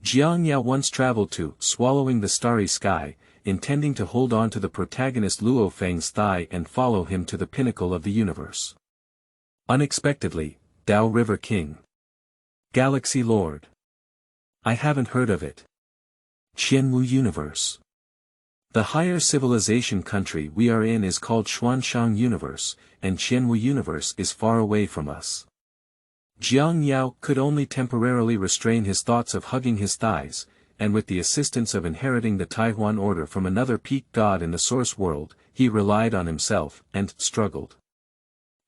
Jiang Yao once traveled to Swallowing the Starry Sky, intending to hold on to the protagonist Luo Feng's thigh and follow him to the pinnacle of the universe. Unexpectedly, Dao River King. Galaxy Lord. I haven't heard of it. Qianwu Universe. The higher civilization country we are in is called Xuanshang Universe, and Qianwu Universe is far away from us. Jiang Yao could only temporarily restrain his thoughts of hugging his thighs, and with the assistance of inheriting the Taihuan order from another peak god in the source world, he relied on himself and struggled.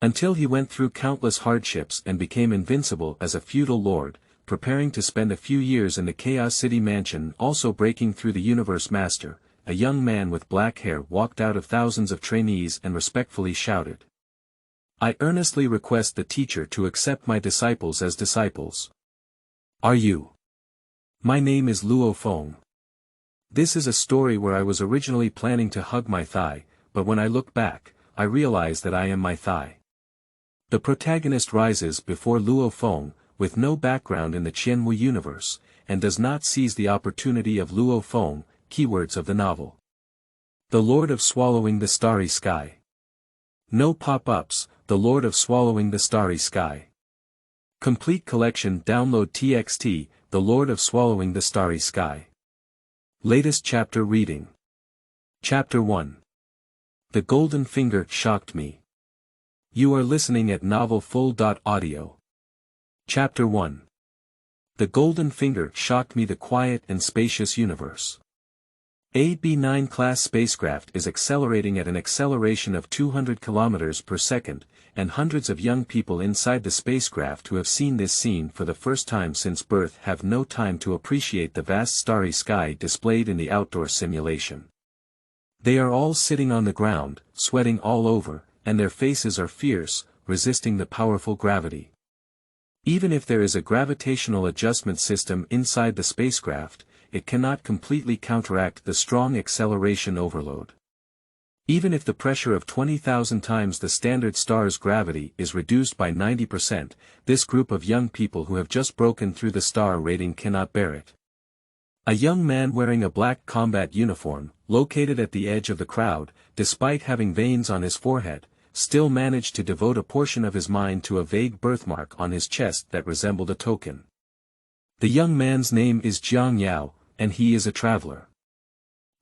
Until he went through countless hardships and became invincible as a feudal lord, preparing to spend a few years in the Chaos City mansion. Also breaking through the universe master, a young man with black hair walked out of thousands of trainees and respectfully shouted. I earnestly request the teacher to accept my disciples as disciples. Are you? My name is Luo Feng. This is a story where I was originally planning to hug my thigh, but when I look back, I realize that I am my thigh. The protagonist rises before Luo Feng, with no background in the Qianwu universe, and does not seize the opportunity of Luo Feng, keywords of the novel. The Lord of Swallowing the Starry Sky. No pop-ups, The Lord of Swallowing the Starry Sky. Complete collection. Download TXT, The Lord of Swallowing the Starry Sky. Latest chapter reading. Chapter 1. The Golden Finger shocked me. You are listening at novelfull.audio. Chapter 1. The Golden Finger shocked me. The quiet and spacious universe. AB-9 class spacecraft is accelerating at an acceleration of 200 km per second, and hundreds of young people inside the spacecraft who have seen this scene for the first time since birth have no time to appreciate the vast starry sky displayed in the outdoor simulation. They are all sitting on the ground, sweating all over, and their faces are fierce, resisting the powerful gravity. Even if there is a gravitational adjustment system inside the spacecraft, it cannot completely counteract the strong acceleration overload. Even if the pressure of 20,000 times the standard star's gravity is reduced by 90%, this group of young people who have just broken through the star rating cannot bear it. A young man wearing a black combat uniform, located at the edge of the crowd, despite having veins on his forehead, still managed to devote a portion of his mind to a vague birthmark on his chest that resembled a token. The young man's name is Jiang Yao, and he is a traveler.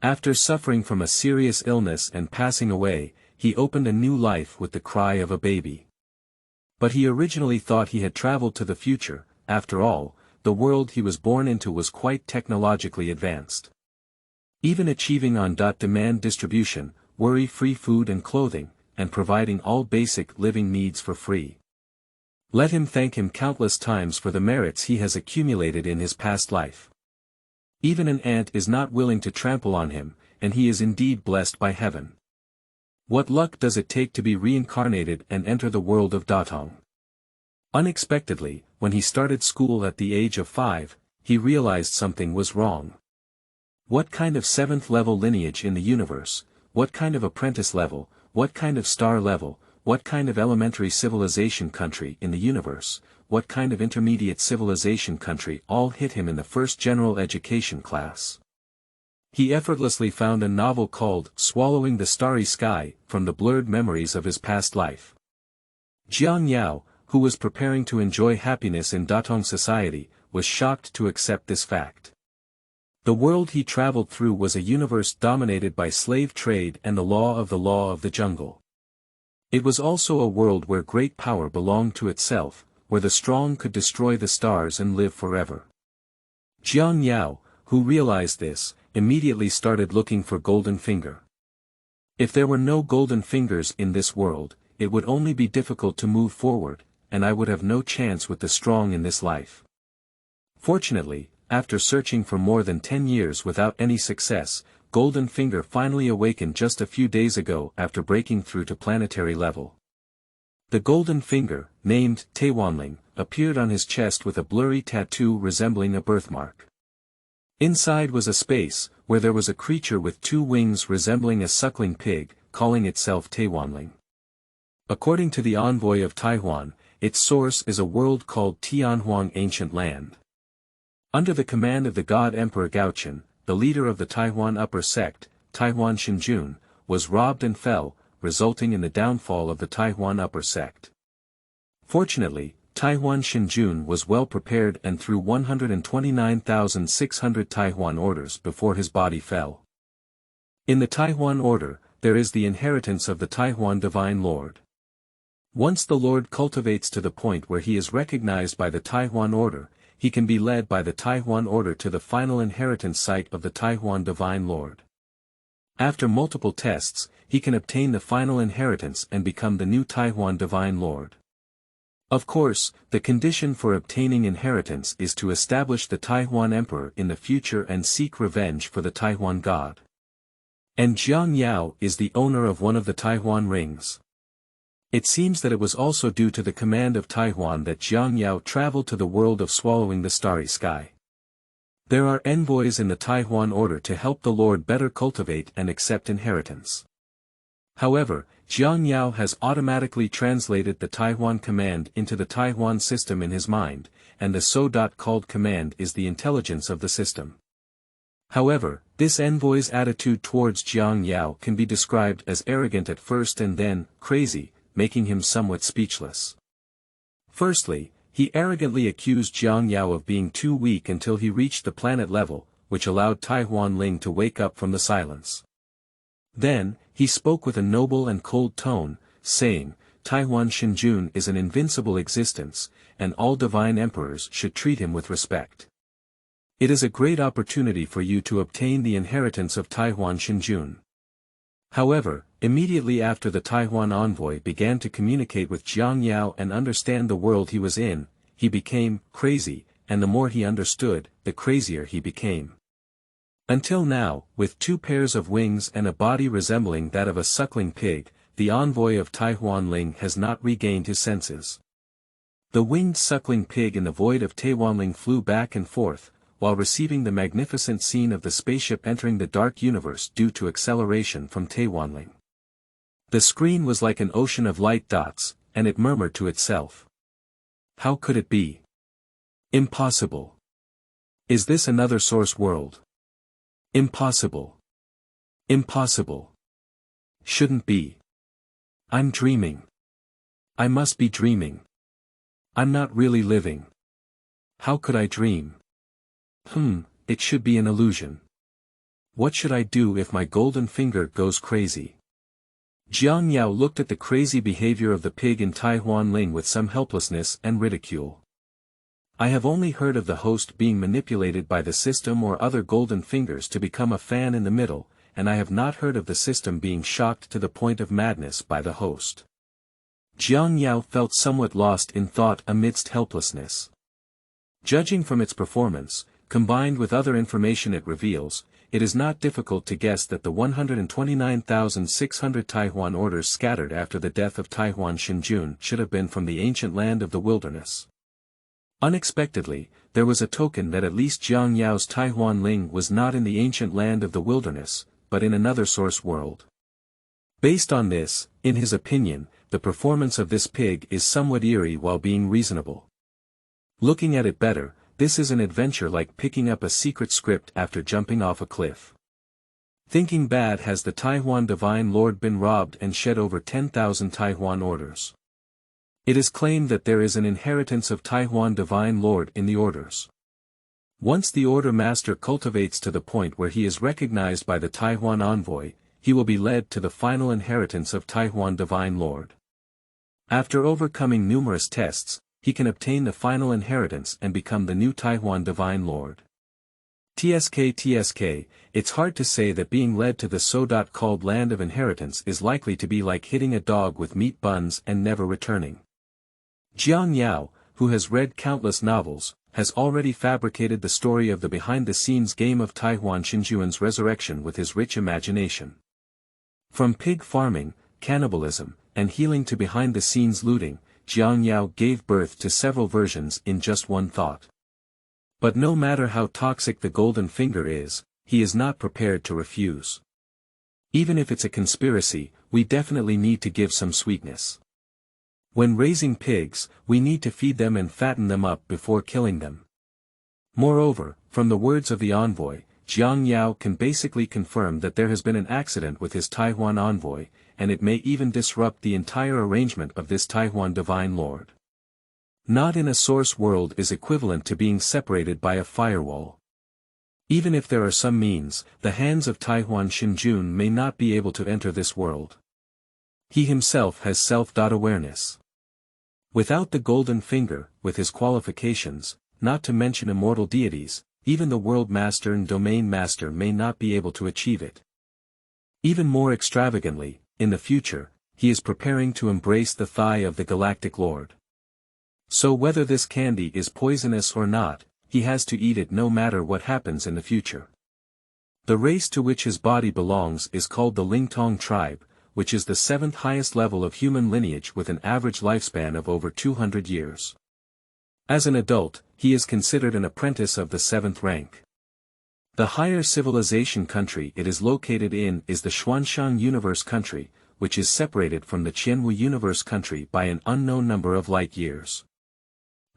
After suffering from a serious illness and passing away, he opened a new life with the cry of a baby. But he originally thought he had traveled to the future. After all, the world he was born into was quite technologically advanced. Even achieving on-demand distribution, worry-free food and clothing, and providing all basic living needs for free. Let him thank him countless times for the merits he has accumulated in his past life. Even an ant is not willing to trample on him, and he is indeed blessed by heaven. What luck does it take to be reincarnated and enter the world of Datong? Unexpectedly, when he started school at the age of 5, he realized something was wrong. What kind of 7th level lineage in the universe, what kind of apprentice level, what kind of star level, what kind of elementary civilization country in the universe, what kind of intermediate civilization country all hit him in the first general education class. He effortlessly found a novel called Swallowing the Starry Sky from the blurred memories of his past life. Jiang Yao, who was preparing to enjoy happiness in Datong society, was shocked to accept this fact. The world he traveled through was a universe dominated by slave trade and the law of the jungle. It was also a world where great power belonged to itself, where the strong could destroy the stars and live forever. Jiang Yao, who realized this, immediately started looking for Golden Finger. If there were no Golden Fingers in this world, it would only be difficult to move forward, and I would have no chance with the strong in this life. Fortunately, after searching for more than 10 years without any success, Golden Finger finally awakened just a few days ago after breaking through to planetary level. The Golden Finger, named Taihuan, appeared on his chest with a blurry tattoo resembling a birthmark. Inside was a space, where there was a creature with 2 wings resembling a suckling pig, calling itself Taihuan. According to the envoy of Taihuan, its source is a world called Tianhuang Ancient Land. Under the command of the god Emperor Gaochen, the leader of the Taihuan upper sect, Taihuan Shinjun, was robbed and fell, resulting in the downfall of the Taihuan upper sect. Fortunately, Taihuan Shinjun was well prepared and threw 129,600 Taihuan orders before his body fell. In the Taihuan order, there is the inheritance of the Taihuan Divine Lord. Once the Lord cultivates to the point where he is recognized by the Taihuan order, he can be led by the Taihuan order to the final inheritance site of the Taihuan Divine Lord. After multiple tests, he can obtain the final inheritance and become the new Taihuan Divine Lord. Of course, the condition for obtaining inheritance is to establish the Taihuan Emperor in the future and seek revenge for the Taihuan God. And Jiang Yao is the owner of one of the Taihuan rings. It seems that it was also due to the command of Taihuan that Jiang Yao traveled to the world of swallowing the Starry Sky. There are envoys in the Taihuan order to help the Lord better cultivate and accept inheritance. However, Jiang Yao has automatically translated the Taihuan command into the Taihuan system in his mind, and the so-called command is the intelligence of the system. However, this envoy's attitude towards Jiang Yao can be described as arrogant at first and then crazy, making him somewhat speechless. Firstly, he arrogantly accused Jiang Yao of being too weak until he reached the planet level, which allowed Taihuan Ling to wake up from the silence. Then, he spoke with a noble and cold tone, saying, Taihuan Shinjun is an invincible existence, and all divine emperors should treat him with respect. It is a great opportunity for you to obtain the inheritance of Taihuan Shinjun. However, immediately after the Taihuan envoy began to communicate with Jiang Yao and understand the world he was in, he became crazy, and the more he understood, the crazier he became. Until now, with 2 pairs of wings and a body resembling that of a suckling pig, the envoy of Taihuan Ling has not regained his senses. The winged suckling pig in the void of Taihuan Ling flew back and forth, while receiving the magnificent scene of the spaceship entering the dark universe due to acceleration from Taihuan Ling. The screen was like an ocean of light dots, and it murmured to itself. How could it be? Impossible. Is this another source world? Impossible. Impossible. Shouldn't be. I'm dreaming. I must be dreaming. I'm not really living. How could I dream? It should be an illusion. What should I do if my golden finger goes crazy? Jiang Yao looked at the crazy behavior of the pig in Taihuan Ling with some helplessness and ridicule. I have only heard of the host being manipulated by the system or other golden fingers to become a fan in the middle, and I have not heard of the system being shocked to the point of madness by the host. Jiang Yao felt somewhat lost in thought amidst helplessness. Judging from its performance, combined with other information it reveals, it is not difficult to guess that the 129,600 Taihuan orders scattered after the death of Taihuan Shinjun should have been from the ancient land of the wilderness. Unexpectedly, there was a token that at least Jiang Yao's Taihuan Ling was not in the ancient land of the wilderness, but in another source world. Based on this, in his opinion, the performance of this pig is somewhat eerie while being reasonable. Looking at it better, this is an adventure like picking up a secret script after jumping off a cliff. Thinking bad, has the Taihuan Divine Lord been robbed and shed over 10,000 Taihuan orders. It is claimed that there is an inheritance of Taihuan Divine Lord in the orders. Once the order master cultivates to the point where he is recognized by the Taihuan envoy, he will be led to the final inheritance of Taihuan Divine Lord. After overcoming numerous tests, he can obtain the final inheritance and become the new Taihuan Divine Lord. TSK, it's hard to say that being led to the so-called land of inheritance is likely to be like hitting a dog with meat buns and never returning. Jiang Yao, who has read countless novels, has already fabricated the story of the behind-the-scenes game of Taihuan Shinjun's resurrection with his rich imagination. From pig farming, cannibalism, and healing to behind-the-scenes looting, Jiang Yao gave birth to several versions in just one thought. But no matter how toxic the golden finger is, he is not prepared to refuse. Even if it's a conspiracy, we definitely need to give some sweetness. When raising pigs, we need to feed them and fatten them up before killing them. Moreover, from the words of the envoy, Jiang Yao can basically confirm that there has been an accident with his Taihuan envoy, and it may even disrupt the entire arrangement of this Taihuan divine lord. Not in a source world is equivalent to being separated by a firewall. Even if there are some means, the hands of Taihuan Xinjun may not be able to enter this world. He himself has self-awareness. Without the golden finger, with his qualifications, not to mention immortal deities, even the world master and domain master may not be able to achieve it. Even more extravagantly, in the future, he is preparing to embrace the thigh of the Galactic Lord. So whether this candy is poisonous or not, he has to eat it no matter what happens in the future. The race to which his body belongs is called the Lingtong tribe, which is the 7th highest level of human lineage with an average lifespan of over 200 years. As an adult, he is considered an apprentice of the 7th rank. The higher civilization country it is located in is the Xuanshang Universe country, which is separated from the Qianwu Universe country by an unknown number of light years.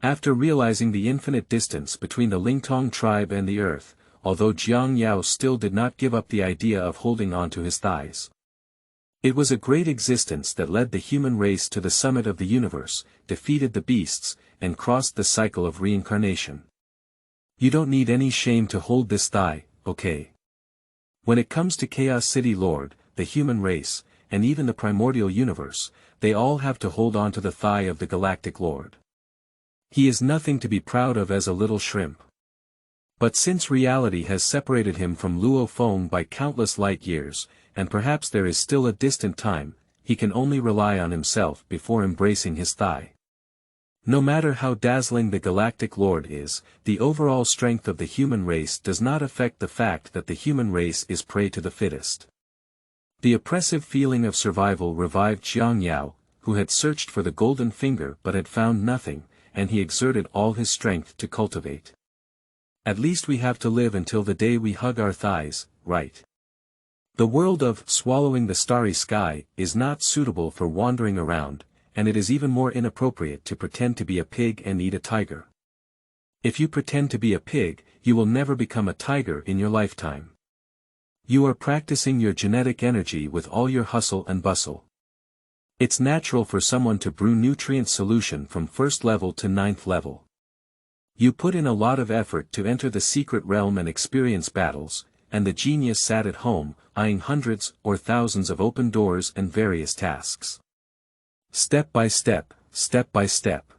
After realizing the infinite distance between the Lingtong tribe and the earth, although Jiang Yao still did not give up the idea of holding on to his thighs. It was a great existence that led the human race to the summit of the universe, defeated the beasts, and crossed the cycle of reincarnation. You don't need any shame to hold this thigh, okay? When it comes to Chaos City Lord, the human race, and even the primordial universe, they all have to hold on to the thigh of the Galactic Lord. He is nothing to be proud of as a little shrimp. But since reality has separated him from Luo Feng by countless light years, and perhaps there is still a distant time, he can only rely on himself before embracing his thigh. No matter how dazzling the Galactic Lord is, the overall strength of the human race does not affect the fact that the human race is prey to the fittest. The oppressive feeling of survival revived Jiang Yao, who had searched for the golden finger but had found nothing, and he exerted all his strength to cultivate. At least we have to live until the day we hug our thighs, right? The world of swallowing the starry sky is not suitable for wandering around, and it is even more inappropriate to pretend to be a pig and eat a tiger. If you pretend to be a pig, you will never become a tiger in your lifetime. You are practicing your genetic energy with all your hustle and bustle. It's natural for someone to brew nutrient solution from 1st level to 9th level. You put in a lot of effort to enter the secret realm and experience battles, and the genius sat at home, eyeing hundreds or thousands of open doors and various tasks. Step by step, step by step.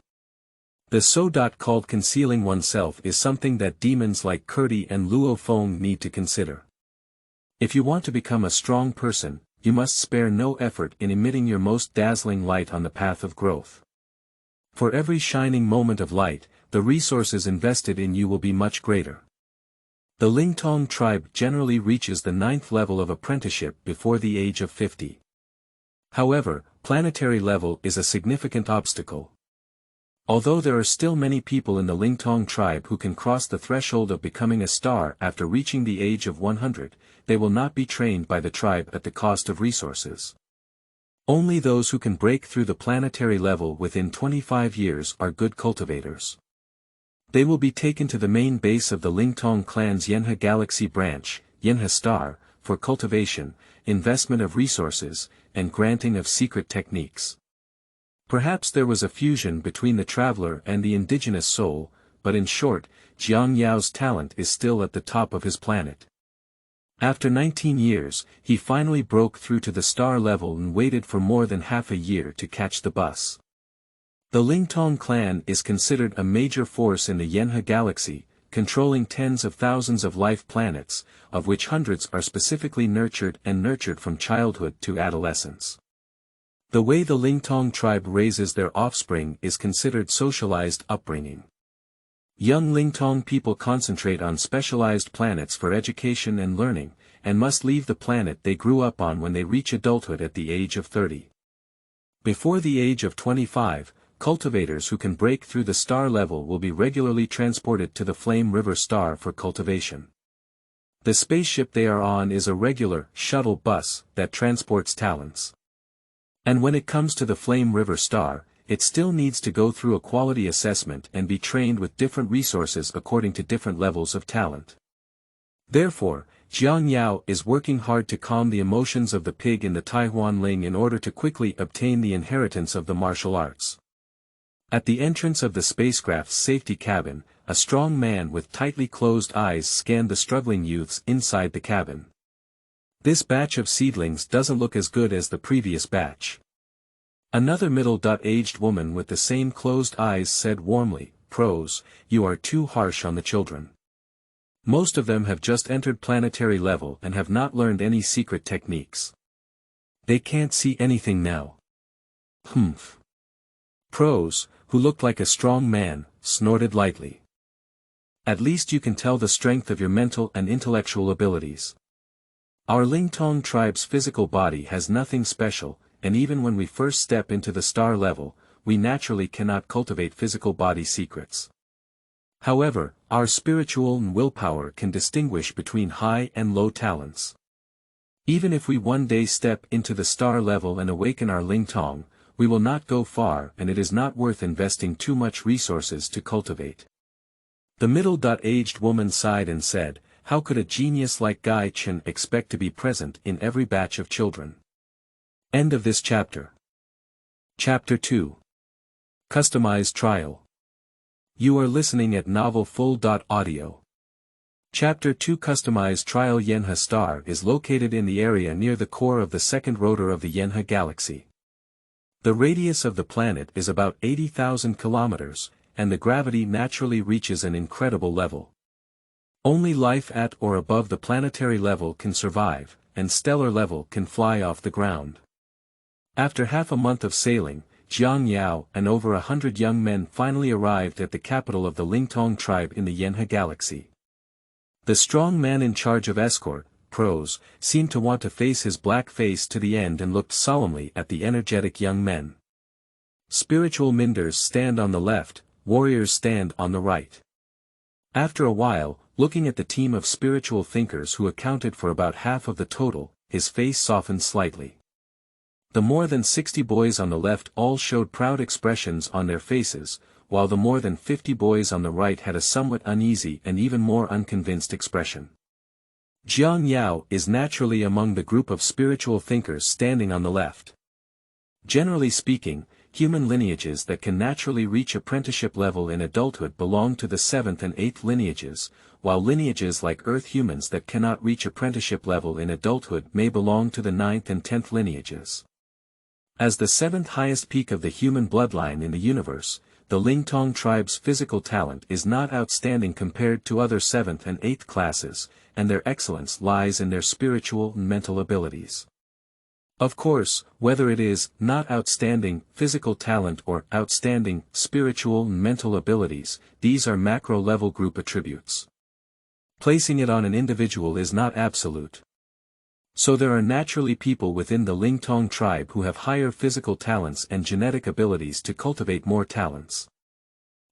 The called concealing oneself is something that demons like Kurti and Luo Feng need to consider. If you want to become a strong person, you must spare no effort in emitting your most dazzling light on the path of growth. For every shining moment of light, the resources invested in you will be much greater. The Lingtong tribe generally reaches the 9th level of apprenticeship before the age of 50. However, planetary level is a significant obstacle. Although there are still many people in the Lingtong tribe who can cross the threshold of becoming a star after reaching the age of 100, they will not be trained by the tribe at the cost of resources. Only those who can break through the planetary level within 25 years are good cultivators. They will be taken to the main base of the Lingtong clan's Yenha Galaxy branch, Yenha Star, for cultivation, investment of resources, and granting of secret techniques. Perhaps there was a fusion between the traveler and the indigenous soul, but in short, Jiang Yao's talent is still at the top of his planet. After 19 years, he finally broke through to the star level and waited for more than half a year to catch the bus. The Lingtong clan is considered a major force in the Yenha Galaxy, controlling tens of thousands of life planets, of which hundreds are specifically nurtured from childhood to adolescence. The way the Lingtong tribe raises their offspring is considered socialized upbringing. Young Lingtong people concentrate on specialized planets for education and learning, and must leave the planet they grew up on when they reach adulthood at the age of 30. Before the age of 25, cultivators who can break through the star level will be regularly transported to the Flame River Star for cultivation. The spaceship they are on is a regular shuttle bus that transports talents. And when it comes to the Flame River Star, it still needs to go through a quality assessment and be trained with different resources according to different levels of talent. Therefore, Jiang Yao is working hard to calm the emotions of the pig in the Taihuan Ling in order to quickly obtain the inheritance of the martial arts. At the entrance of the spacecraft's safety cabin, a strong man with tightly closed eyes scanned the struggling youths inside the cabin. This batch of seedlings doesn't look as good as the previous batch. Another middle-aged woman with the same closed eyes said warmly, "Prose, you are too harsh on the children. Most of them have just entered planetary level and have not learned any secret techniques. They can't see anything now." Humph. Prose, who looked like a strong man, snorted lightly. "At least you can tell the strength of your mental and intellectual abilities. Our Lingtong tribe's physical body has nothing special, and even when we first step into the star level, we naturally cannot cultivate physical body secrets. However, our spiritual and willpower can distinguish between high and low talents. Even if we one day step into the star level and awaken our Lingtong, we will not go far and it is not worth investing too much resources to cultivate." The middle-aged woman sighed and said, "How could a genius like Gai Chen expect to be present in every batch of children?" End of this chapter. Chapter 2. Customized Trial. You are listening at novelfull.audio. Chapter 2 Customized Trial Yenha Star is located in the area near the core of the second rotor of the Yenha galaxy. The radius of the planet is about 80,000 kilometers, and the gravity naturally reaches an incredible level. Only life at or above the planetary level can survive, and stellar level can fly off the ground. After half a month of sailing, Jiang Yao and over 100 young men finally arrived at the capital of the Lingtong tribe in the Yenha galaxy. The strong man in charge of escort, Prose, seemed to want to face his black face to the end and looked solemnly at the energetic young men. Spiritual minders stand on the left, warriors stand on the right. After a while, looking at the team of spiritual thinkers who accounted for about half of the total, his face softened slightly. The more than 60 boys on the left all showed proud expressions on their faces, while the more than 50 boys on the right had a somewhat uneasy and even more unconvinced expression. Jiang Yao is naturally among the group of spiritual thinkers standing on the left. Generally speaking, human lineages that can naturally reach apprenticeship level in adulthood belong to the 7th and 8th lineages, while lineages like Earth humans that cannot reach apprenticeship level in adulthood may belong to the 9th and 10th lineages. As the 7th highest peak of the human bloodline in the universe, the Lingtong tribe's physical talent is not outstanding compared to other 7th and 8th classes, and their excellence lies in their spiritual and mental abilities. Of course, whether it is not outstanding physical talent or outstanding spiritual and mental abilities, these are macro-level group attributes. Placing it on an individual is not absolute. So there are naturally people within the Lingtong tribe who have higher physical talents and genetic abilities to cultivate more talents.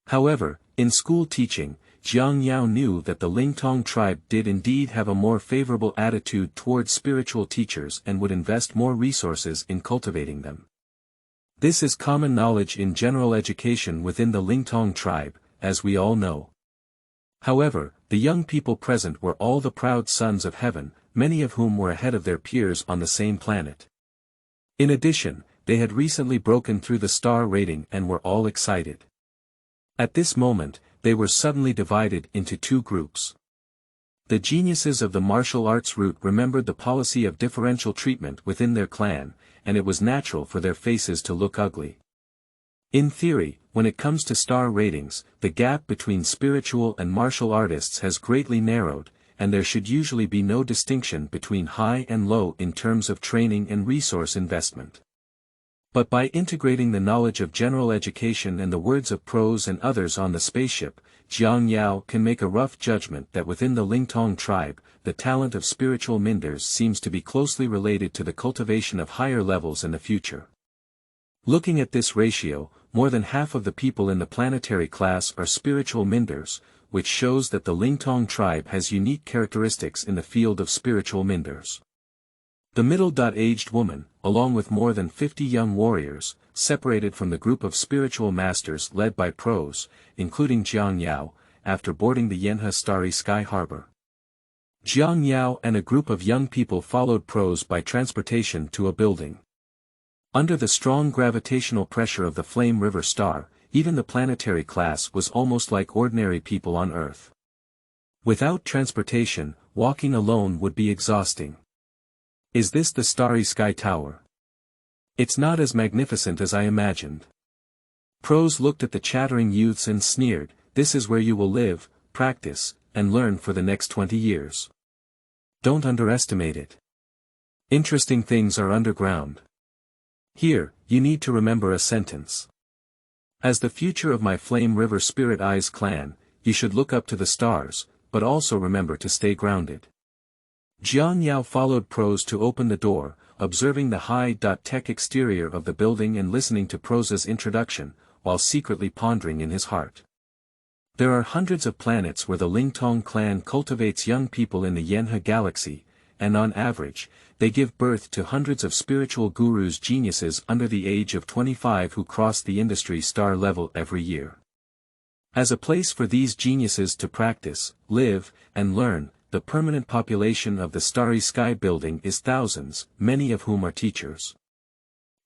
However, in school teaching, Jiang Yao knew that the Lingtong tribe did indeed have a more favorable attitude towards spiritual teachers and would invest more resources in cultivating them. This is common knowledge in general education within the Lingtong tribe, as we all know. However, the young people present were all the proud sons of heaven, many of whom were ahead of their peers on the same planet. In addition, they had recently broken through the star rating and were all excited. At this moment, they were suddenly divided into two groups. The geniuses of the martial arts route remembered the policy of differential treatment within their clan, and it was natural for their faces to look ugly. In theory, when it comes to star ratings, the gap between spiritual and martial artists has greatly narrowed, and there should usually be no distinction between high and low in terms of training and resource investment. But by integrating the knowledge of general education and the words of Prose and others on the spaceship, Jiang Yao can make a rough judgment that within the Lingtong tribe, the talent of spiritual minders seems to be closely related to the cultivation of higher levels in the future. Looking at this ratio, more than half of the people in the planetary class are spiritual minders, which shows that the Lingtong tribe has unique characteristics in the field of spiritual minders. The middle-aged woman, along with more than 50 young warriors, separated from the group of spiritual masters led by Prose, including Jiang Yao, after boarding the Yanhe Starry Sky harbor. Jiang Yao and a group of young people followed Prose by transportation to a building. Under the strong gravitational pressure of the Flame River Star, even the planetary class was almost like ordinary people on Earth. Without transportation, walking alone would be exhausting. Is this the Starry Sky Tower? It's not as magnificent as I imagined. Prose looked at the chattering youths and sneered, "This is where you will live, practice, and learn for the next 20 years. Don't underestimate it. Interesting things are underground. Here, you need to remember a sentence. As the future of my Flame River Spirit Eyes clan, you should look up to the stars, but also remember to stay grounded." Jiang Yao followed Prose to open the door, observing the high-tech exterior of the building and listening to Prose's introduction, while secretly pondering in his heart. There are hundreds of planets where the Lingtong clan cultivates young people in the Yanhe galaxy, and on average, they give birth to hundreds of spiritual gurus geniuses under the age of 25 who cross the industry star level every year. As a place for these geniuses to practice, live, and learn, the permanent population of the Starry Sky building is thousands, many of whom are teachers.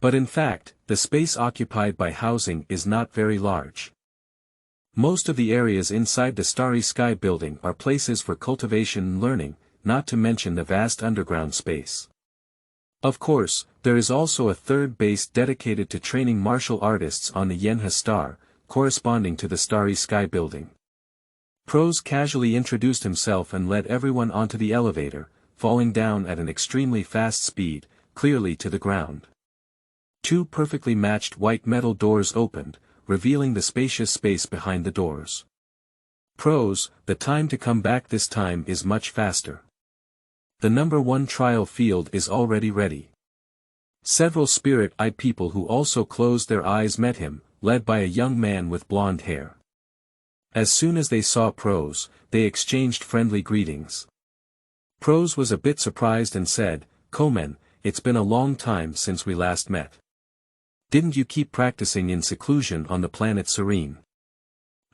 But in fact, the space occupied by housing is not very large. Most of the areas inside the Starry Sky building are places for cultivation and learning, not to mention the vast underground space. Of course, there is also a third base dedicated to training martial artists on the Yanhe Star, corresponding to the Starry Sky building. Prose casually introduced himself and led everyone onto the elevator, falling down at an extremely fast speed, clearly to the ground. Two perfectly matched white metal doors opened, revealing the spacious space behind the doors. Prose, the time to come back this time is much faster. The number 1 trial field is already ready. Several spirit-eyed people who also closed their eyes met him, led by a young man with blonde hair. As soon as they saw Prose, they exchanged friendly greetings. Prose was a bit surprised and said, "Komen, it's been a long time since we last met. Didn't you keep practicing in seclusion on the planet Serene?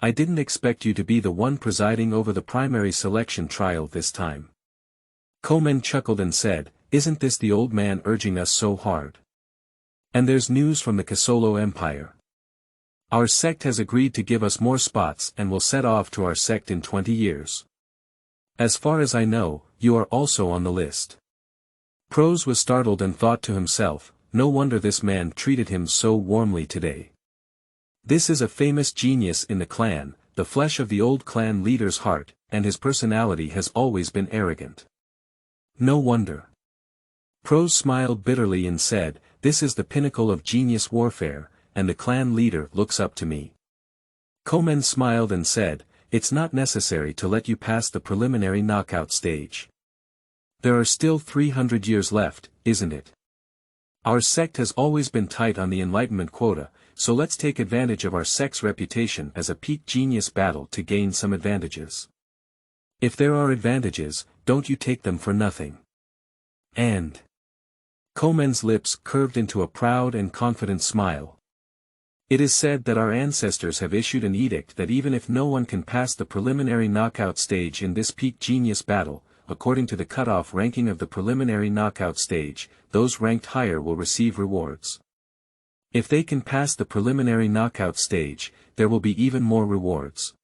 I didn't expect you to be the one presiding over the primary selection trial this time." Komen chuckled and said, "Isn't this the old man urging us so hard? And there's news from the Qianwu Empire. Our sect has agreed to give us more spots and will set off to our sect in 20 years. As far as I know, you are also on the list." Prose was startled and thought to himself, no wonder this man treated him so warmly today. This is a famous genius in the clan, the flesh of the old clan leader's heart, and his personality has always been arrogant. No wonder. Prose smiled bitterly and said, "This is the pinnacle of genius warfare, and the clan leader looks up to me." Komen smiled and said, "It's not necessary to let you pass the preliminary knockout stage. There are still 300 years left, isn't it? Our sect has always been tight on the enlightenment quota, so let's take advantage of our sect's reputation as a peak genius battle to gain some advantages. If there are advantages, don't you take them for nothing. And..." Komen's lips curved into a proud and confident smile. "It is said that our ancestors have issued an edict that even if no one can pass the preliminary knockout stage in this peak genius battle, according to the cutoff ranking of the preliminary knockout stage, those ranked higher will receive rewards. If they can pass the preliminary knockout stage, there will be even more rewards."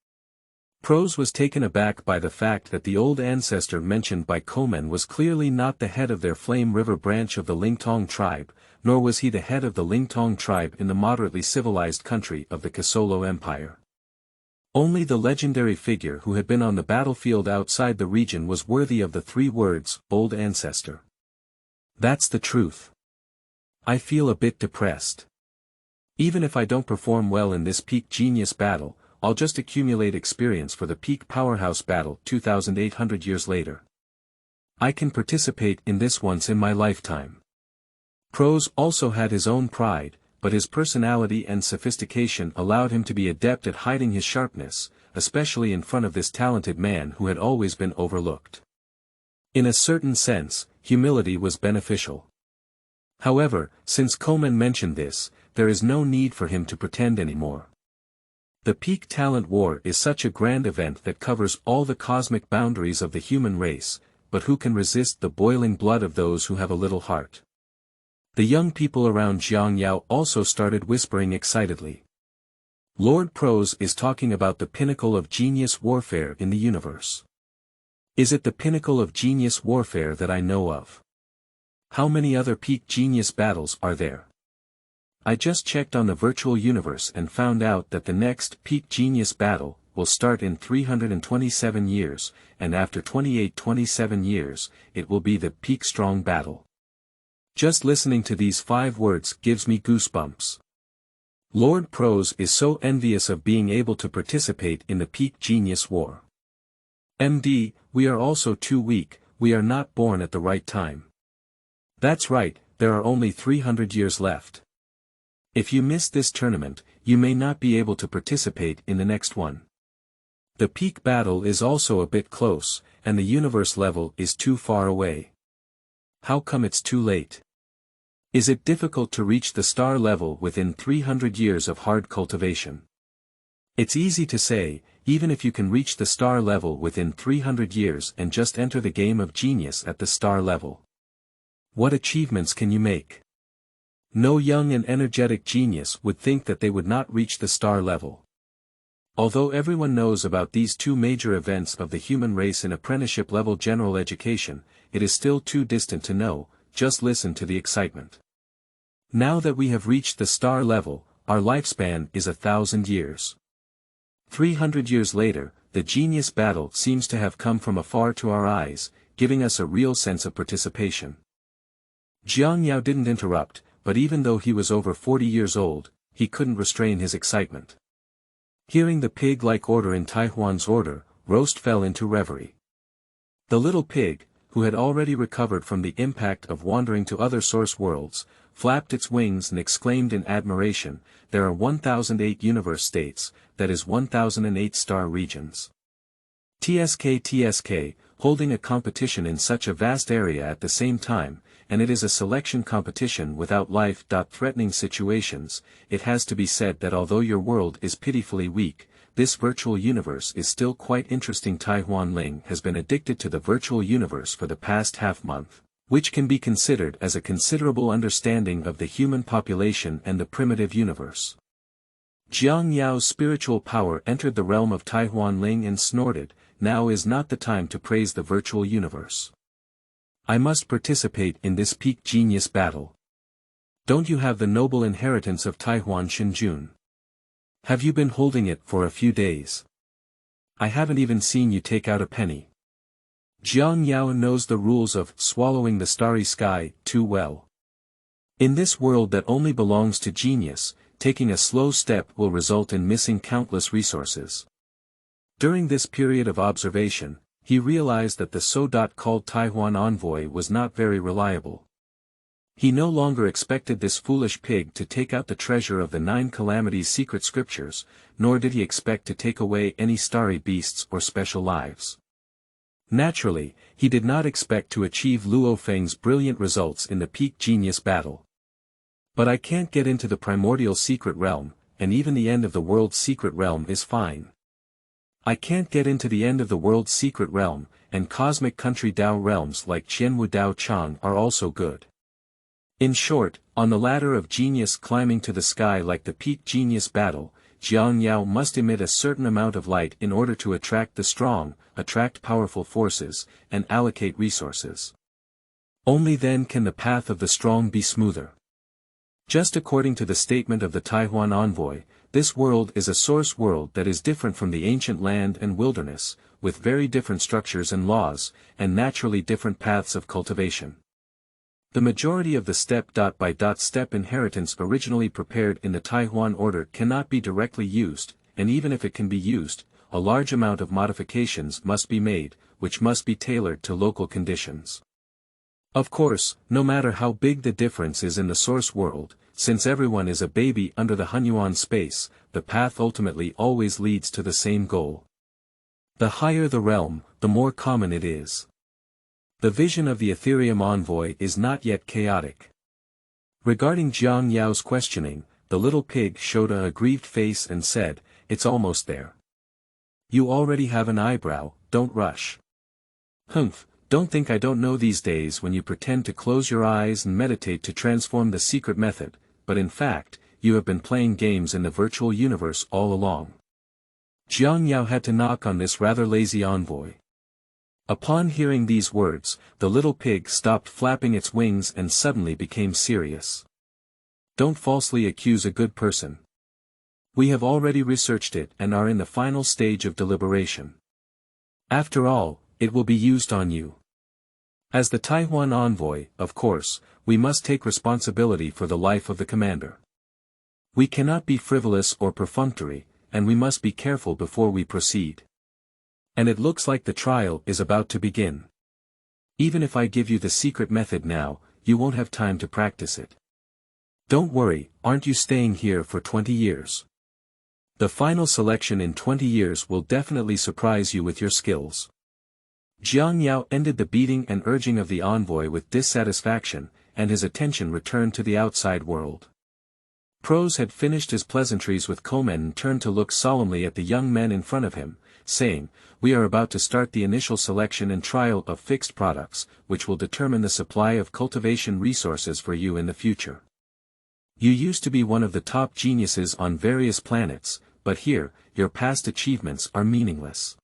Prose was taken aback by the fact that the old ancestor mentioned by Komen was clearly not the head of their Flame River branch of the Lingtong tribe, nor was he the head of the Lingtong tribe in the moderately civilized country of the Qianwu Empire. Only the legendary figure who had been on the battlefield outside the region was worthy of the 3 words, "old ancestor." That's the truth. I feel a bit depressed. Even if I don't perform well in this peak genius battle, I'll just accumulate experience for the peak powerhouse battle 2,800 years later. I can participate in this once in my lifetime. Prose also had his own pride, but his personality and sophistication allowed him to be adept at hiding his sharpness, especially in front of this talented man who had always been overlooked. In a certain sense, humility was beneficial. However, since Komen mentioned this, there is no need for him to pretend anymore. The Peak Talent War is such a grand event that covers all the cosmic boundaries of the human race, but who can resist the boiling blood of those who have a little heart? The young people around Jiang Yao also started whispering excitedly. Lord Prose is talking about the pinnacle of genius warfare in the universe. Is it the pinnacle of genius warfare that I know of? How many other peak genius battles are there? I just checked on the virtual universe and found out that the next peak genius battle will start in 327 years, and after 27 years, it will be the peak strong battle. Just listening to these 5 words gives me goosebumps. Lord Prose is so envious of being able to participate in the peak genius war. MD, we are also too weak, we are not born at the right time. That's right, there are only 300 years left. If you miss this tournament, you may not be able to participate in the next one. The peak battle is also a bit close, and the universe level is too far away. How come it's too late? Is it difficult to reach the star level within 300 years of hard cultivation? It's easy to say, even if you can reach the star level within 300 years and just enter the game of genius at the star level. What achievements can you make? No young and energetic genius would think that they would not reach the star level. Although everyone knows about these 2 major events of the human race in apprenticeship level general education, it is still too distant to know, just listen to the excitement. Now that we have reached the star level, our lifespan is 1,000 years. 300 years later, the genius battle seems to have come from afar to our eyes, giving us a real sense of participation. Jiang Yao didn't interrupt, but even though he was over 40 years old, he couldn't restrain his excitement. Hearing the pig-like order in Taihuan's order, Roast fell into reverie. The little pig, who had already recovered from the impact of wandering to other source worlds, flapped its wings and exclaimed in admiration, "There are 1008 universe states, that is 1008 star regions. TSK, holding a competition in such a vast area at the same time, and it is a selection competition without life-threatening situations, it has to be said that although your world is pitifully weak, this virtual universe is still quite interesting." Taihuan Ling has been addicted to the virtual universe for the past half-month, which can be considered as a considerable understanding of the human population and the primitive universe. Jiang Yao's spiritual power entered the realm of Taihuan Ling and snorted, "Now is not the time to praise the virtual universe. I must participate in this peak genius battle. Don't you have the noble inheritance of Taihuan Shenjun? Have you been holding it for a few days? I haven't even seen you take out a penny." Jiang Yao knows the rules of swallowing the starry sky too well. In this world that only belongs to genius, taking a slow step will result in missing countless resources. During this period of observation, he realized that the so-called Taihuan envoy was not very reliable. He no longer expected this foolish pig to take out the treasure of the 9 calamities secret scriptures, nor did he expect to take away any starry beasts or special lives. Naturally, he did not expect to achieve Luo Feng's brilliant results in the peak genius battle. But I can't get into the primordial secret realm, and even the end of the world's secret realm is fine. I can't get into the end of the world's secret realm, and cosmic country Dao realms like Qianwu Dao Chang are also good. In short, on the ladder of genius climbing to the sky like the peak genius battle, Jiang Yao must emit a certain amount of light in order to attract the strong, attract powerful forces, and allocate resources. Only then can the path of the strong be smoother. Just according to the statement of the Taihuan envoy, this world is a source world that is different from the ancient land and wilderness, with very different structures and laws, and naturally different paths of cultivation. The majority of the step-by-step inheritance originally prepared in the Taihuan order cannot be directly used, and even if it can be used, a large amount of modifications must be made, which must be tailored to local conditions. Of course, no matter how big the difference is in the source world, since everyone is a baby under the Hunyuan space, the path ultimately always leads to the same goal. The higher the realm, the more common it is. The vision of the Ethereum envoy is not yet chaotic. Regarding Jiang Yao's questioning, the little pig showed a aggrieved face and said, "It's almost there. You already have an eyebrow, don't rush." "Humph, don't think I don't know these days when you pretend to close your eyes and meditate to transform the secret method, but in fact, you have been playing games in the virtual universe all along." Jiang Yao had to knock on this rather lazy envoy. Upon hearing these words, the little pig stopped flapping its wings and suddenly became serious. "Don't falsely accuse a good person. We have already researched it and are in the final stage of deliberation. After all, it will be used on you. As the Taihuan envoy, of course, we must take responsibility for the life of the commander. We cannot be frivolous or perfunctory, and we must be careful before we proceed. And it looks like the trial is about to begin. Even if I give you the secret method now, you won't have time to practice it. Don't worry, aren't you staying here for 20 years? The final selection in 20 years will definitely surprise you with your skills." Jiang Yao ended the beating and urging of the envoy with dissatisfaction, and his attention returned to the outside world. Prose had finished his pleasantries with Komen and turned to look solemnly at the young men in front of him, saying, "We are about to start the initial selection and trial of fixed products, which will determine the supply of cultivation resources for you in the future. You used to be one of the top geniuses on various planets, but here, your past achievements are meaningless.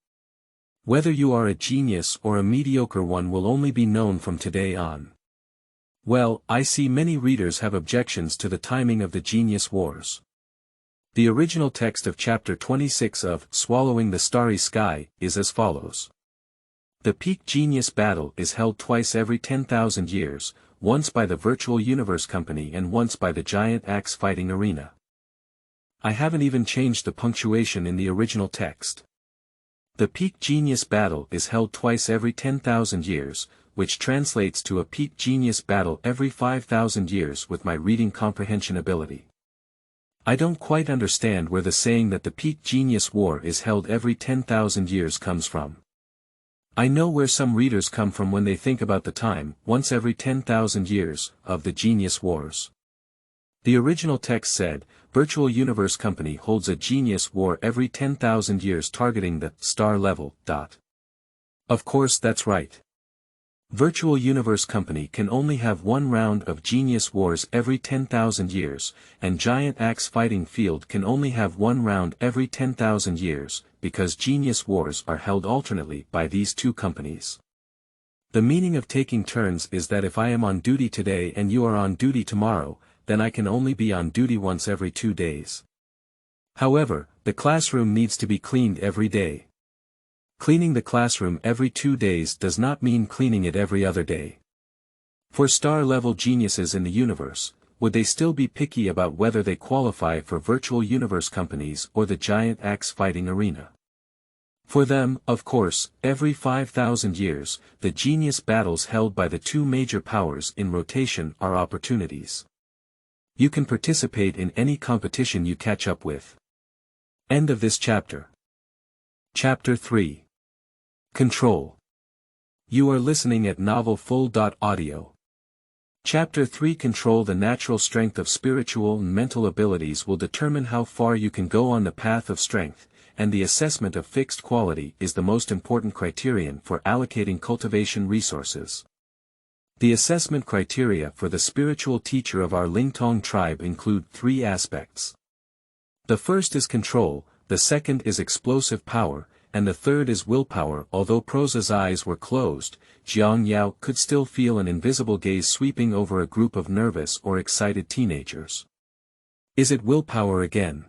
Whether you are a genius or a mediocre one will only be known from today on." Well, I see many readers have objections to the timing of the Genius Wars. The original text of chapter 26 of Swallowing the Starry Sky is as follows. The peak genius battle is held twice every 10,000 years, once by the Virtual Universe Company and once by the Giant Axe Fighting Arena. I haven't even changed the punctuation in the original text. The peak genius battle is held twice every 10,000 years, which translates to a peak genius battle every 5,000 years with my reading comprehension ability. I don't quite understand where the saying that the peak genius war is held every 10,000 years comes from. I know where some readers come from when they think about the time, once every 10,000 years, of the Genius Wars. The original text said, Virtual Universe Company holds a Genius War every 10,000 years targeting the star level. Of course that's right. Virtual Universe Company can only have one round of Genius Wars every 10,000 years, and Giant Axe Fighting Field can only have one round every 10,000 years, because Genius Wars are held alternately by these two companies. The meaning of taking turns is that if I am on duty today and you are on duty tomorrow, then I can only be on duty once every 2 days. However, the classroom needs to be cleaned every day. Cleaning the classroom every 2 days does not mean cleaning it every other day. For star-level geniuses in the universe, would they still be picky about whether they qualify for Virtual Universe Companies or the Giant Axe Fighting Arena? For them, of course, every 5,000 years, the genius battles held by the two major powers in rotation are opportunities. You can participate in any competition you catch up with. End of this chapter. Chapter 3. Control. You are listening at novelfull.audio. Chapter 3. Control. The natural strength of spiritual and mental abilities will determine how far you can go on the path of strength, and the assessment of fixed quality is the most important criterion for allocating cultivation resources. The assessment criteria for the spiritual teacher of our Lingtong tribe include 3 aspects. The first is control, the second is explosive power, and the third is willpower. Although Prose's eyes were closed, Jiang Yao could still feel an invisible gaze sweeping over a group of nervous or excited teenagers. Is it willpower again?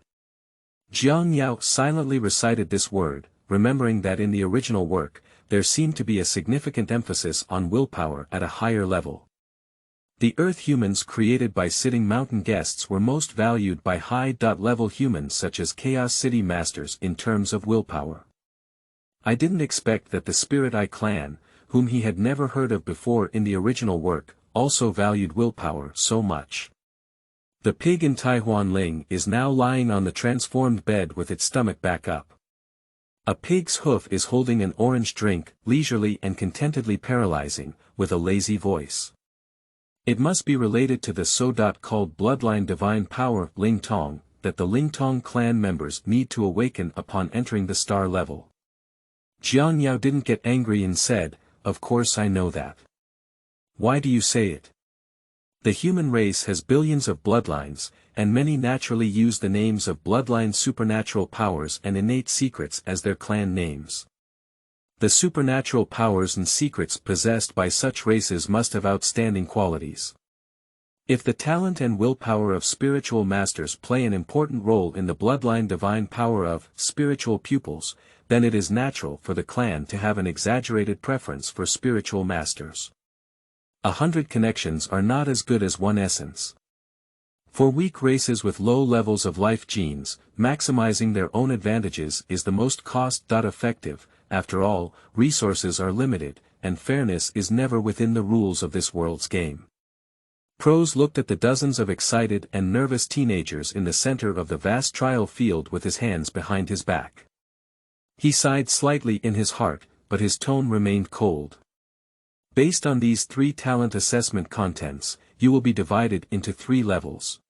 Jiang Yao silently recited this word, remembering that in the original work, there seemed to be a significant emphasis on willpower at a higher level. The Earth humans created by Sitting Mountain guests were most valued by high-level humans such as Chaos City Masters in terms of willpower. I didn't expect that the Spirit Eye clan, whom he had never heard of before in the original work, also valued willpower so much. The pig in Taihuan Ling is now lying on the transformed bed with its stomach back up. A pig's hoof is holding an orange drink, leisurely and contentedly paralyzing, with a lazy voice. It must be related to the so-called bloodline divine power Ling Tong, that the Ling Tong clan members need to awaken upon entering the star level. Jiang Yao didn't get angry and said, "Of course I know that. Why do you say it? The human race has billions of bloodlines, and many naturally use the names of bloodline supernatural powers and innate secrets as their clan names. The supernatural powers and secrets possessed by such races must have outstanding qualities. If the talent and willpower of spiritual masters play an important role in the bloodline divine power of spiritual pupils, then it is natural for the clan to have an exaggerated preference for spiritual masters. 100 connections are not as good as one essence. For weak races with low levels of life genes, maximizing their own advantages is the most cost-effective. After all, resources are limited, and fairness is never within the rules of this world's game." Prose looked at the dozens of excited and nervous teenagers in the center of the vast trial field with his hands behind his back. He sighed slightly in his heart, but his tone remained cold. Based on these 3 talent assessment contents, you will be divided into 3 levels.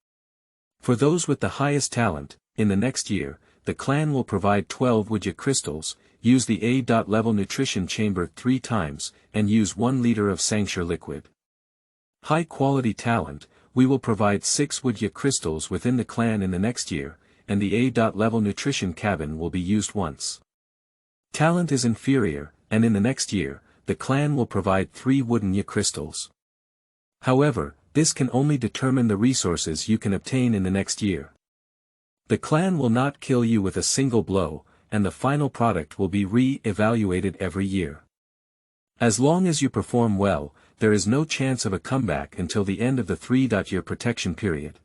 For those with the highest talent, in the next year, the clan will provide 12 Wujia crystals, use the A-level nutrition chamber 3 times, and use 1 liter of sancture liquid. High-quality talent, we will provide 6 Wujia crystals within the clan in the next year, and the A-level nutrition cabin will be used once. Talent is inferior, and in the next year, the clan will provide 3 Wooden crystals. However, this can only determine the resources you can obtain in the next year. The clan will not kill you with a single blow, and the final product will be re-evaluated every year. As long as you perform well, there is no chance of a comeback until the end of the 3-year protection period.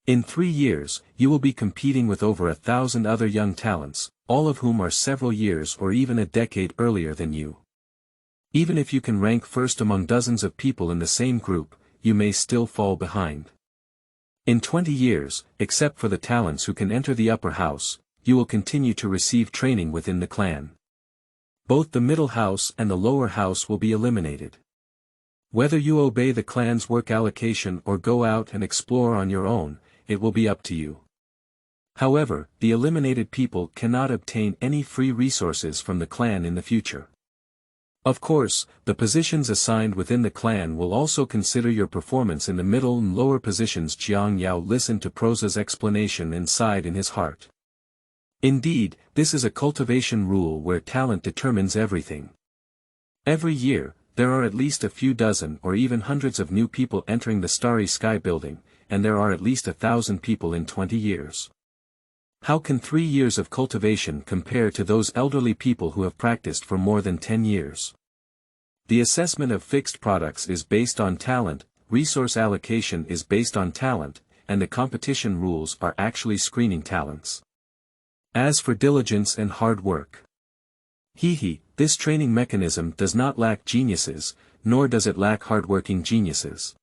In 3 years, you will be competing with over 1,000 other young talents, all of whom are several years or even a decade earlier than you. Even if you can rank first among dozens of people in the same group, you may still fall behind. In 20 years, except for the talents who can enter the upper house, you will continue to receive training within the clan. Both the middle house and the lower house will be eliminated. Whether you obey the clan's work allocation or go out and explore on your own, it will be up to you. However, the eliminated people cannot obtain any free resources from the clan in the future. Of course, the positions assigned within the clan will also consider your performance in the middle and lower positions. Jiang Yao listened to Prose's explanation and sighed in his heart. Indeed, this is a cultivation rule where talent determines everything. Every year, there are at least a few dozen or even hundreds of new people entering the Starry Sky building, and there are at least 1,000 people in 20 years. How can 3 years of cultivation compare to those elderly people who have practiced for more than 10 years? The assessment of fixed products is based on talent, resource allocation is based on talent, and the competition rules are actually screening talents. As for diligence and hard work, this training mechanism does not lack geniuses, nor does it lack hardworking geniuses.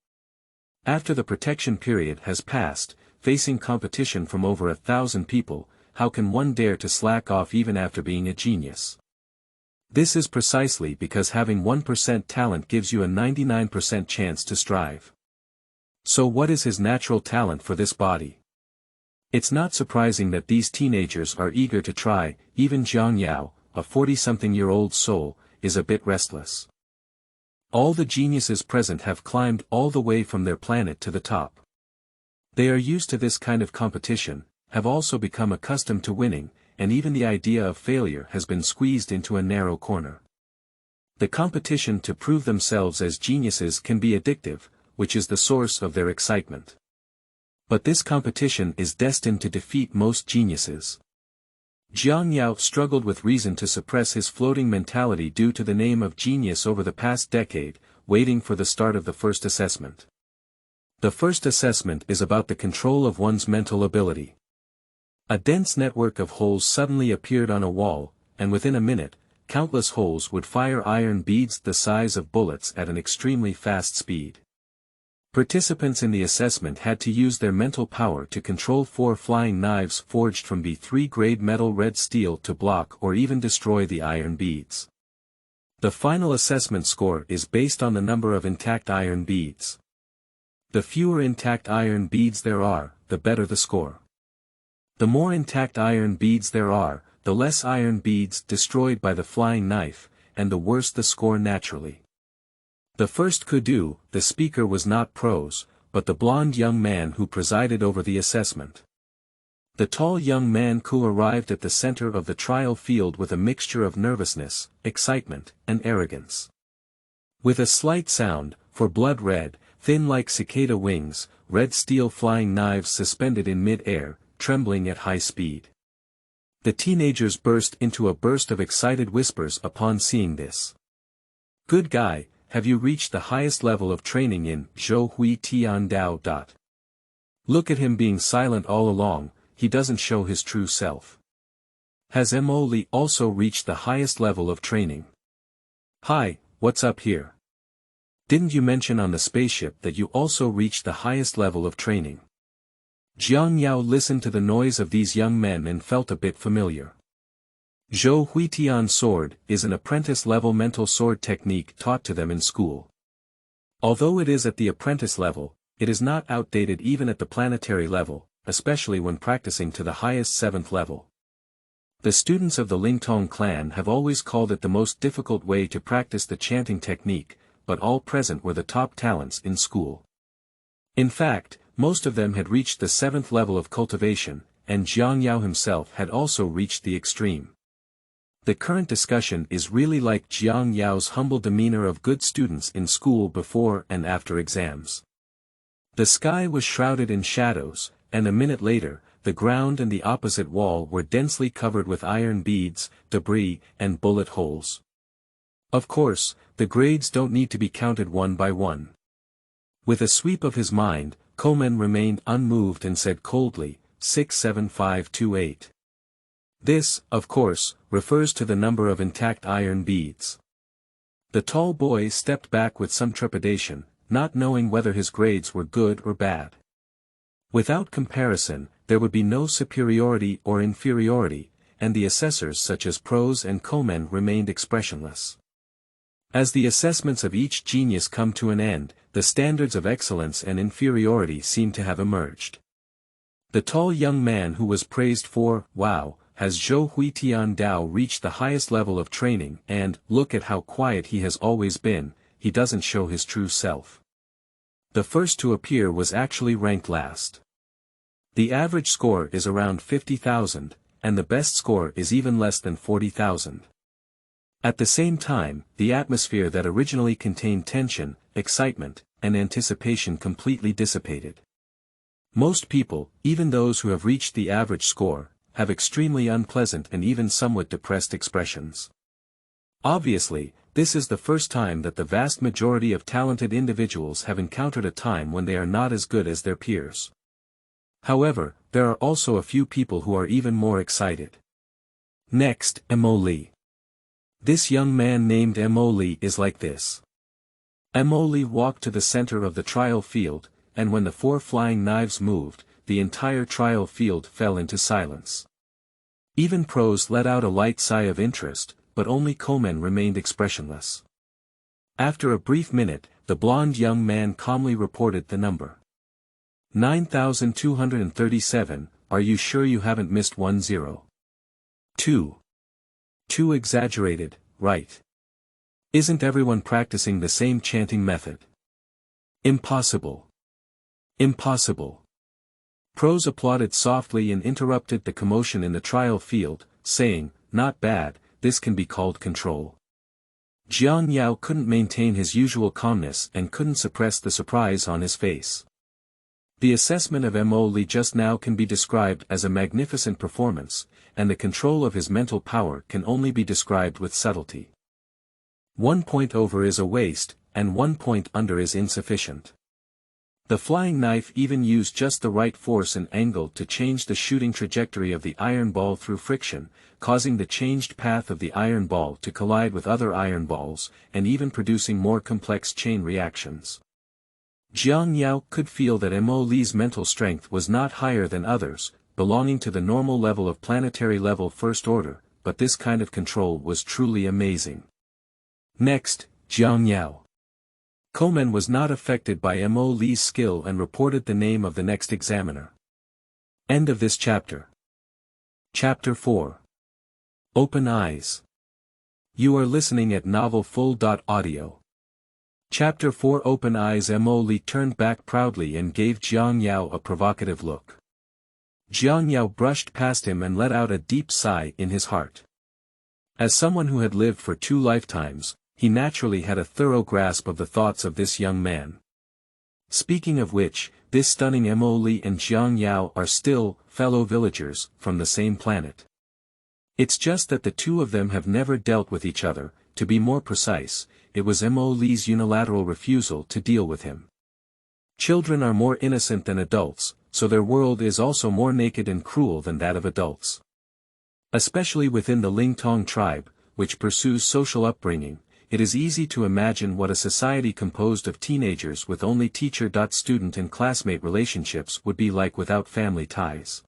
After the protection period has passed, facing competition from over 1,000 people, how can one dare to slack off even after being a genius? This is precisely because having 1% talent gives you a 99% chance to strive. So what is his natural talent for this body? It's not surprising that these teenagers are eager to try. Even Jiang Yao, a 40-something-year-old soul, is a bit restless. All the geniuses present have climbed all the way from their planet to the top. They are used to this kind of competition, have also become accustomed to winning, and even the idea of failure has been squeezed into a narrow corner. The competition to prove themselves as geniuses can be addictive, which is the source of their excitement. But this competition is destined to defeat most geniuses. Jiang Yao struggled with reason to suppress his floating mentality due to the name of genius over the past decade, waiting for the start of the first assessment. The first assessment is about the control of one's mental ability. A dense network of holes suddenly appeared on a wall, and within a minute, countless holes would fire iron beads the size of bullets at an extremely fast speed. Participants in the assessment had to use their mental power to control 4 flying knives forged from B3 grade metal red steel to block or even destroy the iron beads. The final assessment score is based on the number of intact iron beads. The fewer intact iron beads there are, the better the score. The more intact iron beads there are, the less iron beads destroyed by the flying knife, and the worse the score naturally. The first kudu, the speaker was not Prose, but the blonde young man who presided over the assessment. The tall young man who arrived at the center of the trial field with a mixture of nervousness, excitement, and arrogance. With a slight sound, for blood red, thin like cicada wings, red steel flying knives suspended in mid-air, trembling at high speed. The teenagers burst into a burst of excited whispers upon seeing this. Good guy, have you reached the highest level of training in Zhou Hui Tian Dao? Look at him being silent all along, he doesn't show his true self. Has Mo Li also reached the highest level of training? Hi, what's up here? Didn't you mention on the spaceship that you also reached the highest level of training? Jiang Yao listened to the noise of these young men and felt a bit familiar. Zhou Huitian sword is an apprentice-level mental sword technique taught to them in school. Although it is at the apprentice level, it is not outdated even at the planetary level, especially when practicing to the highest 7th level. The students of the Lingtong clan have always called it the most difficult way to practice the chanting technique, but all present were the top talents in school. In fact, most of them had reached the 7th level of cultivation, and Jiang Yao himself had also reached the extreme. The current discussion is really like Jiang Yao's humble demeanor of good students in school before and after exams. The sky was shrouded in shadows, and a minute later, the ground and the opposite wall were densely covered with iron beads, debris, and bullet holes. Of course, the grades don't need to be counted one by one. With a sweep of his mind, Komen remained unmoved and said coldly, 67528. This, of course, refers to the number of intact iron beads. The tall boy stepped back with some trepidation, not knowing whether his grades were good or bad. Without comparison, there would be no superiority or inferiority, and the assessors such as Prose and Komen remained expressionless. As the assessments of each genius come to an end, the standards of excellence and inferiority seem to have emerged. The tall young man who was praised for, wow, has Zhou Huitian Dao reached the highest level of training and, look at how quiet he has always been, he doesn't show his true self. The first to appear was actually ranked last. The average score is around 50,000, and the best score is even less than 40,000. At the same time, the atmosphere that originally contained tension, excitement, and anticipation completely dissipated. Most people, even those who have reached the average score, have extremely unpleasant and even somewhat depressed expressions. Obviously, this is the first time that the vast majority of talented individuals have encountered a time when they are not as good as their peers. However, there are also a few people who are even more excited. Next, Mo Li. This young man named Mo Li is like this. Mo Li walked to the center of the trial field, and when the 4 flying knives moved, the entire trial field fell into silence. Even Prose let out a light sigh of interest, but only Komen remained expressionless. After a brief minute, the blond young man calmly reported the number. 9,237, are you sure you haven't missed 10? 2. Too exaggerated, right? Isn't everyone practicing the same chanting method? Impossible. Impossible. Prose applauded softly and interrupted the commotion in the trial field, saying, not bad, this can be called control. Jiang Yao couldn't maintain his usual calmness and couldn't suppress the surprise on his face. The assessment of Mo Li just now can be described as a magnificent performance, and the control of his mental power can only be described with subtlety. 1 point over is a waste, and 1 point under is insufficient. The flying knife even used just the right force and angle to change the shooting trajectory of the iron ball through friction, causing the changed path of the iron ball to collide with other iron balls, and even producing more complex chain reactions. Jiang Yao could feel that Mo Li's mental strength was not higher than others, belonging to the normal level of planetary level first order, but this kind of control was truly amazing. Next, Jiang Yao. Komen was not affected by Mo Li's skill and reported the name of the next examiner. End of this chapter. Chapter 4. Open Eyes. You are listening at novelfull.audio. Chapter 4. Open Eyes. Mo Li turned back proudly and gave Jiang Yao a provocative look. Jiang Yao brushed past him and let out a deep sigh in his heart. As someone who had lived for 2 lifetimes, he naturally had a thorough grasp of the thoughts of this young man. Speaking of which, this stunning Mo Li and Jiang Yao are still fellow villagers from the same planet. It's just that the two of them have never dealt with each other. To be more precise, it was Mo Li's unilateral refusal to deal with him. Children are more innocent than adults, so their world is also more naked and cruel than that of adults. Especially within the Lingtong tribe, which pursues social upbringing, it is easy to imagine what a society composed of teenagers with only teacher-student and classmate relationships would be like without family ties.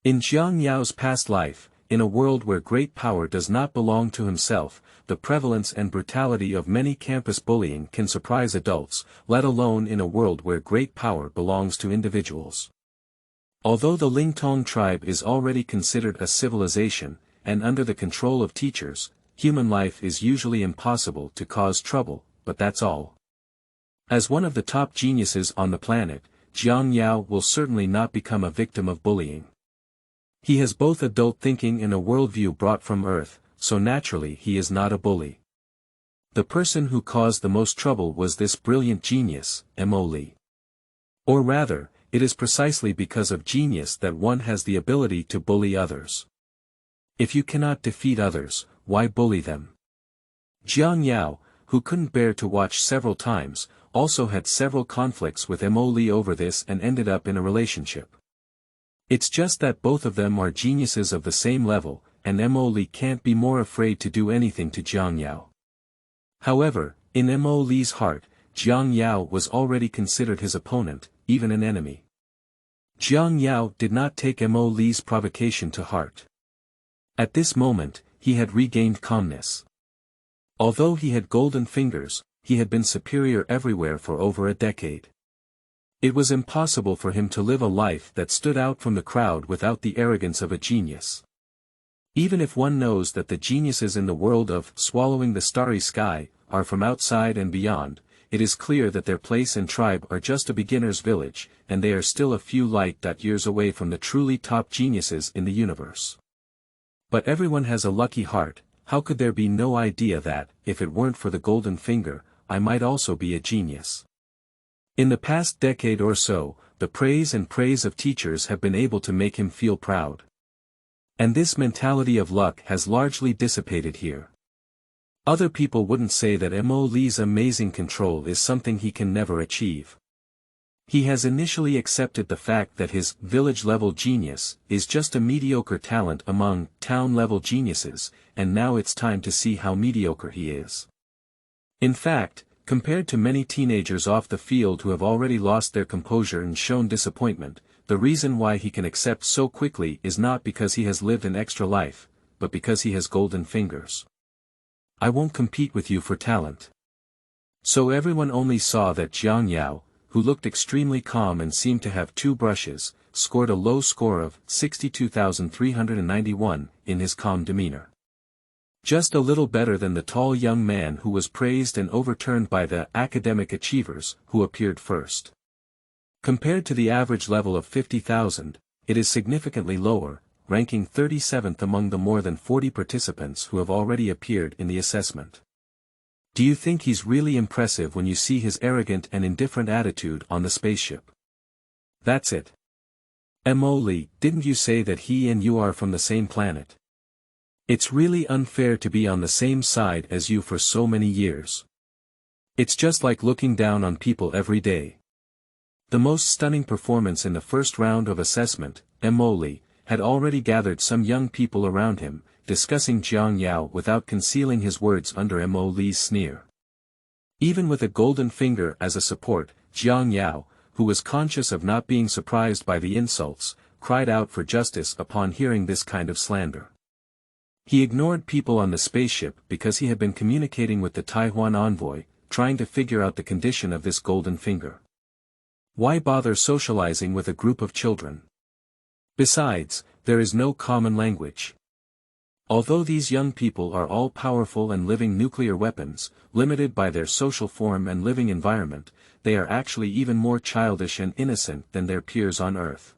In Jiang Yao's past life, in a world where great power does not belong to himself, the prevalence and brutality of many campus bullying can surprise adults, let alone in a world where great power belongs to individuals. Although the Lingtong tribe is already considered a civilization, and under the control of teachers, human life is usually impossible to cause trouble, but that's all. As one of the top geniuses on the planet, Jiang Yao will certainly not become a victim of bullying. He has both adult thinking and a worldview brought from Earth, so naturally he is not a bully. The person who caused the most trouble was this brilliant genius, Mo Li. Or rather, it is precisely because of genius that one has the ability to bully others. If you cannot defeat others, why bully them? Jiang Yao, who couldn't bear to watch several times, also had several conflicts with Mo Li over this and ended up in a relationship. It's just that both of them are geniuses of the same level, and Mo Li can't be more afraid to do anything to Jiang Yao. However, in Mo Li's heart, Jiang Yao was already considered his opponent, even an enemy. Jiang Yao did not take Mo Li's provocation to heart. At this moment, he had regained calmness. Although he had golden fingers, he had been superior everywhere for over a decade. It was impossible for him to live a life that stood out from the crowd without the arrogance of a genius. Even if one knows that the geniuses in the world of swallowing the starry sky are from outside and beyond, it is clear that their place and tribe are just a beginner's village, and they are still a few light-years away from the truly top geniuses in the universe. But everyone has a lucky heart. How could there be no idea that, if it weren't for the golden finger, I might also be a genius? In the past decade or so, the praise of teachers have been able to make him feel proud. And this mentality of luck has largely dissipated here. Other people wouldn't say that Mo Li's amazing control is something he can never achieve. He has initially accepted the fact that his village-level genius is just a mediocre talent among town-level geniuses, and now it's time to see how mediocre he is. In fact, compared to many teenagers off the field who have already lost their composure and shown disappointment, the reason why he can accept so quickly is not because he has lived an extra life, but because he has golden fingers. I won't compete with you for talent. So everyone only saw that Jiang Yao, who looked extremely calm and seemed to have 2 brushes, scored a low score of 62,391 in his calm demeanor. Just a little better than the tall young man who was praised and overturned by the academic achievers who appeared first. Compared to the average level of 50,000, it is significantly lower, ranking 37th among the more than 40 participants who have already appeared in the assessment. Do you think he's really impressive when you see his arrogant and indifferent attitude on the spaceship? That's it. Mo Li, didn't you say that he and you are from the same planet? It's really unfair to be on the same side as you for so many years. It's just like looking down on people every day. The most stunning performance in the first round of assessment, Mo Li, had already gathered some young people around him, discussing Jiang Yao without concealing his words under Mo Li's sneer. Even with a golden finger as a support, Jiang Yao, who was conscious of not being surprised by the insults, cried out for justice upon hearing this kind of slander. He ignored people on the spaceship because he had been communicating with the Taihuan envoy, trying to figure out the condition of this golden finger. Why bother socializing with a group of children? Besides, there is no common language. Although these young people are all powerful and living nuclear weapons, limited by their social form and living environment, they are actually even more childish and innocent than their peers on Earth.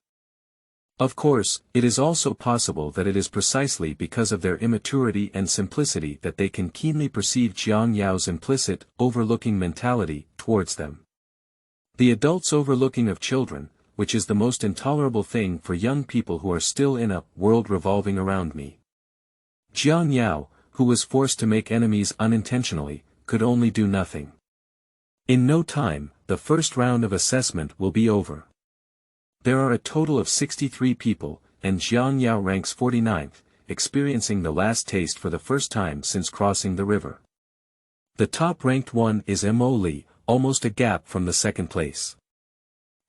Of course, it is also possible that it is precisely because of their immaturity and simplicity that they can keenly perceive Jiang Yao's implicit, overlooking mentality towards them. The adult's overlooking of children, which is the most intolerable thing for young people who are still in a world revolving around me. Jiang Yao, who was forced to make enemies unintentionally, could only do nothing. In no time, the first round of assessment will be over. There are a total of 63 people, and Jiang Yao ranks 49th, experiencing the last taste for the first time since crossing the river. The top-ranked one is Mo Li, almost a gap from the second place.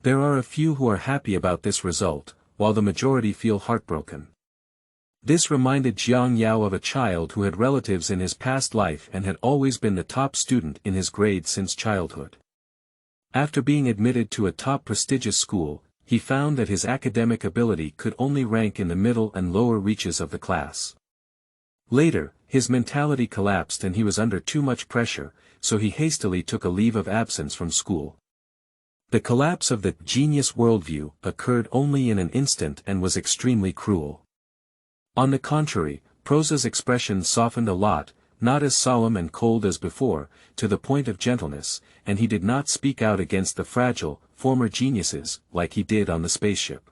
There are a few who are happy about this result, while the majority feel heartbroken. This reminded Jiang Yao of a child who had relatives in his past life and had always been the top student in his grade since childhood. After being admitted to a top prestigious school, he found that his academic ability could only rank in the middle and lower reaches of the class. Later, his mentality collapsed and he was under too much pressure, so he hastily took a leave of absence from school. The collapse of the genius worldview occurred only in an instant and was extremely cruel. On the contrary, Prose's expression softened a lot, not as solemn and cold as before, to the point of gentleness, and he did not speak out against the fragile, former geniuses, like he did on the spaceship.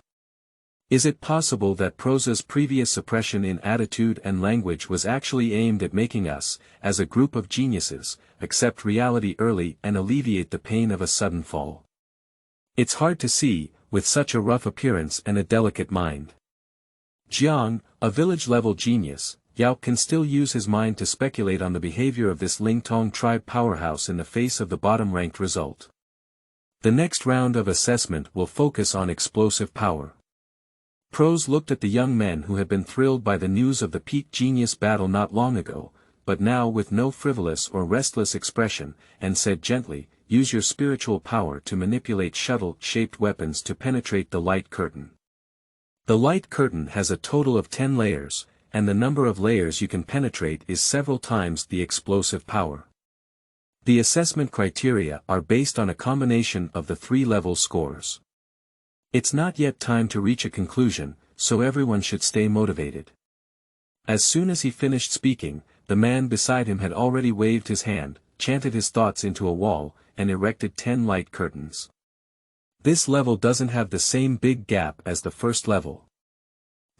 Is it possible that Prose's previous suppression in attitude and language was actually aimed at making us, as a group of geniuses, accept reality early and alleviate the pain of a sudden fall? It's hard to see, with such a rough appearance and a delicate mind. Jiang, a village-level genius, Yao can still use his mind to speculate on the behavior of this Lingtong tribe powerhouse in the face of the bottom-ranked result. The next round of assessment will focus on explosive power. Prose looked at the young men who had been thrilled by the news of the peak genius battle not long ago, but now with no frivolous or restless expression, and said gently, "Use your spiritual power to manipulate shuttle-shaped weapons to penetrate the light curtain." The light curtain has a total of 10 layers, and the number of layers you can penetrate is several times the explosive power. The assessment criteria are based on a combination of the 3-level scores. It's not yet time to reach a conclusion, so everyone should stay motivated. As soon as he finished speaking, the man beside him had already waved his hand, chanted his thoughts into a wall, and erected 10 light curtains. This level doesn't have the same big gap as the first level.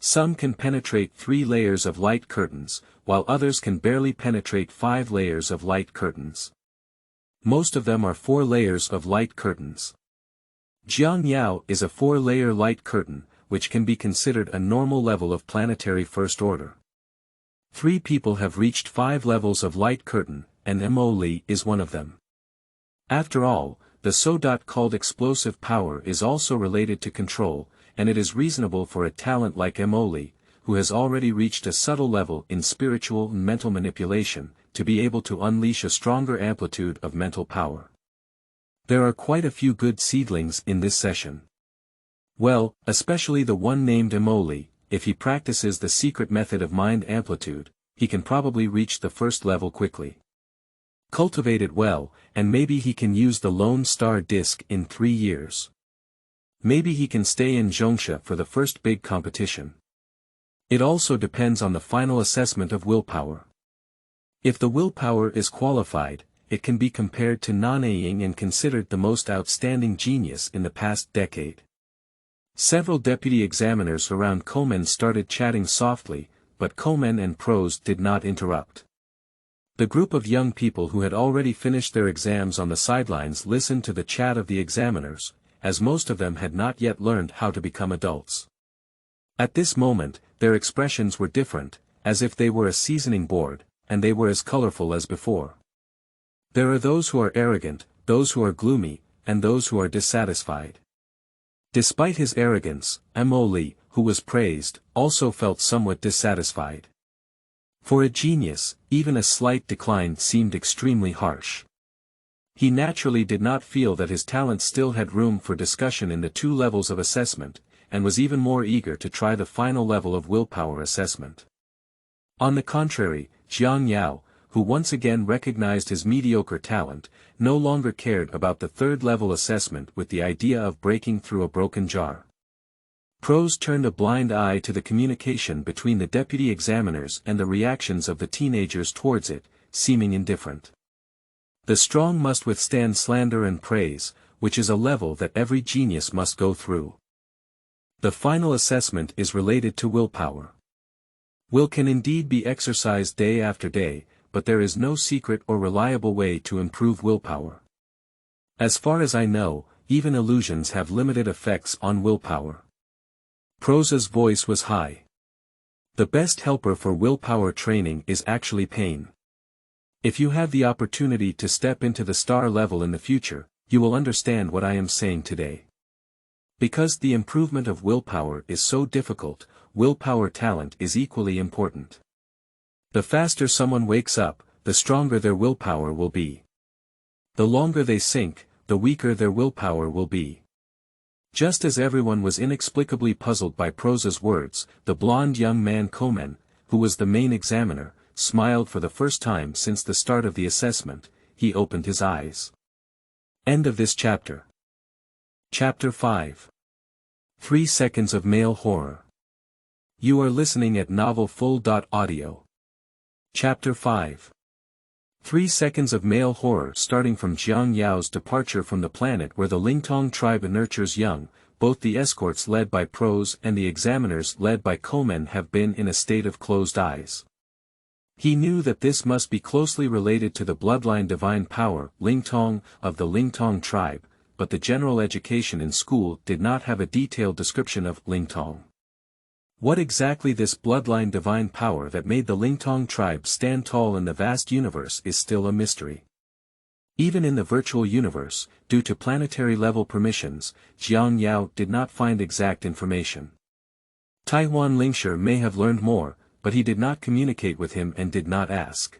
Some can penetrate 3 layers of light curtains, while others can barely penetrate 5 layers of light curtains. Most of them are 4 layers of light curtains. Jiang Yao is a 4-layer light curtain, which can be considered a normal level of planetary first order. 3 people have reached 5 levels of light curtain, and Mo Li is one of them. After all, the so-called explosive power is also related to control, and it is reasonable for a talent like Mo Li, who has already reached a subtle level in spiritual and mental manipulation, to be able to unleash a stronger amplitude of mental power. There are quite a few good seedlings in this session. Well, especially the one named Mo Li, if he practices the secret method of mind amplitude, he can probably reach the first level quickly. Cultivate it well, and maybe he can use the Lone Star Disc in 3 years. Maybe he can stay in Zhongsha for the first big competition. It also depends on the final assessment of willpower. If the willpower is qualified, it can be compared to Nanaying and considered the most outstanding genius in the past decade. Several deputy examiners around Komen started chatting softly, but Komen and Prose did not interrupt. The group of young people who had already finished their exams on the sidelines listened to the chat of the examiners, as most of them had not yet learned how to become adults. At this moment, their expressions were different, as if they were a seasoning board, and they were as colorful as before. There are those who are arrogant, those who are gloomy, and those who are dissatisfied. Despite his arrogance, Mo Li, who was praised, also felt somewhat dissatisfied. For a genius, even a slight decline seemed extremely harsh. He naturally did not feel that his talent still had room for discussion in the 2 levels of assessment, and was even more eager to try the final level of willpower assessment. On the contrary, Jiang Yao, who once again recognized his mediocre talent, no longer cared about the 3rd level assessment with the idea of breaking through a broken jar. Prose turned a blind eye to the communication between the deputy examiners and the reactions of the teenagers towards it, seeming indifferent. The strong must withstand slander and praise, which is a level that every genius must go through. The final assessment is related to willpower. Will can indeed be exercised day after day, but there is no secret or reliable way to improve willpower. As far as I know, even illusions have limited effects on willpower. Prose's voice was high. The best helper for willpower training is actually pain. If you have the opportunity to step into the star level in the future, you will understand what I am saying today. Because the improvement of willpower is so difficult, willpower talent is equally important. The faster someone wakes up, the stronger their willpower will be. The longer they sink, the weaker their willpower will be. Just as everyone was inexplicably puzzled by Prose's words, the blond young man Komen, who was the main examiner, smiled for the first time since the start of the assessment. He opened his eyes. End of this chapter. Chapter 5. 3 Seconds of Male Horror. You are listening at novelfull.audio. Chapter 5. 3 Seconds of Male Horror. Starting from Jiang Yao's departure from the planet where the Lingtong tribe nurtures young, both the escorts led by Prose and the examiners led by Komen have been in a state of closed eyes. He knew that this must be closely related to the bloodline divine power, Lingtong, of the Lingtong tribe, but the general education in school did not have a detailed description of Lingtong. What exactly this bloodline divine power that made the Lingtong tribe stand tall in the vast universe is still a mystery. Even in the virtual universe, due to planetary level permissions, Jiang Yao did not find exact information. Taihuan Lingshi may have learned more, but he did not communicate with him and did not ask.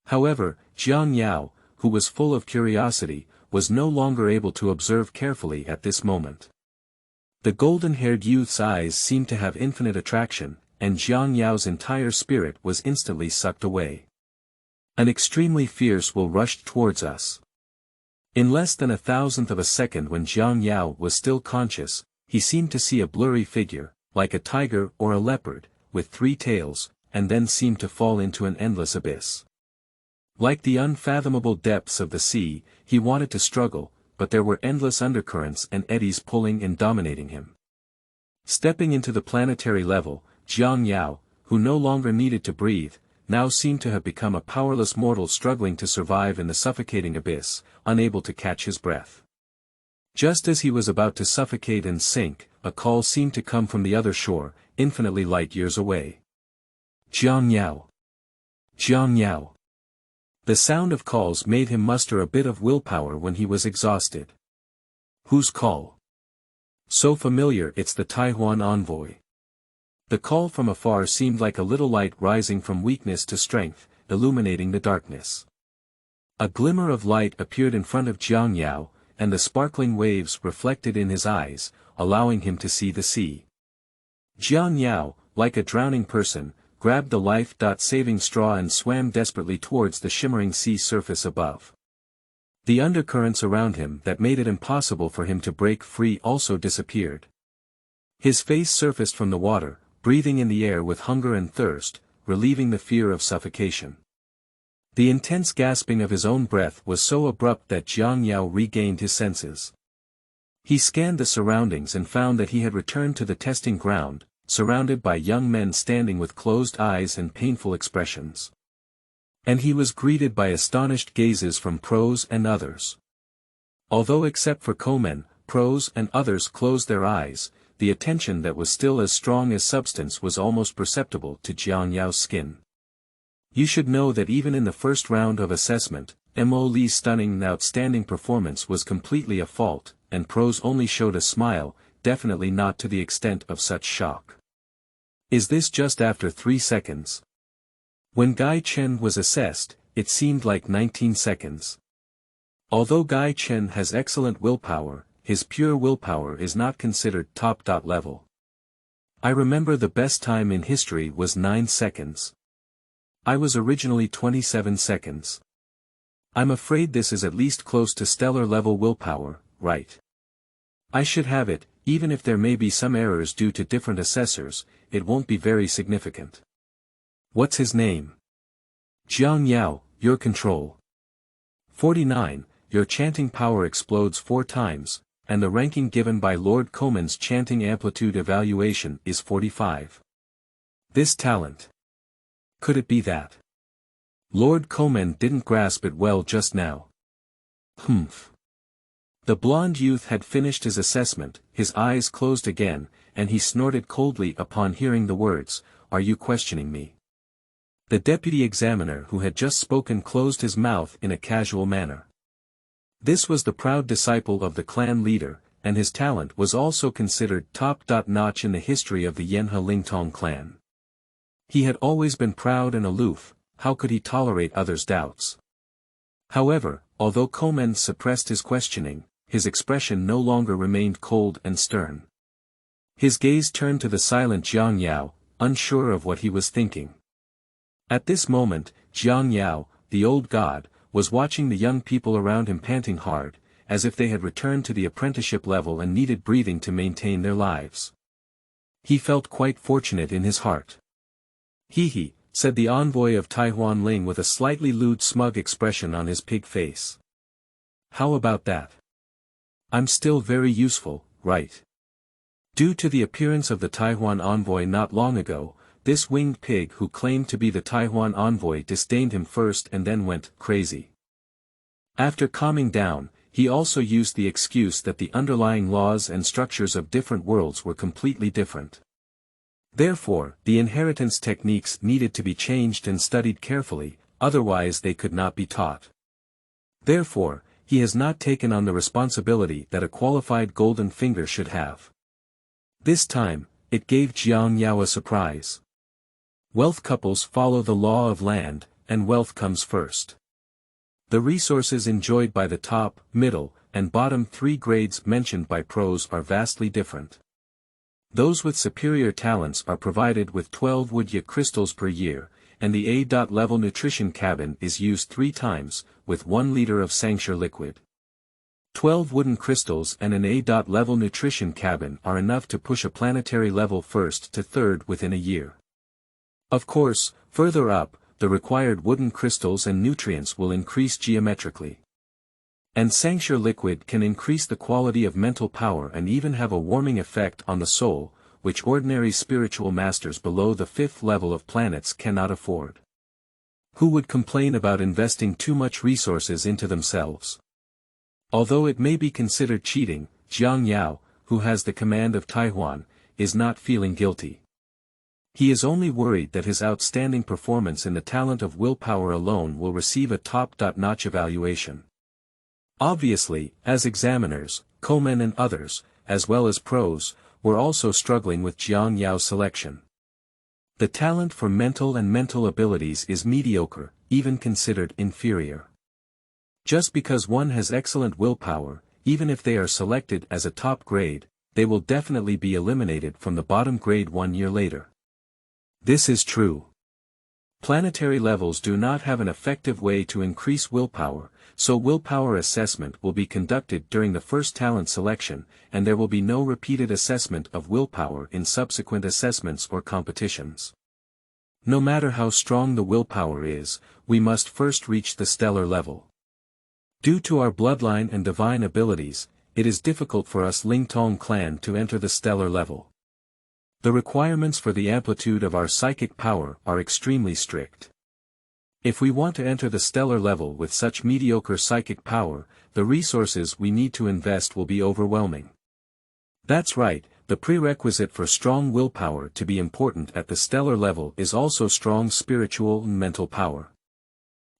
However, Jiang Yao, who was full of curiosity, was no longer able to observe carefully at this moment. The golden-haired youth's eyes seemed to have infinite attraction, and Jiang Yao's entire spirit was instantly sucked away. An extremely fierce will rushed towards us. In less than 1,000th of a second when Jiang Yao was still conscious, he seemed to see a blurry figure, like a tiger or a leopard, with 3 tails, and then seemed to fall into an endless abyss. Like the unfathomable depths of the sea, he wanted to struggle, but there were endless undercurrents and eddies pulling and dominating him. Stepping into the planetary level, Jiang Yao, who no longer needed to breathe, now seemed to have become a powerless mortal struggling to survive in the suffocating abyss, unable to catch his breath. Just as he was about to suffocate and sink, a call seemed to come from the other shore, infinitely light years away. Jiang Yao! Jiang Yao! The sound of calls made him muster a bit of willpower when he was exhausted. Whose call? So familiar, it's the Taihuan envoy. The call from afar seemed like a little light rising from weakness to strength, illuminating the darkness. A glimmer of light appeared in front of Jiang Yao, and the sparkling waves reflected in his eyes, allowing him to see the sea. Jiang Yao, like a drowning person, grabbed the life-saving straw and swam desperately towards the shimmering sea surface above. The undercurrents around him that made it impossible for him to break free also disappeared. His face surfaced from the water, breathing in the air with hunger and thirst, relieving the fear of suffocation. The intense gasping of his own breath was so abrupt that Jiang Yao regained his senses. He scanned the surroundings and found that he had returned to the testing ground, surrounded by young men standing with closed eyes and painful expressions. And he was greeted by astonished gazes from Prose and others. Although except for Komen, Prose and others closed their eyes, the attention that was still as strong as substance was almost perceptible to Jiang Yao's skin. You should know that even in the first round of assessment, Mo Li's stunning and outstanding performance was completely a fault, and Prose only showed a smile, definitely not to the extent of such shock. Is this just after 3 seconds? When Gai Chen was assessed, it seemed like 19 seconds. Although Gai Chen has excellent willpower, his pure willpower is not considered top. Level. I remember the best time in history was 9 seconds. I was originally 27 seconds. I'm afraid this is at least close to stellar level willpower, right? I should have it, even if there may be some errors due to different assessors, it won't be very significant. What's his name? Jiang Yao, your control. 49, your chanting power explodes 4 times, and the ranking given by Lord Komen's chanting amplitude evaluation is 45. This talent. Could it be that? Lord Komen didn't grasp it well just now. Humph. The blond youth had finished his assessment, his eyes closed again, and he snorted coldly upon hearing the words, "Are you questioning me?" The deputy examiner who had just spoken closed his mouth in a casual manner. This was the proud disciple of the clan leader, and his talent was also considered top-notch in the history of the Yanhe Lingtong clan. He had always been proud and aloof, how could he tolerate others' doubts? However, although Komen suppressed his questioning, his expression no longer remained cold and stern. His gaze turned to the silent Jiang Yao, unsure of what he was thinking. At this moment, Jiang Yao, the old god, was watching the young people around him panting hard, as if they had returned to the apprenticeship level and needed breathing to maintain their lives. He felt quite fortunate in his heart. "He," said the envoy of Taihuan Ling with a slightly lewd smug expression on his pig face. "How about that? I'm still very useful, right?" Due to the appearance of the Taihuan envoy not long ago, this winged pig who claimed to be the Taihuan envoy disdained him first and then went crazy. After calming down, he also used the excuse that the underlying laws and structures of different worlds were completely different. Therefore, the inheritance techniques needed to be changed and studied carefully, otherwise they could not be taught. Therefore, he has not taken on the responsibility that a qualified golden finger should have. This time, it gave Jiang Yao a surprise. Wealth couples follow the law of land, and wealth comes first. The resources enjoyed by the top, middle, and bottom 3 grades mentioned by Prose are vastly different. Those with superior talents are provided with 12 woodya crystals per year, and the A-level nutrition cabin is used 3 times, with 1 liter of sancture liquid. 12 wooden crystals and an A-level nutrition cabin are enough to push a planetary level 1st to 3rd within a year. Of course, further up, the required wooden crystals and nutrients will increase geometrically. And sancture liquid can increase the quality of mental power and even have a warming effect on the soul, which ordinary spiritual masters below the 5th level of planets cannot afford. Who would complain about investing too much resources into themselves? Although it may be considered cheating, Jiang Yao, who has the command of Taihuan, is not feeling guilty. He is only worried that his outstanding performance in the talent of willpower alone will receive a top-notch evaluation. Obviously, as examiners, Komen and others, as well as Prose, were also struggling with Jiang Yao's selection. The talent for mental and mental abilities is mediocre, even considered inferior. Just because one has excellent willpower, even if they are selected as a top grade, they will definitely be eliminated from the bottom grade 1 year later. This is true. Planetary levels do not have an effective way to increase willpower, so willpower assessment will be conducted during the first talent selection, and there will be no repeated assessment of willpower in subsequent assessments or competitions. No matter how strong the willpower is, we must first reach the stellar level. Due to our bloodline and divine abilities, it is difficult for us Lingtong clan to enter the stellar level. The requirements for the amplitude of our psychic power are extremely strict. If we want to enter the stellar level with such mediocre psychic power, the resources we need to invest will be overwhelming. That's right, the prerequisite for strong willpower to be important at the stellar level is also strong spiritual and mental power.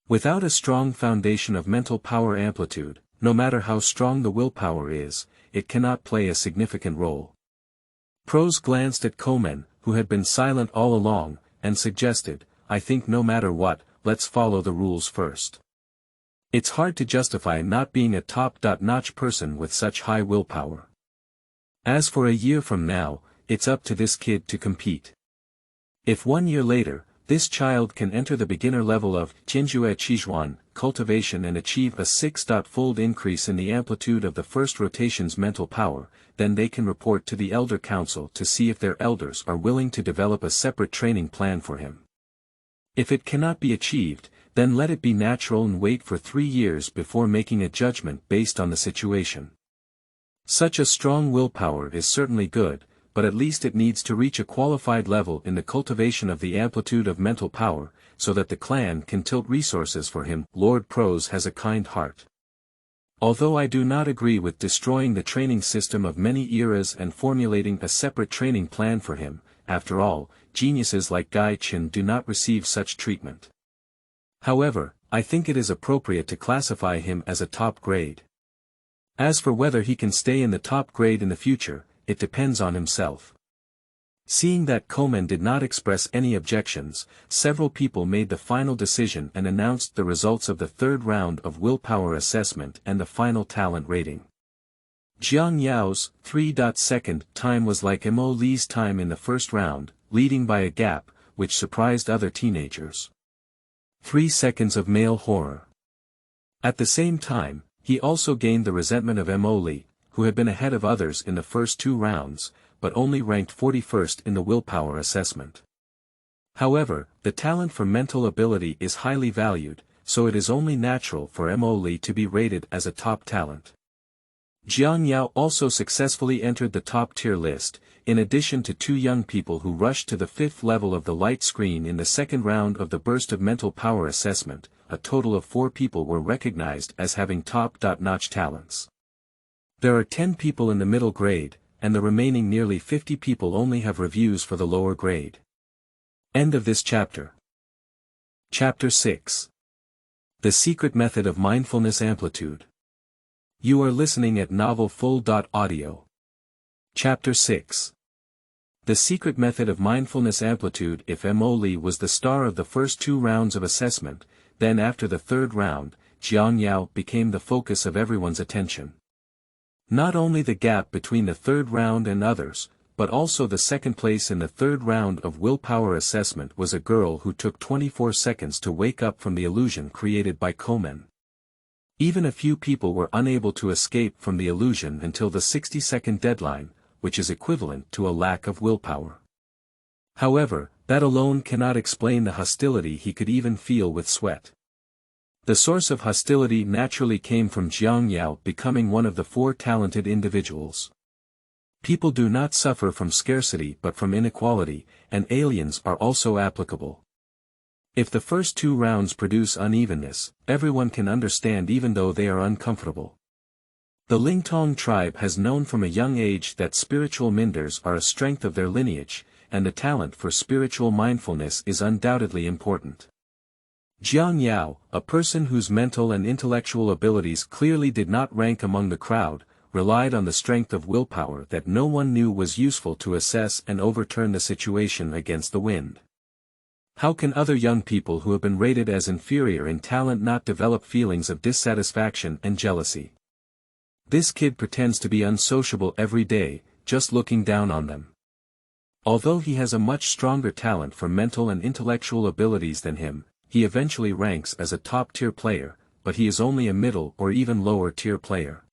Without a strong foundation of mental power amplitude, no matter how strong the willpower is, it cannot play a significant role. Prose glanced at Komen, who had been silent all along, and suggested, I think no matter what, let's follow the rules first. It's hard to justify not being a top-notch person with such high willpower. As for a year from now, it's up to this kid to compete. If 1 year later, this child can enter the beginner level of Qianwu Qijuan cultivation and achieve a 6-fold increase in the amplitude of the first rotation's mental power, then they can report to the Elder Council to see if their elders are willing to develop a separate training plan for him. If it cannot be achieved, then let it be natural and wait for 3 years before making a judgment based on the situation. Such a strong willpower is certainly good, but at least it needs to reach a qualified level in the cultivation of the amplitude of mental power, so that the clan can tilt resources for him. Lord Prose has a kind heart. Although I do not agree with destroying the training system of many eras and formulating a separate training plan for him, after all, geniuses like Gai Qin do not receive such treatment. However, I think it is appropriate to classify him as a top grade. As for whether he can stay in the top grade in the future, it depends on himself. Seeing that Komen did not express any objections, several people made the final decision and announced the results of the third round of willpower assessment and the final talent rating. Jiang Yao's 3-second time was like Mo Li's time in the first round, leading by a gap, which surprised other teenagers. 3 seconds of male horror. At the same time, he also gained the resentment of Mo Li, who had been ahead of others in the first 2 rounds, but only ranked 41st in the willpower assessment. However, the talent for mental ability is highly valued, so it is only natural for Mo Li to be rated as a top talent. Jiang Yao also successfully entered the top-tier list, in addition to 2 young people who rushed to the 5th level of the light screen in the second round of the burst of mental power assessment. A total of 4 people were recognized as having top-notch talents. There are 10 people in the middle grade, and the remaining nearly 50 people only have reviews for the lower grade. End of this chapter. Chapter 6. The Secret Method of Mindfulness Amplitude. You are listening at novelfull.audio. Chapter 6. The Secret Method of Mindfulness Amplitude. If Mo Li was the star of the first 2 rounds of assessment, then after the third round, Jiang Yao became the focus of everyone's attention. Not only the gap between the third round and others, but also the second place in the third round of willpower assessment was a girl who took 24 seconds to wake up from the illusion created by Komen. Even a few people were unable to escape from the illusion until the 60-second deadline, which is equivalent to a lack of willpower. However, that alone cannot explain the hostility he could even feel with sweat. The source of hostility naturally came from Jiang Yao becoming one of the 4 talented individuals. People do not suffer from scarcity but from inequality, and aliens are also applicable. If the first 2 rounds produce unevenness, everyone can understand even though they are uncomfortable. The Lingtong tribe has known from a young age that spiritual minders are a strength of their lineage, and the talent for spiritual mindfulness is undoubtedly important. Jiang Yao, a person whose mental and intellectual abilities clearly did not rank among the crowd, relied on the strength of willpower that no one knew was useful to assess and overturn the situation against the wind. How can other young people who have been rated as inferior in talent not develop feelings of dissatisfaction and jealousy? This kid pretends to be unsociable every day, just looking down on them. Although he has a much stronger talent for mental and intellectual abilities than him, he eventually ranks as a top-tier player, but he is only a middle or even lower-tier player.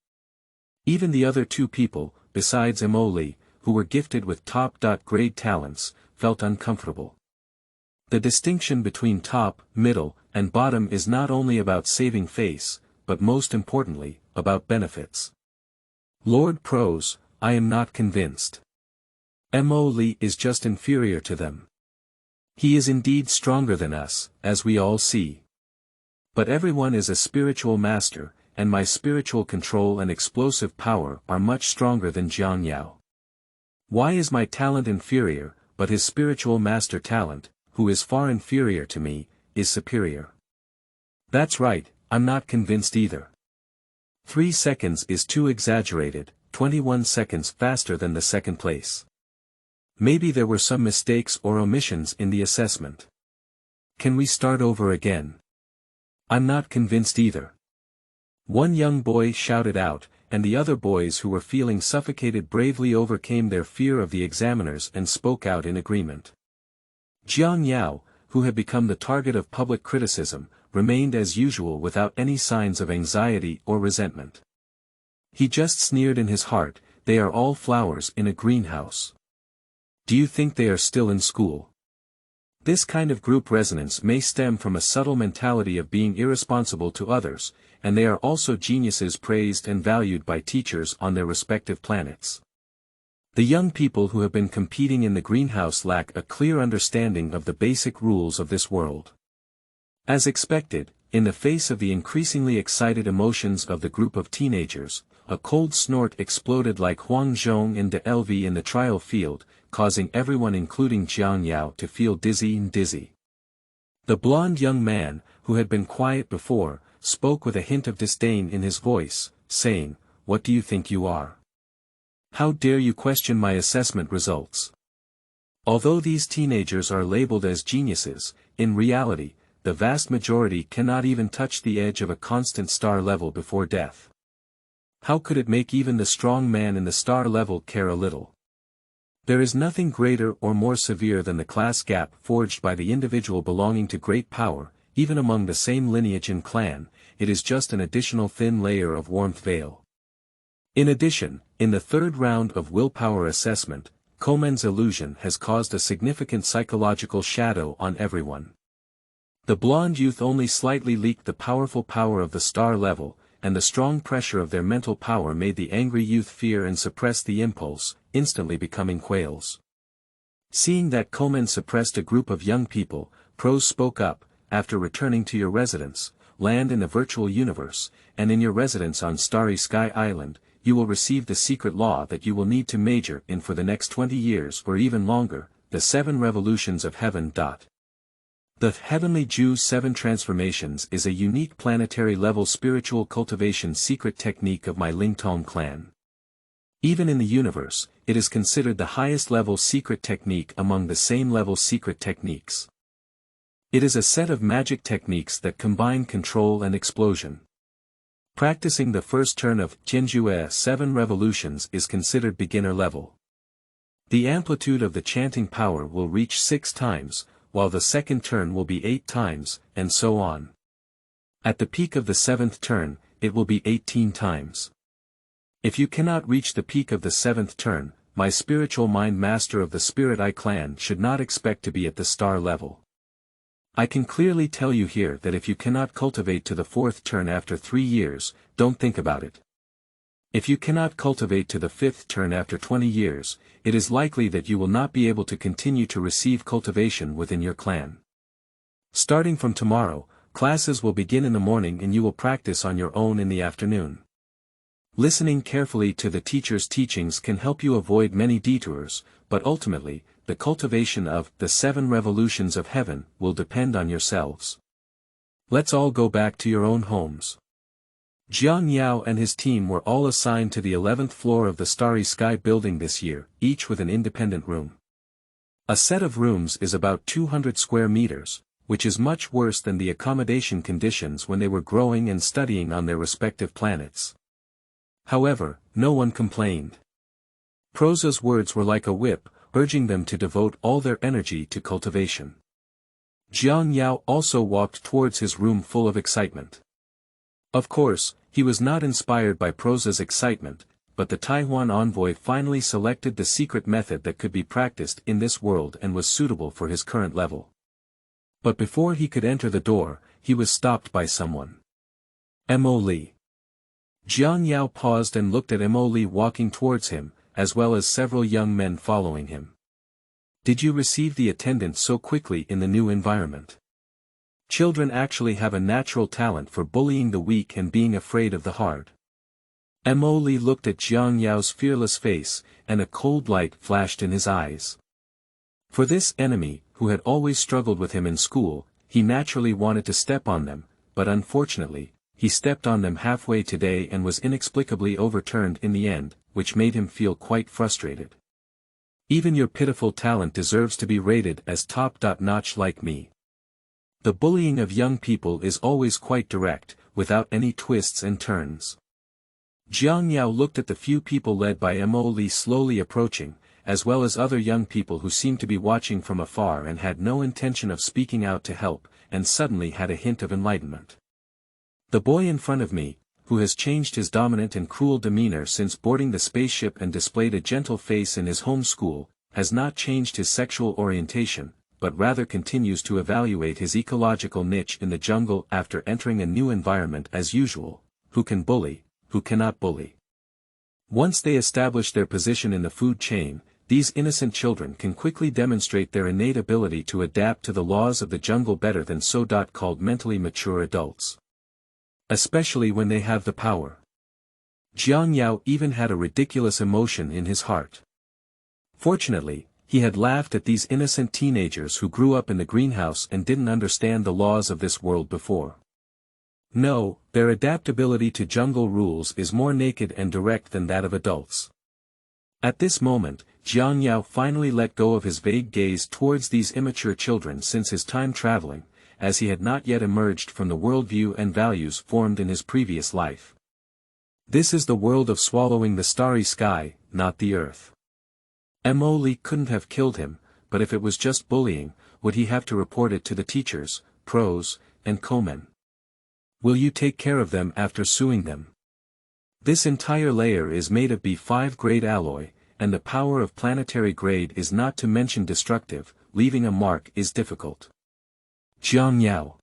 Even the other 2 people, besides Mo Li, who were gifted with top-grade talents, felt uncomfortable. The distinction between top, middle, and bottom is not only about saving face, but most importantly, about benefits. Lord Prose, I am not convinced. Mo Li is just inferior to them. He is indeed stronger than us, as we all see. But everyone is a spiritual master, and my spiritual control and explosive power are much stronger than Jiang Yao. Why is my talent inferior, but his spiritual master talent, who is far inferior to me, is superior? That's right, I'm not convinced either. 3 seconds is too exaggerated, 21 seconds faster than the second place. Maybe there were some mistakes or omissions in the assessment. Can we start over again? I'm not convinced either. One young boy shouted out, and the other boys who were feeling suffocated bravely overcame their fear of the examiners and spoke out in agreement. Jiang Yao, who had become the target of public criticism, remained as usual without any signs of anxiety or resentment. He just sneered in his heart, "They are all flowers in a greenhouse. Do you think they are still in school?" This kind of group resonance may stem from a subtle mentality of being irresponsible to others, and they are also geniuses praised and valued by teachers on their respective planets. The young people who have been competing in the greenhouse lack a clear understanding of the basic rules of this world. As expected, in the face of the increasingly excited emotions of the group of teenagers, a cold snort exploded like Huang Zhong in the LV in the trial field, causing everyone including Jiang Yao to feel dizzy. The blond young man, who had been quiet before, spoke with a hint of disdain in his voice, saying, "What do you think you are? How dare you question my assessment results?" Although these teenagers are labeled as geniuses, in reality, the vast majority cannot even touch the edge of a constant star level before death. How could it make even the strong man in the star level care a little? There is nothing greater or more severe than the class gap forged by the individual belonging to great power, even among the same lineage and clan. It is just an additional thin layer of warmth veil. In addition, in the third round of willpower assessment, Komen's illusion has caused a significant psychological shadow on everyone. The blonde youth only slightly leaked the powerful power of the star level, and the strong pressure of their mental power made the angry youth fear and suppress the impulse, instantly becoming quails. Seeing that Komen suppressed a group of young people, Prose spoke up, "After returning to your residence, land in the virtual universe, and in your residence on Starry Sky Island, you will receive the secret law that you will need to major in for the next 20 years or even longer, the 7 revolutions of heaven. The Heavenly Jew 7 Transformations is a unique planetary-level spiritual cultivation secret technique of my Lingtong clan. Even in the universe, it is considered the highest-level secret technique among the same-level secret techniques. It is a set of magic techniques that combine control and explosion. Practicing the first turn of Qianwu 7 revolutions is considered beginner level. The amplitude of the chanting power will reach 6 times, while the second turn will be 8 times, and so on. At the peak of the 7th turn, it will be 18 times. If you cannot reach the peak of the 7th turn, my spiritual mind master of the Spirit Eye clan should not expect to be at the star level. I can clearly tell you here that if you cannot cultivate to the 4th turn after 3 years, don't think about it. If you cannot cultivate to the 5th turn after 20 years, it is likely that you will not be able to continue to receive cultivation within your clan. Starting from tomorrow, classes will begin in the morning and you will practice on your own in the afternoon. Listening carefully to the teacher's teachings can help you avoid many detours, but ultimately, the cultivation of the 7 revolutions of heaven will depend on yourselves. Let's all go back to your own homes. Jiang Yao and his team were all assigned to the 11th floor of the Starry Sky building this year, each with an independent room. A set of rooms is about 200 square meters, which is much worse than the accommodation conditions when they were growing and studying on their respective planets. However, no one complained. Prose's words were like a whip, urging them to devote all their energy to cultivation. Jiang Yao also walked towards his room full of excitement. Of course, he was not inspired by Prose's excitement, but the Taihuan envoy finally selected the secret method that could be practiced in this world and was suitable for his current level. But before he could enter the door, he was stopped by someone. Mo Li. Jiang Yao paused and looked at Mo Li walking towards him, as well as several young men following him. Did you receive the attendance so quickly in the new environment? Children actually have a natural talent for bullying the weak and being afraid of the hard. Mo Li looked at Jiang Yao's fearless face, and a cold light flashed in his eyes. For this enemy, who had always struggled with him in school, he naturally wanted to step on them, but unfortunately, he stepped on them halfway today and was inexplicably overturned in the end, which made him feel quite frustrated. Even your pitiful talent deserves to be rated as top-notch like me. The bullying of young people is always quite direct, without any twists and turns. Jiang Yao looked at the few people led by Mo Li slowly approaching, as well as other young people who seemed to be watching from afar and had no intention of speaking out to help, and suddenly had a hint of enlightenment. The boy in front of me, who has changed his dominant and cruel demeanor since boarding the spaceship and displayed a gentle face in his home school, has not changed his sexual orientation, but rather continues to evaluate his ecological niche in the jungle after entering a new environment as usual. Who can bully, who cannot bully? Once they establish their position in the food chain, these innocent children can quickly demonstrate their innate ability to adapt to the laws of the jungle better than so-called mentally mature adults. Especially when they have the power. Jiang Yao even had a ridiculous emotion in his heart. Fortunately, he had laughed at these innocent teenagers who grew up in the greenhouse and didn't understand the laws of this world before. No, their adaptability to jungle rules is more naked and direct than that of adults. At this moment, Jiang Yao finally let go of his vague gaze towards these immature children since his time traveling, as he had not yet emerged from the worldview and values formed in his previous life. This is the world of swallowing the starry sky, not the earth. Mo Li couldn't have killed him, but if it was just bullying, would he have to report it to the teachers, Prose, and Komen? Will you take care of them after suing them? This entire layer is made of B5 grade alloy, and the power of planetary grade is not to mention destructive, leaving a mark is difficult. Jiang Yao.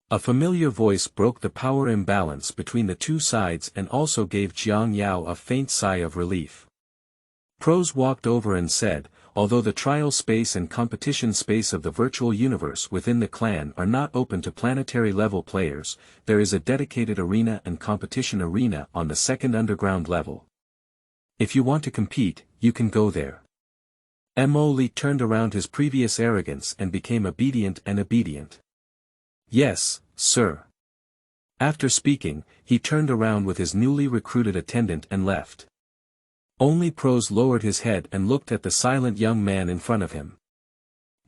A familiar voice broke the power imbalance between the two sides and also gave Jiang Yao a faint sigh of relief. Prose walked over and said, although the trial space and competition space of the virtual universe within the clan are not open to planetary level players, there is a dedicated arena and competition arena on the second underground level. If you want to compete, you can go there. Mo Li turned around his previous arrogance and became obedient. Yes, sir. After speaking, he turned around with his newly recruited attendant and left. Only Prose lowered his head and looked at the silent young man in front of him.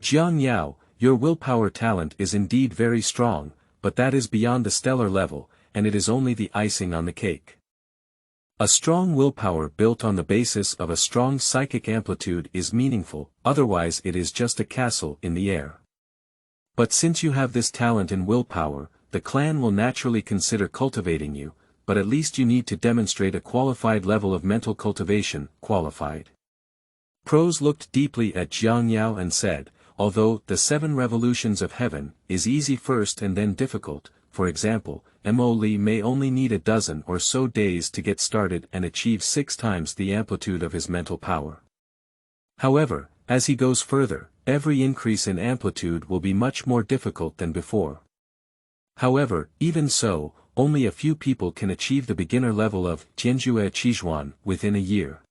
Jiang Yao, your willpower talent is indeed very strong, but that is beyond the stellar level, and it is only the icing on the cake. A strong willpower built on the basis of a strong psychic amplitude is meaningful, otherwise it is just a castle in the air. But since you have this talent in willpower, the clan will naturally consider cultivating you, but at least you need to demonstrate a qualified level of mental cultivation, qualified. Prose looked deeply at Jiang Yao and said, although the 7 revolutions of heaven is easy first and then difficult, for example, Mo Li may only need a dozen or so days to get started and achieve 6 times the amplitude of his mental power. However, as he goes further, every increase in amplitude will be much more difficult than before. However, even so, only a few people can achieve the beginner level of Qianwu Universe within a year.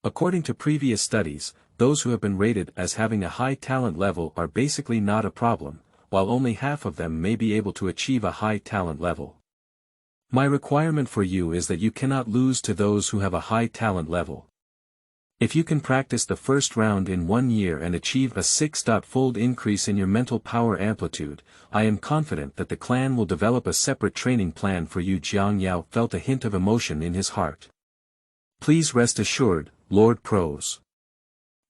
According to previous studies, those who have been rated as having a high talent level are basically not a problem, while only half of them may be able to achieve a high talent level. My requirement for you is that you cannot lose to those who have a high talent level. If you can practice the first round in 1 year and achieve a 6-fold increase in your mental power amplitude, I am confident that the clan will develop a separate training plan for you. Jiang Yao felt a hint of emotion in his heart. Please rest assured, Lord Prose.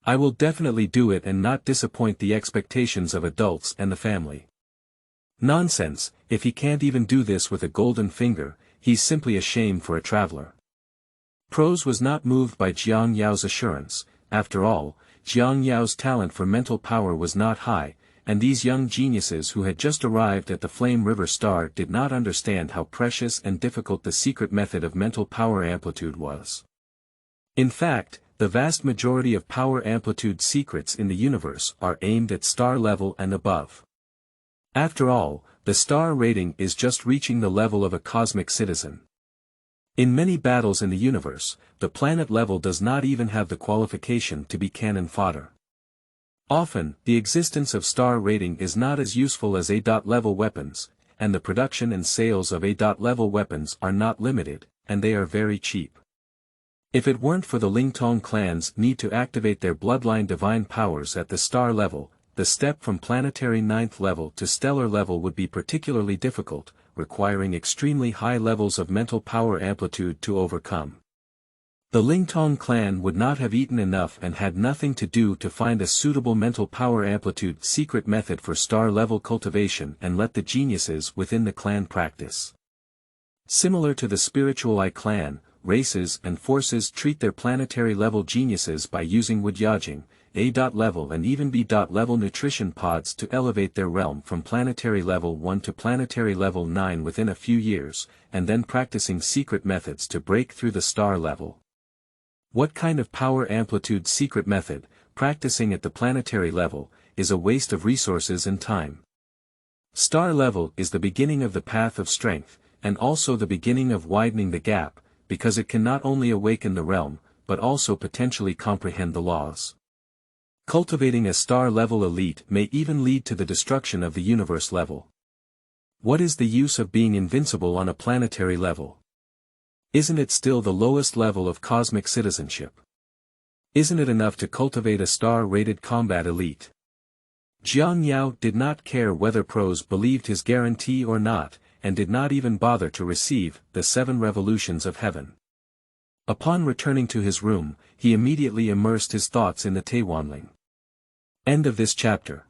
I will definitely do it and not disappoint the expectations of adults and the family. Nonsense, if he can't even do this with a golden finger, he's simply a shame for a traveler. Prose was not moved by Jiang Yao's assurance. After all, Jiang Yao's talent for mental power was not high, and these young geniuses who had just arrived at the Flame River Star did not understand how precious and difficult the secret method of mental power amplitude was. In fact, the vast majority of power amplitude secrets in the universe are aimed at star level and above. After all, the star rating is just reaching the level of a cosmic citizen. In many battles in the universe, the planet level does not even have the qualification to be cannon fodder. Often, the existence of star rating is not as useful as A-level weapons, and the production and sales of A-level weapons are not limited, and they are very cheap. If it weren't for the Lingtong clan's need to activate their bloodline divine powers at the star level, the step from planetary 9th level to stellar level would be particularly difficult, requiring extremely high levels of mental power amplitude to overcome. The Lingtong clan would not have eaten enough and had nothing to do to find a suitable mental power amplitude secret method for star-level cultivation and let the geniuses within the clan practice. Similar to the spiritual I clan, races and forces treat their planetary-level geniuses by using Wudyajing, A.level and even B.level nutrition pods to elevate their realm from planetary level 1 to planetary level 9 within a few years, and then practicing secret methods to break through the star level. What kind of power amplitude secret method, practicing at the planetary level, is a waste of resources and time. Star level is the beginning of the path of strength, and also the beginning of widening the gap, because it can not only awaken the realm, but also potentially comprehend the laws. Cultivating a star-level elite may even lead to the destruction of the universe level. What is the use of being invincible on a planetary level? Isn't it still the lowest level of cosmic citizenship? Isn't it enough to cultivate a star-rated combat elite? Jiang Yao did not care whether Prose believed his guarantee or not, and did not even bother to receive the 7 revolutions of heaven. Upon returning to his room, he immediately immersed his thoughts in the Taihuan. End of this chapter.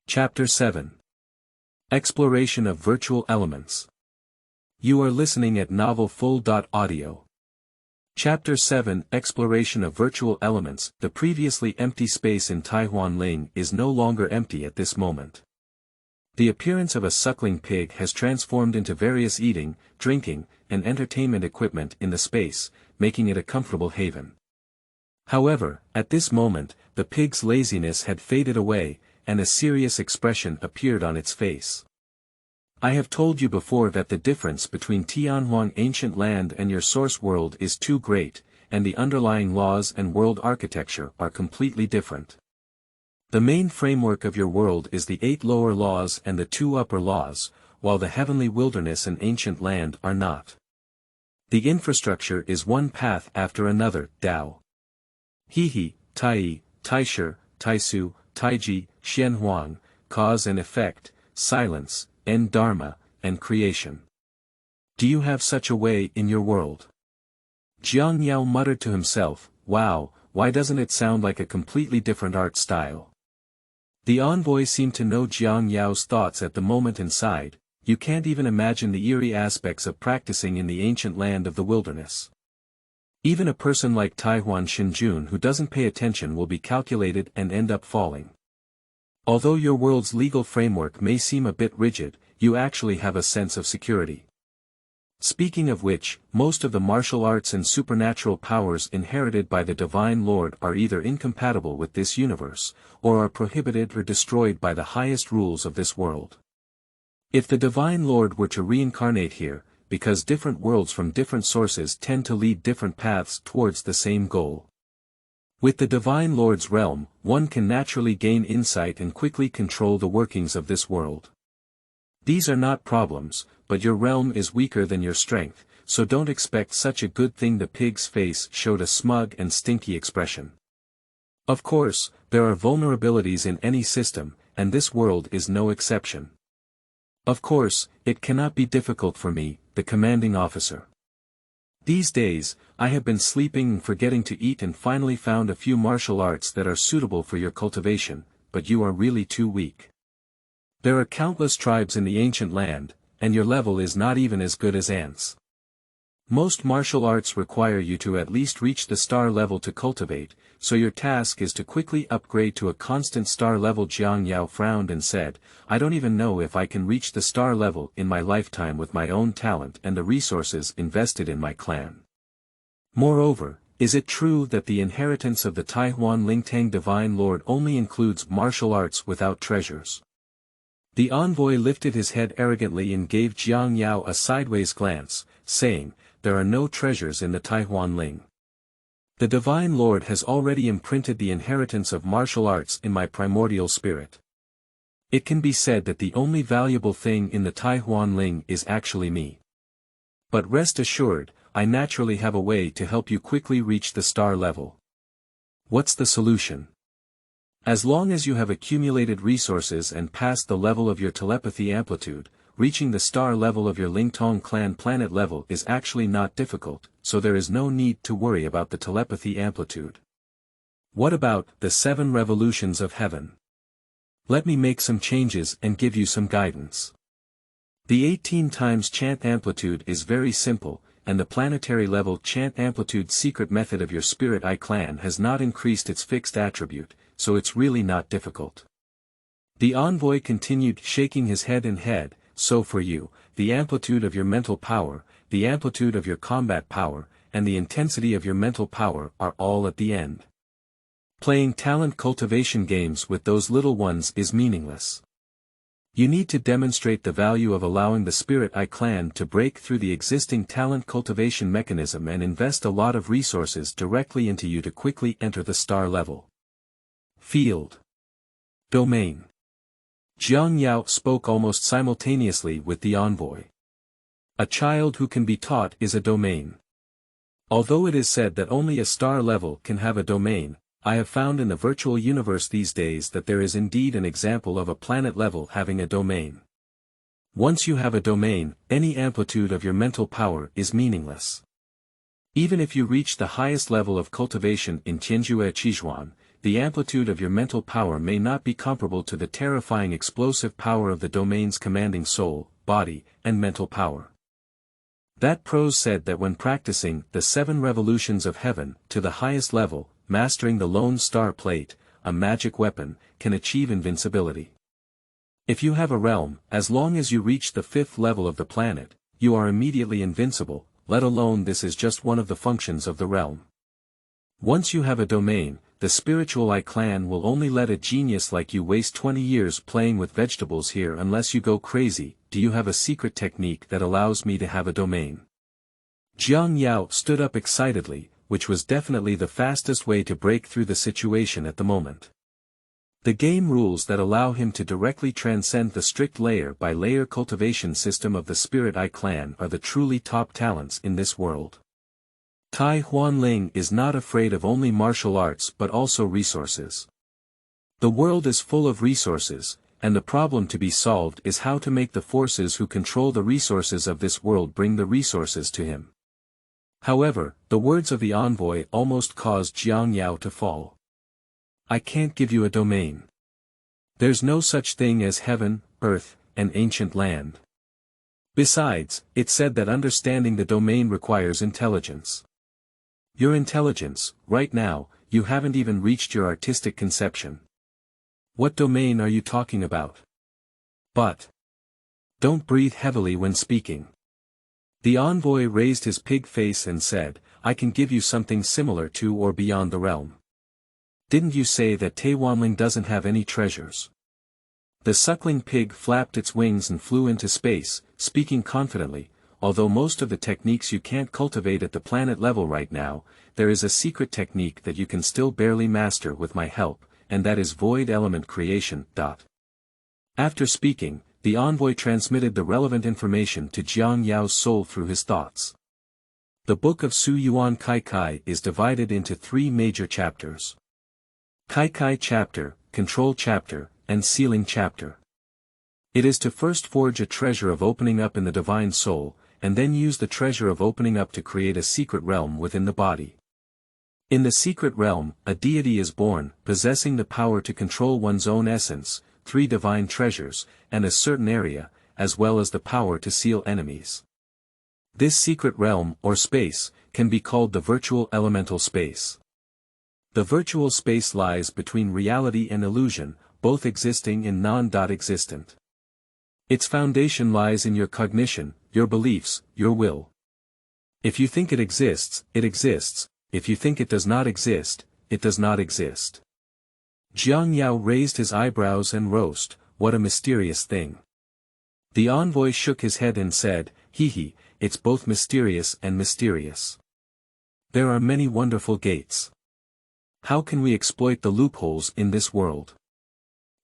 Chapter 7. Exploration of Virtual Elements. You are listening at novelfull.audio. Chapter 7 Exploration of Virtual Elements. The previously empty space in Taihuan Ling is no longer empty at this moment. The appearance of a suckling pig has transformed into various eating, drinking, and entertainment equipment in the space, making it a comfortable haven. However, at this moment, the pig's laziness had faded away, and a serious expression appeared on its face. I have told you before that the difference between Tianhuan ancient land and your source world is too great, and the underlying laws and world architecture are completely different. The main framework of your world is the 8 lower laws and the 2 upper laws, while the heavenly wilderness and ancient land are not. The infrastructure is one path after another, Dao. Hehe, Tai, Taisher, Taisu, Taiji, Xianhuang, cause and effect, silence, and dharma, and creation. Do you have such a way in your world? Jiang Yao muttered to himself, wow, why doesn't it sound like a completely different art style? The envoy seemed to know Jiang Yao's thoughts at the moment and sighed, you can't even imagine the eerie aspects of practicing in the ancient land of the wilderness. Even a person like Taihuan Shinjun who doesn't pay attention will be calculated and end up falling. Although your world's legal framework may seem a bit rigid, you actually have a sense of security. Speaking of which, most of the martial arts and supernatural powers inherited by the Divine Lord are either incompatible with this universe, or are prohibited or destroyed by the highest rules of this world. If the Divine Lord were to reincarnate here, because different worlds from different sources tend to lead different paths towards the same goal. With the Divine Lord's realm, one can naturally gain insight and quickly control the workings of this world. These are not problems, but your realm is weaker than your strength, so don't expect such a good thing. The pig's face showed a smug and stinky expression. Of course, there are vulnerabilities in any system, and this world is no exception. Of course, it cannot be difficult for me, the commanding officer. These days, I have been sleeping and forgetting to eat and finally found a few martial arts that are suitable for your cultivation, but you are really too weak. There are countless tribes in the ancient land, and your level is not even as good as ants. Most martial arts require you to at least reach the star level to cultivate, so your task is to quickly upgrade to a constant star level. Jiang Yao frowned and said, I don't even know if I can reach the star level in my lifetime with my own talent and the resources invested in my clan. Moreover, is it true that the inheritance of the Taihuan Lingtang Divine Lord only includes martial arts without treasures? The envoy lifted his head arrogantly and gave Jiang Yao a sideways glance, saying, there are no treasures in the Taihuan Ling. The Divine Lord has already imprinted the inheritance of martial arts in my primordial spirit. It can be said that the only valuable thing in the Taihuan Ling is actually me. But rest assured, I naturally have a way to help you quickly reach the star level. What's the solution? As long as you have accumulated resources and passed the level of your telepathy amplitude, reaching the star level of your Lingtong clan planet level is actually not difficult, so there is no need to worry about the telepathy amplitude. What about the 7 revolutions of heaven? Let me make some changes and give you some guidance. The 18 times chant amplitude is very simple, and the planetary level chant amplitude secret method of your Spirit Eye clan has not increased its fixed attribute, so it's really not difficult. The envoy continued shaking his head and head, so for you, the amplitude of your mental power, the amplitude of your combat power, and the intensity of your mental power are all at the end. Playing talent cultivation games with those little ones is meaningless. You need to demonstrate the value of allowing the Spirit Eye clan to break through the existing talent cultivation mechanism and invest a lot of resources directly into you to quickly enter the star level. Field. Domain. Jiang Yao spoke almost simultaneously with the envoy. A child who can be taught is a domain. Although it is said that only a star level can have a domain, I have found in the virtual universe these days that there is indeed an example of a planet level having a domain. Once you have a domain, any amplitude of your mental power is meaningless. Even if you reach the highest level of cultivation in Qianwu, the amplitude of your mental power may not be comparable to the terrifying explosive power of the domain's commanding soul, body, and mental power. That Prose said that when practicing the 7 revolutions of heaven to the highest level, mastering the Lone Star Plate, a magic weapon, can achieve invincibility. If you have a realm, as long as you reach the 5th level of the planet, you are immediately invincible, let alone this is just one of the functions of the realm. Once you have a domain, the Spiritual Eye clan will only let a genius like you waste 20 years playing with vegetables here unless you go crazy. Do you have a secret technique that allows me to have a domain? Jiang Yao stood up excitedly, which was definitely the fastest way to break through the situation at the moment. The game rules that allow him to directly transcend the strict layer-by-layer cultivation system of the Spirit Eye clan are the truly top talents in this world. Taihuan Ling is not afraid of only martial arts but also resources. The world is full of resources, and the problem to be solved is how to make the forces who control the resources of this world bring the resources to him. However, the words of the envoy almost caused Jiang Yao to fall. I can't give you a domain. There's no such thing as heaven, earth, and ancient land. Besides, it said that understanding the domain requires intelligence. Your intelligence, right now, you haven't even reached your artistic conception. What domain are you talking about? But. Don't breathe heavily when speaking. The envoy raised his pig face and said, I can give you something similar to or beyond the realm. Didn't you say that Taihuanling doesn't have any treasures? The suckling pig flapped its wings and flew into space, speaking confidently, although most of the techniques you can't cultivate at the planet level right now, there is a secret technique that you can still barely master with my help, and that is void element creation. After speaking, the envoy transmitted the relevant information to Jiang Yao's soul through his thoughts. The Book of Su Yuan Kai Kai is divided into 3 major chapters. Kai Kai chapter, Control chapter, and Sealing chapter. It is to first forge a treasure of opening up in the divine soul, and then use the treasure of opening up to create a secret realm within the body. In the secret realm, a deity is born, possessing the power to control one's own essence, 3 divine treasures, and a certain area, as well as the power to seal enemies. This secret realm, or space, can be called the virtual elemental space. The virtual space lies between reality and illusion, both existing and non-existent. Its foundation lies in your cognition, your beliefs, your will. If you think it exists, it exists. If you think it does not exist, it does not exist. Jiang Yao raised his eyebrows and roast, what a mysterious thing. The envoy shook his head and said, hee, it's both mysterious and mysterious. There are many wonderful gates. How can we exploit the loopholes in this world?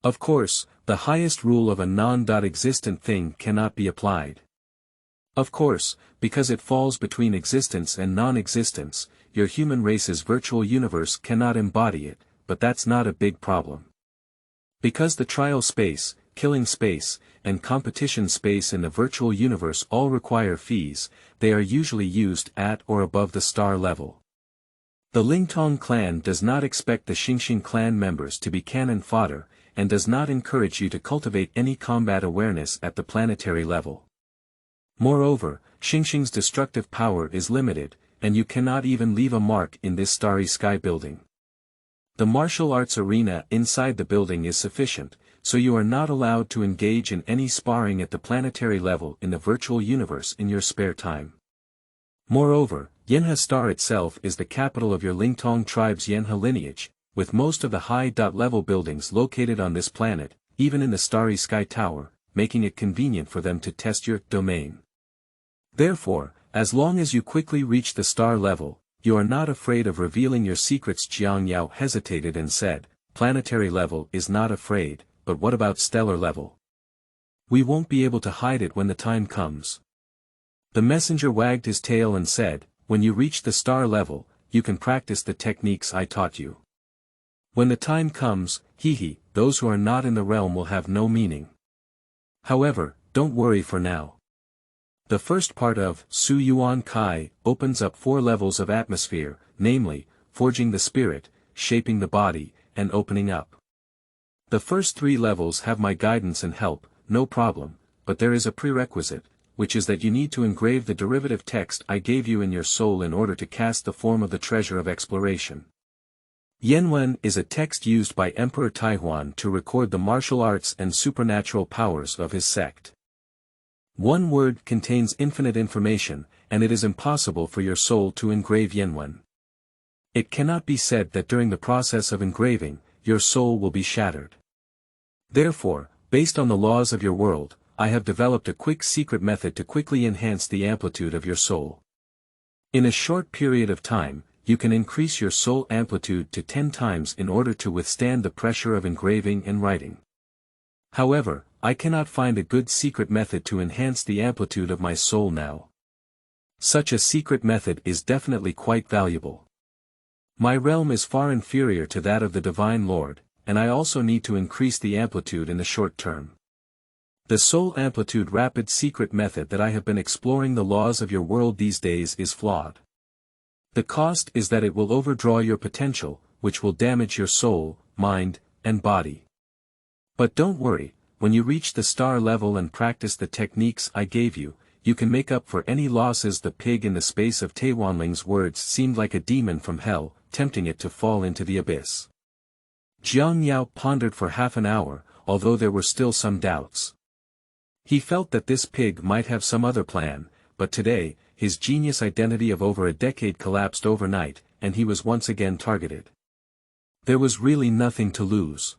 Of course, the highest rule of a non-existent thing cannot be applied. Of course, because it falls between existence and non-existence, your human race's virtual universe cannot embody it, but that's not a big problem. Because the trial space, killing space, and competition space in the virtual universe all require fees, they are usually used at or above the star level. The Lingtong clan does not expect the Xingxing clan members to be cannon fodder, and does not encourage you to cultivate any combat awareness at the planetary level. Moreover, Xingxing's destructive power is limited, and you cannot even leave a mark in this Starry Sky building. The martial arts arena inside the building is sufficient, so you are not allowed to engage in any sparring at the planetary level in the virtual universe in your spare time. Moreover, Yanhe Star itself is the capital of your Lingtong tribe's Yanhe lineage, with most of the high-level buildings located on this planet, even in the Starry Sky Tower, making it convenient for them to test your domain. Therefore, as long as you quickly reach the star level, you are not afraid of revealing your secrets. Jiang Yao hesitated and said, planetary level is not afraid, but what about stellar level? We won't be able to hide it when the time comes. The messenger wagged his tail and said, when you reach the star level, you can practice the techniques I taught you. When the time comes, those who are not in the realm will have no meaning. However, don't worry for now. The first part of Su Yuan Kai opens up 4 levels of atmosphere, namely, forging the spirit, shaping the body, and opening up. The first 3 levels have my guidance and help, no problem, but there is a prerequisite, which is that you need to engrave the derivative text I gave you in your soul in order to cast the form of the treasure of exploration. Yanwen is a text used by Emperor Taihuan to record the martial arts and supernatural powers of his sect. One word contains infinite information, and it is impossible for your soul to engrave Yanwen. It cannot be said that during the process of engraving, your soul will be shattered. Therefore, based on the laws of your world, I have developed a quick secret method to quickly enhance the amplitude of your soul. In a short period of time, you can increase your soul amplitude to 10 times in order to withstand the pressure of engraving and writing. However, I cannot find a good secret method to enhance the amplitude of my soul now. Such a secret method is definitely quite valuable. My realm is far inferior to that of the Divine Lord, and I also need to increase the amplitude in the short term. The soul amplitude rapid secret method that I have been exploring the laws of your world these days is flawed. The cost is that it will overdraw your potential, which will damage your soul, mind, and body. But don't worry, when you reach the star level and practice the techniques I gave you, you can make up for any losses. The pig in the space of Taihuanling's words seemed like a demon from hell, tempting it to fall into the abyss. Jiang Yao pondered for half an hour, although there were still some doubts. He felt that this pig might have some other plan, but today, his genius identity of over a decade collapsed overnight, and he was once again targeted. There was really nothing to lose.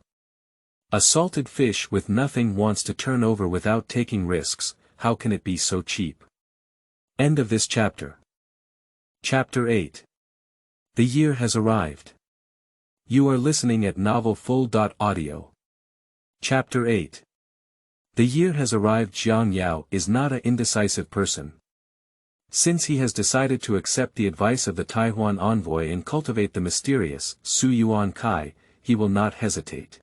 A salted fish with nothing wants to turn over without taking risks. How can it be so cheap? End of this chapter. Chapter 8. The year has arrived. You are listening at novelfull.audio. Chapter 8. The year has arrived. Jiang Yao is not an indecisive person. Since he has decided to accept the advice of the Taihuan envoy and cultivate the mysterious Su Yuan Kai, he will not hesitate.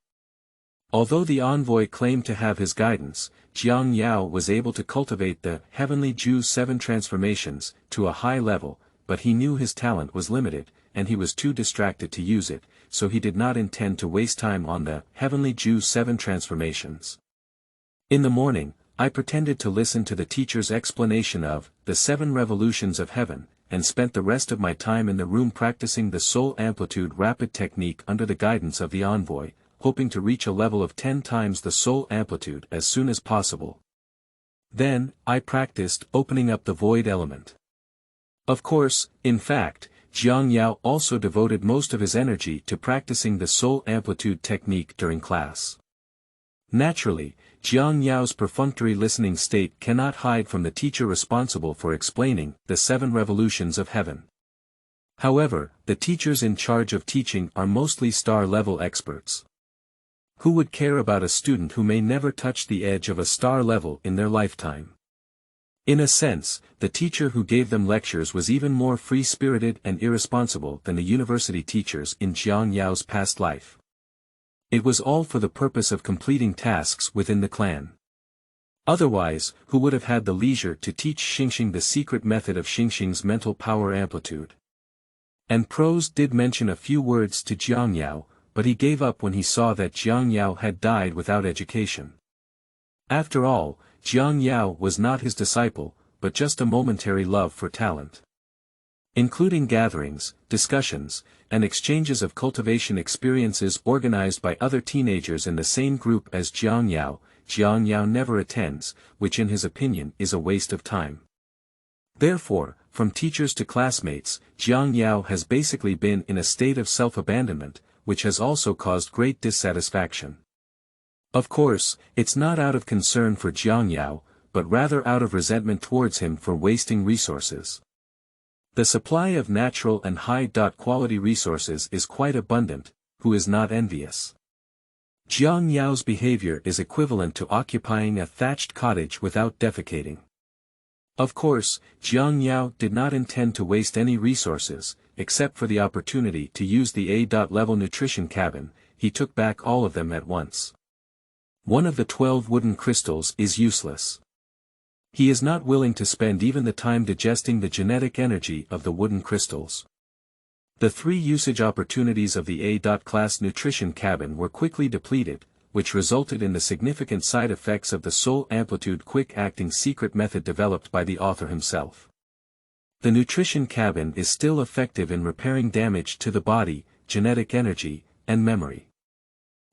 Although the envoy claimed to have his guidance, Jiang Yao was able to cultivate the Heavenly Jew 7 transformations to a high level, but he knew his talent was limited, and he was too distracted to use it, so he did not intend to waste time on the Heavenly Jew 7 transformations. In the morning, I pretended to listen to the teacher's explanation of the 7 revolutions of heaven, and spent the rest of my time in the room practicing the soul amplitude rapid technique under the guidance of the envoy, hoping to reach a level of 10 times the soul amplitude as soon as possible. Then, I practiced opening up the void element. Of course, in fact, Jiang Yao also devoted most of his energy to practicing the soul amplitude technique during class. Naturally, Jiang Yao's perfunctory listening state cannot hide from the teacher responsible for explaining the 7 revolutions of heaven. However, the teachers in charge of teaching are mostly star-level experts. Who would care about a student who may never touch the edge of a star level in their lifetime? In a sense, the teacher who gave them lectures was even more free-spirited and irresponsible than the university teachers in Jiang Yao's past life. It was all for the purpose of completing tasks within the clan. Otherwise, who would have had the leisure to teach Xuanshang the secret method of Xuanshang's mental power amplitude? And Prose did mention a few words to Jiang Yao, but he gave up when he saw that Jiang Yao had died without education. After all, Jiang Yao was not his disciple, but just a momentary love for talent. Including gatherings, discussions, and exchanges of cultivation experiences organized by other teenagers in the same group as Jiang Yao never attends, which in his opinion is a waste of time. Therefore, from teachers to classmates, Jiang Yao has basically been in a state of self-abandonment, which has also caused great dissatisfaction. Of course, it's not out of concern for Jiang Yao, but rather out of resentment towards him for wasting resources. The supply of natural and high-quality resources is quite abundant, who is not envious? Jiang Yao's behavior is equivalent to occupying a thatched cottage without defecating. Of course, Jiang Yao did not intend to waste any resources, except for the opportunity to use the A-level nutrition cabin. He took back all of them at once. One of the 12 wooden crystals is useless. He is not willing to spend even the time digesting the genetic energy of the wooden crystals. The 3 usage opportunities of the A-class nutrition cabin were quickly depleted, which resulted in the significant side effects of the Soul Amplitude quick-acting secret method developed by the author himself. The nutrition cabin is still effective in repairing damage to the body, genetic energy, and memory.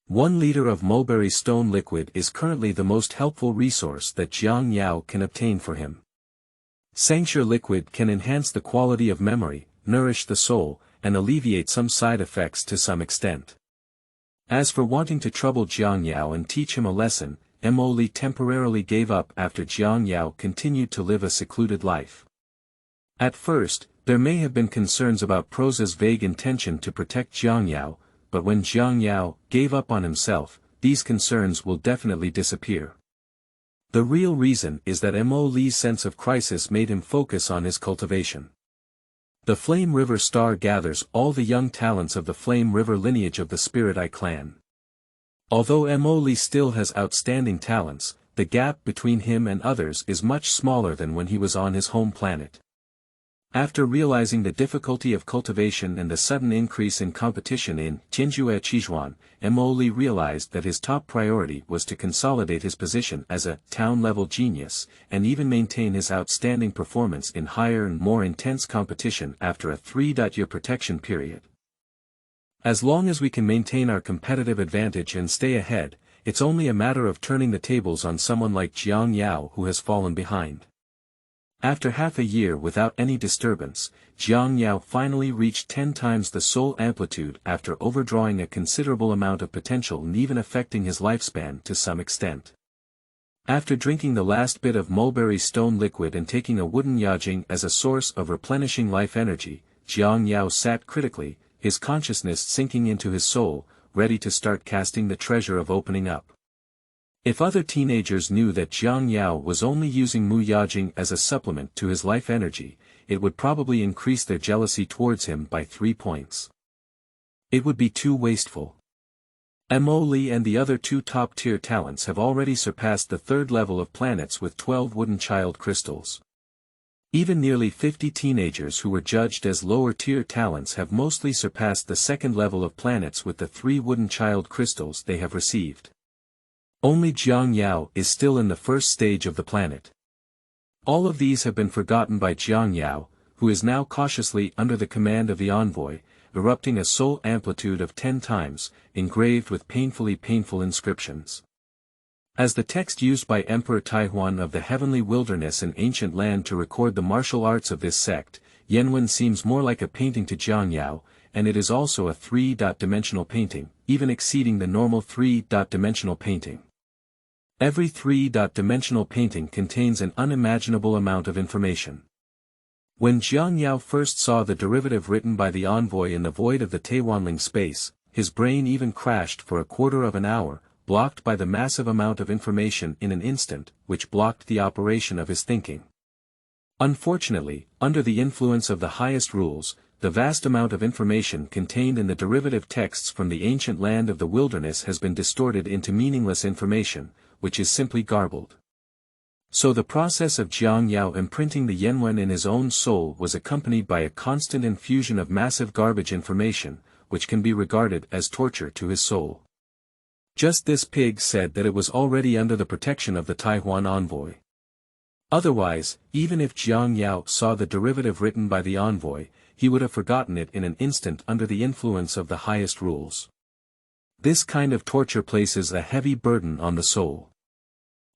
1 liter of mulberry stone liquid is currently the most helpful resource that Jiang Yao can obtain for him. Sancture liquid can enhance the quality of memory, nourish the soul, and alleviate some side effects to some extent. As for wanting to trouble Jiang Yao and teach him a lesson, Mo Li temporarily gave up after Jiang Yao continued to live a secluded life. At first, there may have been concerns about Prose's vague intention to protect Jiang Yao, but when Jiang Yao gave up on himself, these concerns will definitely disappear. The real reason is that Mo Li's sense of crisis made him focus on his cultivation. The Flame River Star gathers all the young talents of the Flame River lineage of the Spirit Eye clan. Although Mo Li still has outstanding talents, the gap between him and others is much smaller than when he was on his home planet. After realizing the difficulty of cultivation and the sudden increase in competition in Qianwu, Mo Li realized that his top priority was to consolidate his position as a town-level genius, and even maintain his outstanding performance in higher and more intense competition after a 3-year protection period. As long as we can maintain our competitive advantage and stay ahead, it's only a matter of turning the tables on someone like Jiang Yao who has fallen behind. After half a year without any disturbance, Jiang Yao finally reached 10 times the soul amplitude after overdrawing a considerable amount of potential and even affecting his lifespan to some extent. After drinking the last bit of mulberry stone liquid and taking a wooden yajing as a source of replenishing life energy, Jiang Yao sat critically, his consciousness sinking into his soul, ready to start casting the treasure of opening up. If other teenagers knew that Jiang Yao was only using Mu Yajing as a supplement to his life energy, it would probably increase their jealousy towards him by 3 points. It would be too wasteful. Mo Li and the other 2 top-tier talents have already surpassed the 3rd level of planets with 12 wooden child crystals. Even nearly 50 teenagers who were judged as lower-tier talents have mostly surpassed the 2nd level of planets with the 3 wooden child crystals they have received. Only Jiang Yao is still in the 1st stage of the planet. All of these have been forgotten by Jiang Yao, who is now cautiously under the command of the envoy, erupting a soul amplitude of 10 times, engraved with painfully painful inscriptions. As the text used by Emperor Taihuan of the heavenly wilderness and ancient land to record the martial arts of this sect, Yanwen seems more like a painting to Jiang Yao, and it is also a 3-dimensional painting, even exceeding the normal 3-dimensional painting. Every 3-dimensional painting contains an unimaginable amount of information. When Jiang Yao first saw the derivative written by the envoy in the void of the Taihuanling space, his brain even crashed for a quarter of an hour, blocked by the massive amount of information in an instant, which blocked the operation of his thinking. Unfortunately, under the influence of the highest rules, the vast amount of information contained in the derivative texts from the ancient land of the wilderness has been distorted into meaningless information, which is simply garbled. So the process of Jiang Yao imprinting the Yanwen in his own soul was accompanied by a constant infusion of massive garbage information, which can be regarded as torture to his soul. Just this pig said that it was already under the protection of the Taihuan envoy. Otherwise, even if Jiang Yao saw the derivative written by the envoy, he would have forgotten it in an instant under the influence of the highest rules. This kind of torture places a heavy burden on the soul.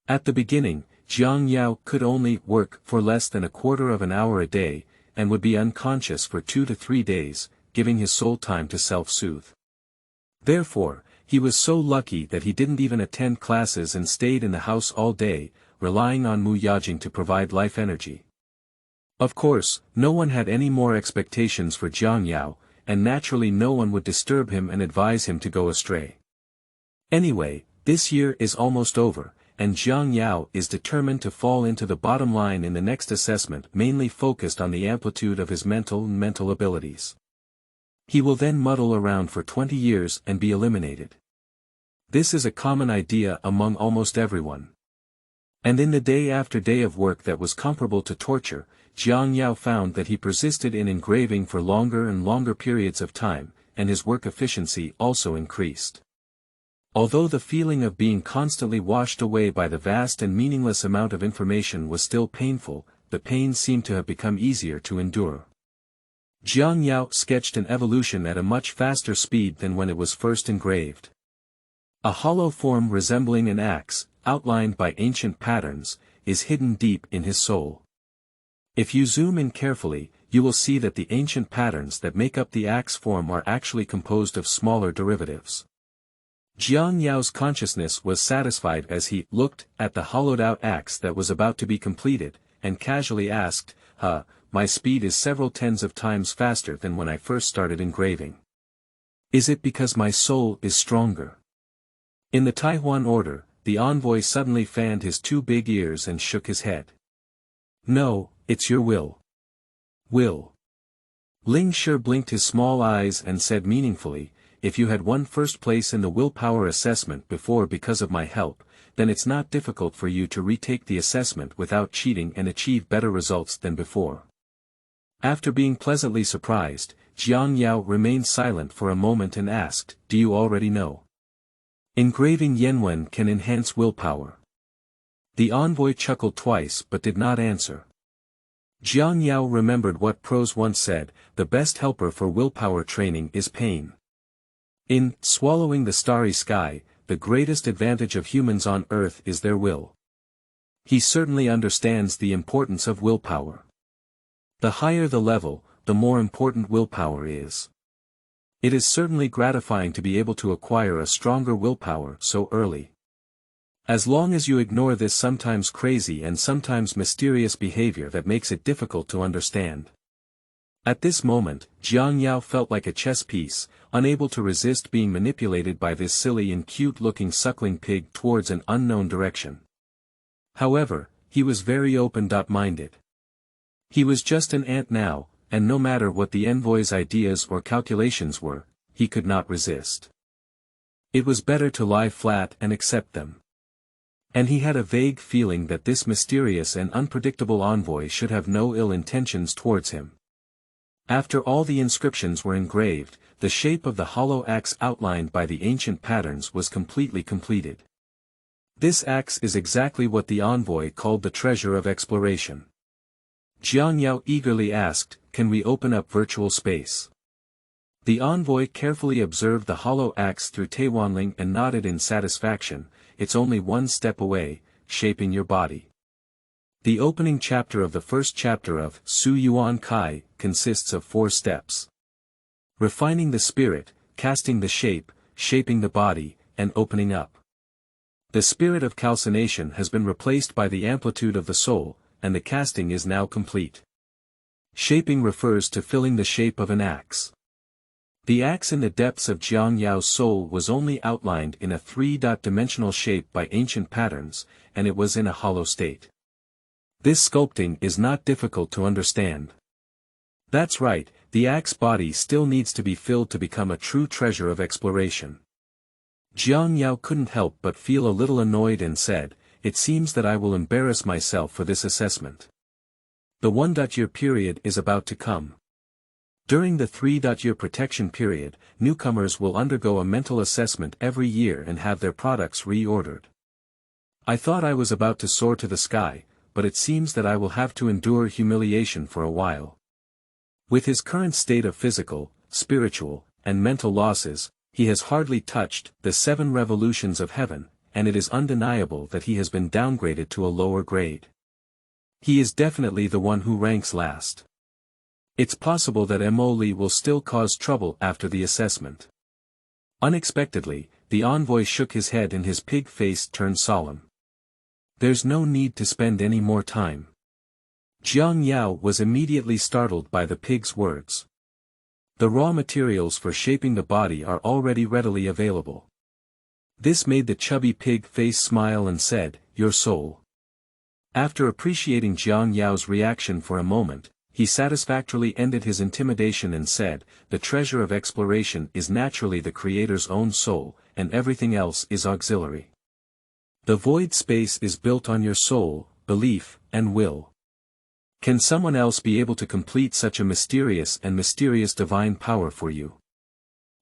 At the beginning, Jiang Yao could only work for less than a quarter of an hour a day, and would be unconscious for 2 to 3 days, giving his soul time to self-soothe. Therefore, he was so lucky that he didn't even attend classes and stayed in the house all day, relying on Mu Yajing to provide life energy. Of course, no one had any more expectations for Jiang Yao, and naturally no one would disturb him and advise him to go astray. Anyway, this year is almost over, and Jiang Yao is determined to fall into the bottom line in the next assessment, mainly focused on the amplitude of his mental abilities. He will then muddle around for 20 years and be eliminated. This is a common idea among almost everyone. And in the day after day of work that was comparable to torture, Jiang Yao found that he persisted in engraving for longer and longer periods of time, and his work efficiency also increased. Although the feeling of being constantly washed away by the vast and meaningless amount of information was still painful, the pain seemed to have become easier to endure. Jiang Yao sketched an evolution at a much faster speed than when it was first engraved. A hollow form resembling an axe, outlined by ancient patterns, is hidden deep in his soul. If you zoom in carefully, you will see that the ancient patterns that make up the axe form are actually composed of smaller derivatives. Jiang Yao's consciousness was satisfied as he looked at the hollowed-out axe that was about to be completed, and casually asked, my speed is several tens of times faster than when I first started engraving. Is it because my soul is stronger? In the Taihuan order, the envoy suddenly fanned his 2 big ears and shook his head. No, it's your will. Will. Ling Shi blinked his small eyes and said meaningfully, if you had won first place in the willpower assessment before because of my help, then it's not difficult for you to retake the assessment without cheating and achieve better results than before. After being pleasantly surprised, Jiang Yao remained silent for a moment and asked, do you already know? Engraving Yanwen can enhance willpower. The envoy chuckled twice but did not answer. Jiang Yao remembered what Prose once said, the best helper for willpower training is pain. In Swallowing the Starry Sky, the greatest advantage of humans on Earth is their will. He certainly understands the importance of willpower. The higher the level, the more important willpower is. It is certainly gratifying to be able to acquire a stronger willpower so early. As long as you ignore this sometimes crazy and sometimes mysterious behavior that makes it difficult to understand. At this moment, Jiang Yao felt like a chess piece, unable to resist being manipulated by this silly and cute-looking suckling pig towards an unknown direction. However, he was very open-minded. He was just an ant now, and no matter what the envoy's ideas or calculations were, he could not resist. It was better to lie flat and accept them. And he had a vague feeling that this mysterious and unpredictable envoy should have no ill intentions towards him. After all the inscriptions were engraved, the shape of the hollow axe outlined by the ancient patterns was completely completed. This axe is exactly what the envoy called the treasure of exploration. Jiang Yao eagerly asked, can we open up virtual space? The envoy carefully observed the hollow axe through Taihuanling and nodded in satisfaction, it's only one step away, shaping your body. The opening chapter of the first chapter of Su Yuan Kai consists of 4 steps. Refining the spirit, casting the shape, shaping the body, and opening up. The spirit of calcination has been replaced by the amplitude of the soul, and the casting is now complete. Shaping refers to filling the shape of an axe. The axe in the depths of Jiang Yao's soul was only outlined in a 3-dimensional shape by ancient patterns, and it was in a hollow state. This sculpting is not difficult to understand. That's right, the axe body still needs to be filled to become a true treasure of exploration. Jiang Yao couldn't help but feel a little annoyed and said, "It seems that I will embarrass myself for this assessment. The 1-year period is about to come. During the 3-year protection period, newcomers will undergo a mental assessment every year and have their products reordered. I thought I was about to soar to the sky, but it seems that I will have to endure humiliation for a while." With his current state of physical, spiritual, and mental losses, he has hardly touched the 7 revolutions of heaven, and it is undeniable that he has been downgraded to a lower grade. He is definitely the one who ranks last. It's possible that Emoli will still cause trouble after the assessment. Unexpectedly, the envoy shook his head and his pig face turned solemn. "There's no need to spend any more time." Jiang Yao was immediately startled by the pig's words. The raw materials for shaping the body are already readily available. This made the chubby pig face smile and said, "Your soul." After appreciating Jiang Yao's reaction for a moment, he satisfactorily ended his intimidation and said, "The treasure of exploration is naturally the creator's own soul, and everything else is auxiliary. The void space is built on your soul, belief, and will. Can someone else be able to complete such a mysterious divine power for you?"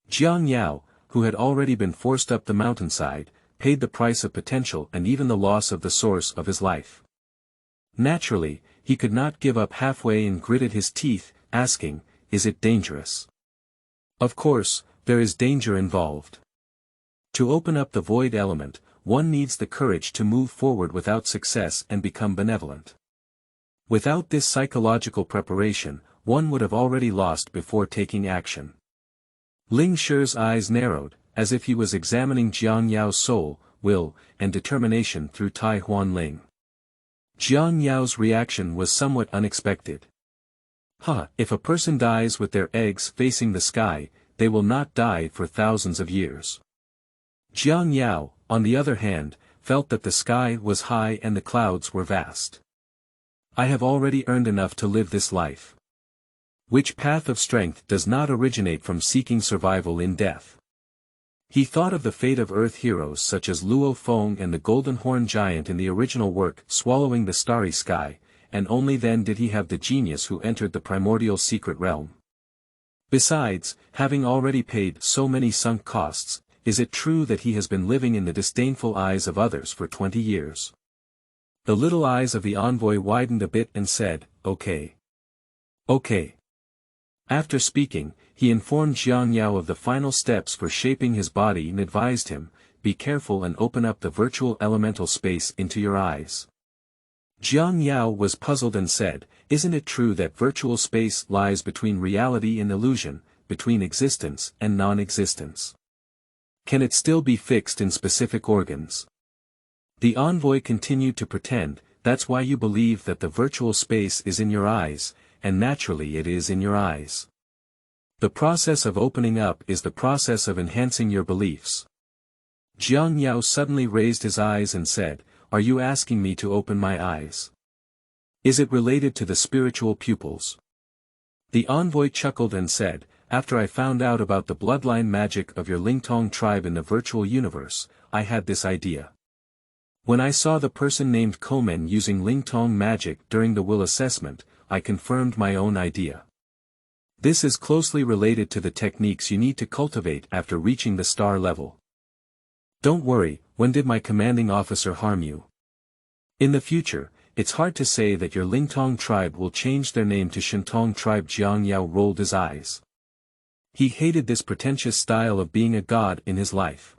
Jiang Yao, who had already been forced up the mountainside, paid the price of potential and even the loss of the source of his life. Naturally, he could not give up halfway and gritted his teeth, asking, "Is it dangerous?" Of course, there is danger involved. To open up the void element, one needs the courage to move forward without success and become benevolent. Without this psychological preparation, one would have already lost before taking action. Ling Shi's eyes narrowed, as if he was examining Jiang Yao's soul, will, and determination through Taihuan Ling. Jiang Yao's reaction was somewhat unexpected. If a person dies with their eggs facing the sky, they will not die for thousands of years. Jiang Yao, on the other hand, felt that the sky was high and the clouds were vast. "I have already earned enough to live this life. Which path of strength does not originate from seeking survival in death?" He thought of the fate of Earth heroes such as Luo Feng and the Golden Horn Giant in the original work Swallowing the Starry Sky, and only then did he have the genius who entered the primordial secret realm. Besides, having already paid so many sunk costs, is it true that he has been living in the disdainful eyes of others for 20 years? The little eyes of the envoy widened a bit and said, "Okay. Okay." After speaking, he informed Jiang Yao of the final steps for shaping his body and advised him, "Be careful and open up the virtual elemental space into your eyes." Jiang Yao was puzzled and said, "Isn't it true that virtual space lies between reality and illusion, between existence and non-existence? Can it still be fixed in specific organs?" The envoy continued to pretend, "That's why you believe that the virtual space is in your eyes, and naturally it is in your eyes. The process of opening up is the process of enhancing your beliefs." Jiang Yao suddenly raised his eyes and said, "Are you asking me to open my eyes? Is it related to the spiritual pupils?" The envoy chuckled and said, "After I found out about the bloodline magic of your Lingtong tribe in the virtual universe, I had this idea. When I saw the person named Komen using Lingtong magic during the will assessment, I confirmed my own idea. This is closely related to the techniques you need to cultivate after reaching the star level. Don't worry, when did my commanding officer harm you? In the future, it's hard to say that your Lingtong tribe will change their name to Shentong tribe." Jiang Yao rolled his eyes. He hated this pretentious style of being a god in his life.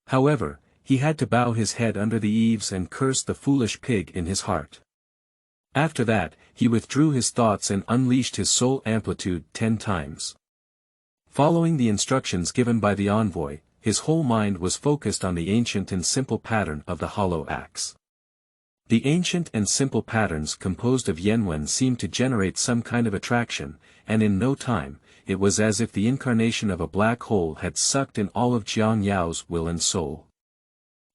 However, he had to bow his head under the eaves and curse the foolish pig in his heart. After that, he withdrew his thoughts and unleashed his soul amplitude 10 times. Following the instructions given by the envoy, his whole mind was focused on the ancient and simple pattern of the hollow axe. The ancient and simple patterns composed of Yanwen seemed to generate some kind of attraction, and in no time, it was as if the incarnation of a black hole had sucked in all of Jiang Yao's will and soul.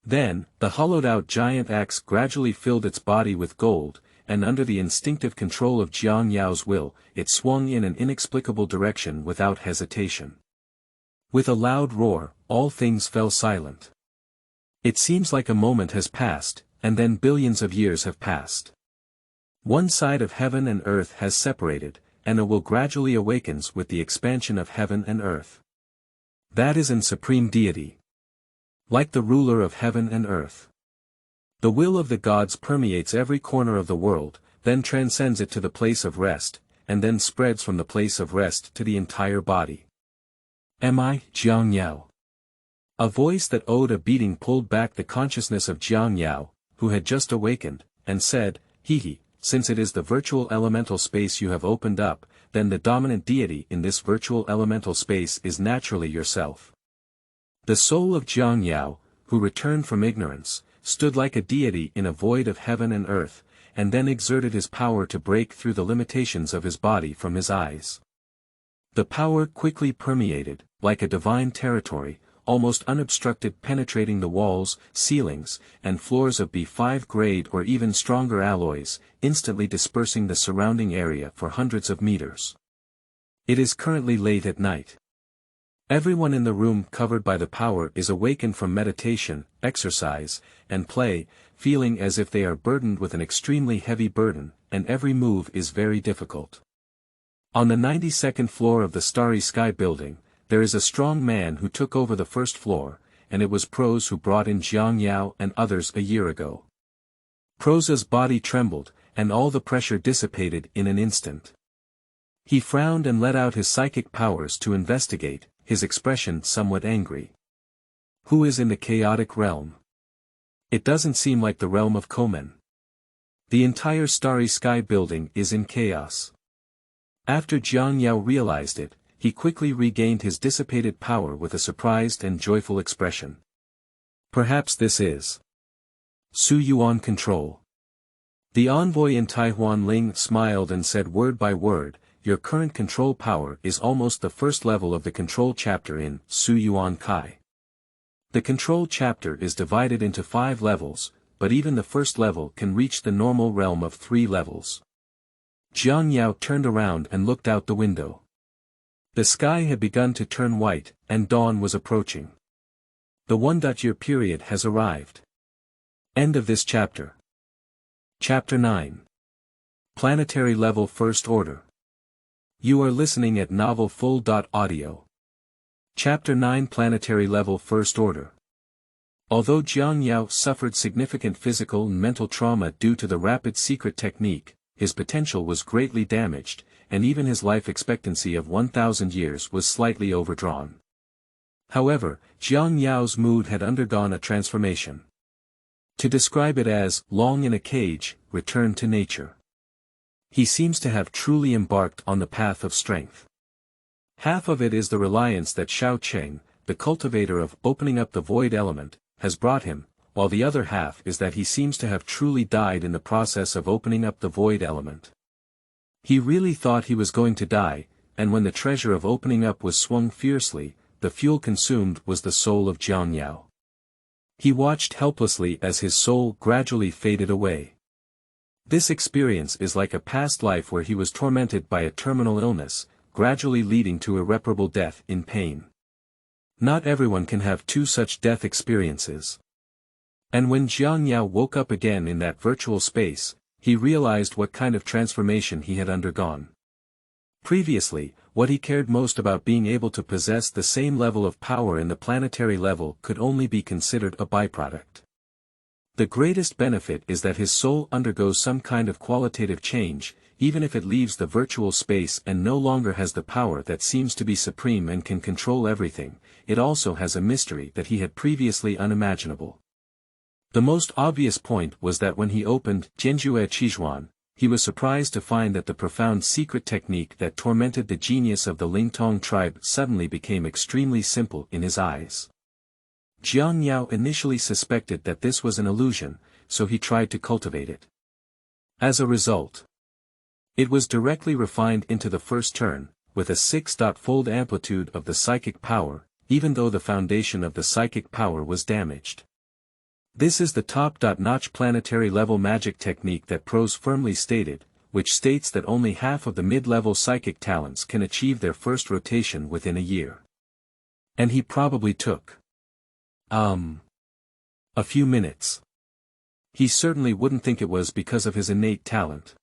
Then, the hollowed-out giant axe gradually filled its body with gold, and under the instinctive control of Jiang Yao's will, it swung in an inexplicable direction without hesitation. With a loud roar, all things fell silent. It seems like a moment has passed, and then billions of years have passed. One side of heaven and earth has separated, and it will gradually awakens with the expansion of heaven and earth. That is an supreme deity. Like the ruler of heaven and earth. The will of the gods permeates every corner of the world, then transcends it to the place of rest, and then spreads from the place of rest to the entire body. Am I, Jiang Yao? A voice that owed a beating pulled back the consciousness of Jiang Yao, who had just awakened, and said, He, since it is the virtual elemental space you have opened up, then the dominant deity in this virtual elemental space is naturally yourself. The soul of Jiang Yao, who returned from ignorance, stood like a deity in a void of heaven and earth, and then exerted his power to break through the limitations of his body from his eyes. The power quickly permeated, like a divine territory, almost unobstructed, penetrating the walls, ceilings, and floors of B5 grade or even stronger alloys, instantly dispersing the surrounding area for hundreds of meters. It is currently late at night. Everyone in the room covered by the power is awakened from meditation, exercise, and play, feeling as if they are burdened with an extremely heavy burden, and every move is very difficult. On the 92nd floor of the Starry Sky building, there is a strong man who took over the first floor, and it was Prose who brought in Jiang Yao and others a year ago. Prose's body trembled, and all the pressure dissipated in an instant. He frowned and let out his psychic powers to investigate, his expression somewhat angry. Who is in the chaotic realm? It doesn't seem like the realm of Komen. The entire Starry Sky building is in chaos. After Jiang Yao realized it, he quickly regained his dissipated power with a surprised and joyful expression. Perhaps this is Su Yuan control. The envoy in Taihuan Ling smiled and said word by word, your current control power is almost the first level of the control chapter in Su Yuan Kai. The control chapter is divided into 5 levels, but even the first level can reach the normal realm of 3 levels. Jiang Yao turned around and looked out the window. The sky had begun to turn white, and dawn was approaching. The 1-year period has arrived. End of this chapter. Chapter 9. Planetary Level First Order. You are listening at novelfull.audio. Chapter 9 Planetary Level First Order. Although Jiang Yao suffered significant physical and mental trauma due to the rapid secret technique, his potential was greatly damaged, and even his life expectancy of 1,000 years was slightly overdrawn. However, Jiang Yao's mood had undergone a transformation. To describe it as, long in a cage, return to nature. He seems to have truly embarked on the path of strength. Half of it is the reliance that Shao Cheng, the cultivator of opening up the void element, has brought him, while the other half is that he seems to have truly died in the process of opening up the void element. He really thought he was going to die, and when the treasure of opening up was swung fiercely, the fuel consumed was the soul of Jiang Yao. He watched helplessly as his soul gradually faded away. This experience is like a past life where he was tormented by a terminal illness, gradually leading to irreparable death in pain. Not everyone can have 2 such death experiences. And when Jiang Yao woke up again in that virtual space, he realized what kind of transformation he had undergone. Previously, what he cared most about being able to possess the same level of power in the planetary level could only be considered a byproduct. The greatest benefit is that his soul undergoes some kind of qualitative change, even if it leaves the virtual space and no longer has the power that seems to be supreme and can control everything. It also has a mystery that he had previously unimaginable. The most obvious point was that when he opened Jianjue Qijuan, he was surprised to find that the profound secret technique that tormented the genius of the Lingtong tribe suddenly became extremely simple in his eyes. Jiang Yao initially suspected that this was an illusion, so he tried to cultivate it. As a result, it was directly refined into the first turn, with a 6-fold amplitude of the psychic power, even though the foundation of the psychic power was damaged. This is the top-notch planetary level magic technique that Prose firmly stated, which states that only half of the mid-level psychic talents can achieve their first rotation within a year. And he probably took a few minutes. He certainly wouldn't think it was because of his innate talent.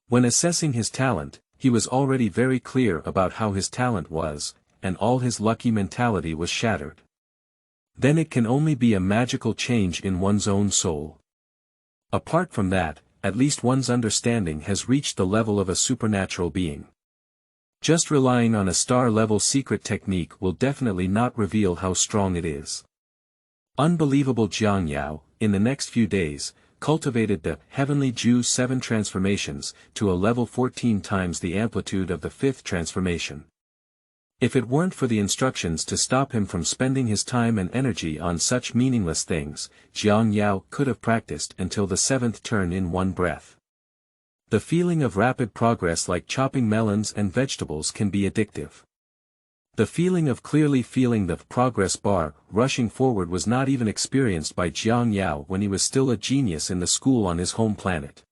When assessing his talent, he was already very clear about how his talent was, and all his lucky mentality was shattered. Then it can only be a magical change in one's own soul. Apart from that, at least one's understanding has reached the level of a supernatural being. Just relying on a star-level secret technique will definitely not reveal how strong it is. Unbelievable. Jiang Yao, in the next few days, cultivated the Heavenly Jew 7 transformations to a level 14 times the amplitude of the 5th transformation. If it weren't for the instructions to stop him from spending his time and energy on such meaningless things, Jiang Yao could have practiced until the 7th turn in one breath. The feeling of rapid progress, like chopping melons and vegetables, can be addictive. The feeling of clearly feeling the progress bar rushing forward was not even experienced by Jiang Yao when he was still a genius in the school on his home planet.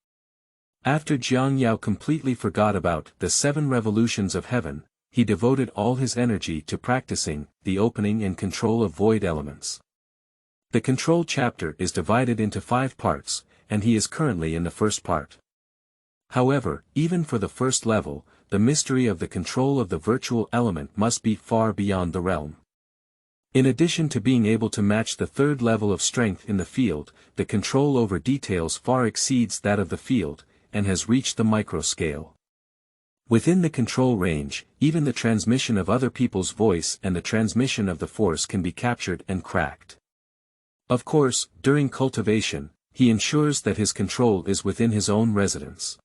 After Jiang Yao completely forgot about the 7 revolutions of heaven, he devoted all his energy to practicing the opening and control of void elements. The control chapter is divided into 5 parts, and he is currently in the first part. However, even for the first level, the mystery of the control of the virtual element must be far beyond the realm. In addition to being able to match the 3rd level of strength in the field, the control over details far exceeds that of the field, and has reached the micro scale. Within the control range, even the transmission of other people's voice and the transmission of the force can be captured and cracked. Of course, during cultivation, he ensures that his control is within his own residence.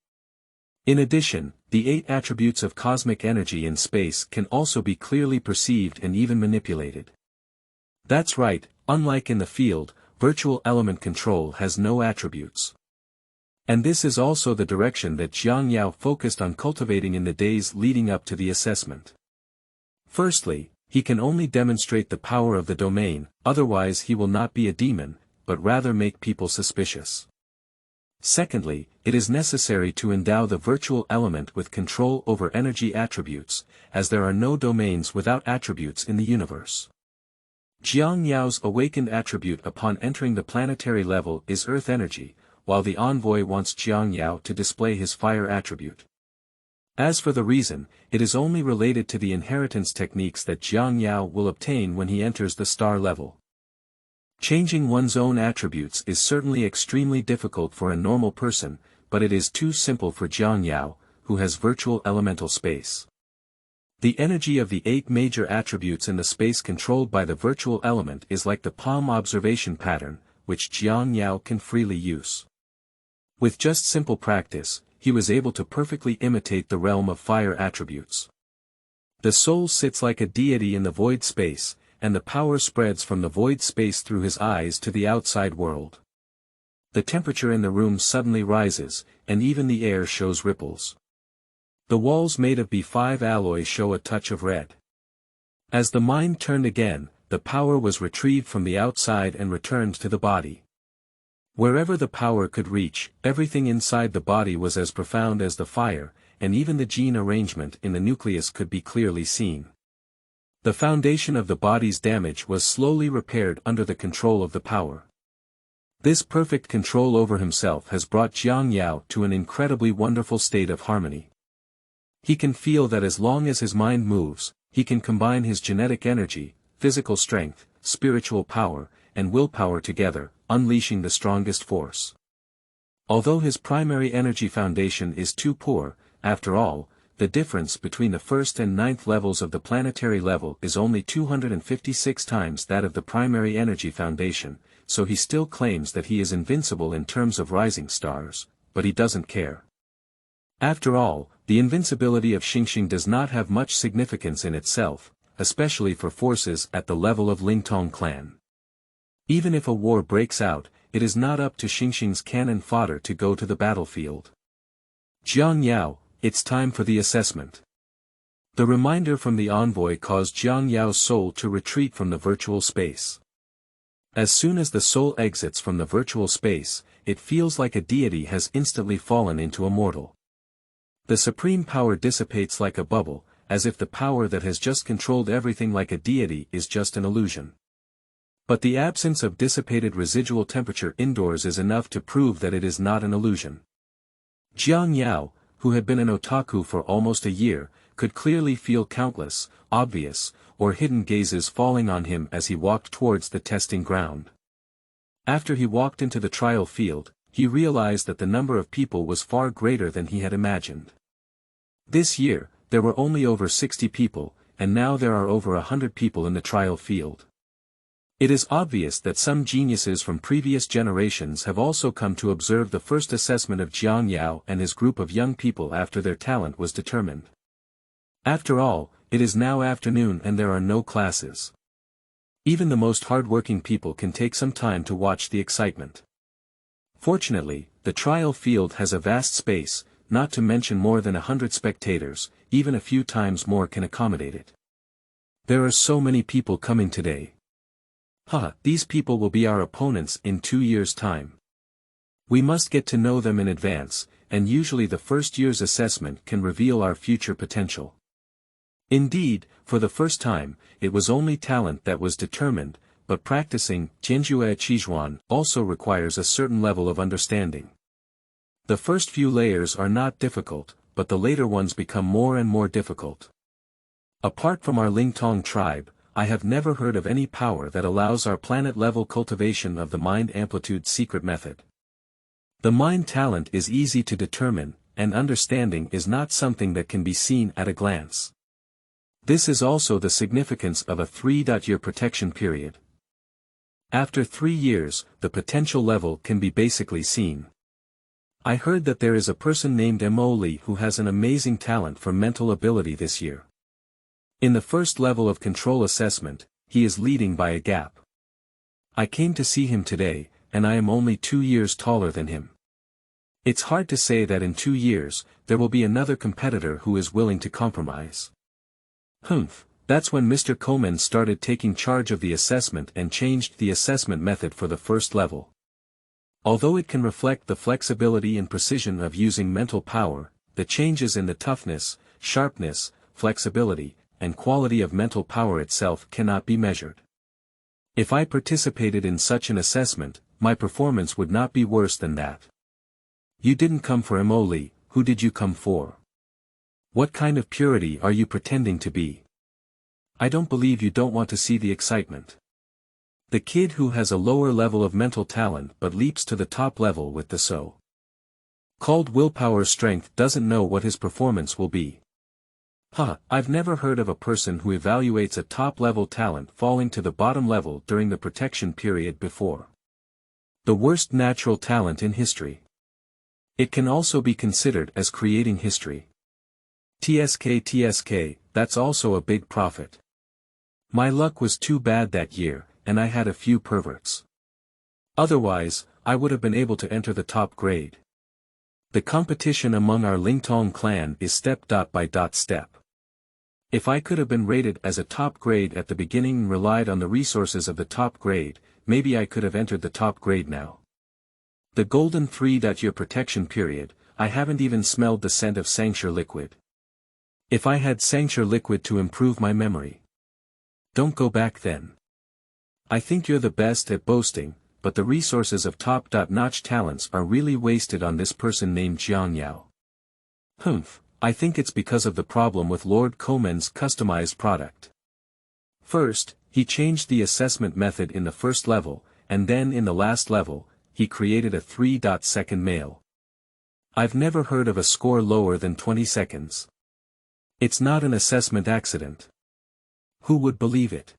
In addition, the 8 attributes of cosmic energy in space can also be clearly perceived and even manipulated. That's right, unlike in the field, virtual element control has no attributes. And this is also the direction that Jiang Yao focused on cultivating in the days leading up to the assessment. Firstly, he can only demonstrate the power of the domain, otherwise he will not be a demon, but rather make people suspicious. Secondly, it is necessary to endow the virtual element with control over energy attributes, as there are no domains without attributes in the universe. Jiang Yao's awakened attribute upon entering the planetary level is earth energy, while the envoy wants Jiang Yao to display his fire attribute. As for the reason, it is only related to the inheritance techniques that Jiang Yao will obtain when he enters the star level. Changing one's own attributes is certainly extremely difficult for a normal person, but it is too simple for Jiang Yao, who has virtual elemental space. The energy of the 8 major attributes in the space controlled by the virtual element is like the palm observation pattern, which Jiang Yao can freely use. With just simple practice, he was able to perfectly imitate the realm of fire attributes. The soul sits like a deity in the void space, and the power spreads from the void space through his eyes to the outside world. The temperature in the room suddenly rises, and even the air shows ripples. The walls made of B5 alloy show a touch of red. As the mind turned again, the power was retrieved from the outside and returned to the body. Wherever the power could reach, everything inside the body was as profound as the fire, and even the gene arrangement in the nucleus could be clearly seen. The foundation of the body's damage was slowly repaired under the control of the power. This perfect control over himself has brought Jiang Yao to an incredibly wonderful state of harmony. He can feel that as long as his mind moves, he can combine his genetic energy, physical strength, spiritual power, and willpower together, unleashing the strongest force. Although his primary energy foundation is too poor, after all, the difference between the 1st and 9th levels of the planetary level is only 256 times that of the primary energy foundation, so he still claims that he is invincible in terms of rising stars, but he doesn't care. After all, the invincibility of Xuanshang does not have much significance in itself, especially for forces at the level of Lingtong clan. Even if a war breaks out, it is not up to Xuanshang's cannon fodder to go to the battlefield. Jiang Yao, it's time for the assessment. The reminder from the envoy caused Jiang Yao's soul to retreat from the virtual space. As soon as the soul exits from the virtual space, it feels like a deity has instantly fallen into a mortal. The supreme power dissipates like a bubble, as if the power that has just controlled everything like a deity is just an illusion. But the absence of dissipated residual temperature indoors is enough to prove that it is not an illusion. Jiang Yao, who had been an otaku for almost a year, could clearly feel countless, obvious, or hidden gazes falling on him as he walked towards the testing ground. After he walked into the trial field, he realized that the number of people was far greater than he had imagined. This year, there were only over 60 people, and now there are over 100 people in the trial field. It is obvious that some geniuses from previous generations have also come to observe the first assessment of Jiang Yao and his group of young people after their talent was determined. After all, it is now afternoon and there are no classes. Even the most hard-working people can take some time to watch the excitement. Fortunately, the trial field has a vast space, not to mention more than 100 spectators, even a few times more can accommodate it. There are so many people coming today. These people will be our opponents in 2 years' time. We must get to know them in advance, and usually the first year's assessment can reveal our future potential. Indeed, for the first time, it was only talent that was determined, but practicing Qianwu Universe also requires a certain level of understanding. The first few layers are not difficult, but the later ones become more and more difficult. Apart from our Lingtong tribe, I have never heard of any power that allows our planet-level cultivation of the mind amplitude secret method. The mind talent is easy to determine, and understanding is not something that can be seen at a glance. This is also the significance of a 3-year protection period. After 3 years, the potential level can be basically seen. I heard that there is a person named Mo Li who has an amazing talent for mental ability this year. In the first level of control assessment, he is leading by a gap. I came to see him today, and I am only 2 years taller than him. It's hard to say that in 2 years, there will be another competitor who is willing to compromise. That's when Mr. Komen started taking charge of the assessment and changed the assessment method for the first level. Although it can reflect the flexibility and precision of using mental power, the changes in the toughness, sharpness, flexibility, and quality of mental power itself cannot be measured. If I participated in such an assessment, my performance would not be worse than that. You didn't come for Mo Li, who did you come for? What kind of purity are you pretending to be? I don't believe you don't want to see the excitement. The kid who has a lower level of mental talent but leaps to the top level with the so-called willpower strength doesn't know what his performance will be. I've never heard of a person who evaluates a top-level talent falling to the bottom level during the protection period before. The worst natural talent in history. It can also be considered as creating history. TSK, that's also a big profit. My luck was too bad that year, and I had a few perverts. Otherwise, I would have been able to enter the top grade. The competition among our Lingtong clan is step by step. If I could have been rated as a top grade at the beginning and relied on the resources of the top grade, maybe I could have entered the top grade now. The golden 3-year protection period, I haven't even smelled the scent of sancture liquid. If I had sancture liquid to improve my memory. Don't go back then. I think you're the best at boasting, but the resources of top-notch talents are really wasted on this person named Jiang Yao. I think it's because of the problem with Lord Komen's customized product. First, he changed the assessment method in the first level, and then in the last level, he created a 3-second mail. I've never heard of a score lower than 20 seconds. It's not an assessment accident. Who would believe it?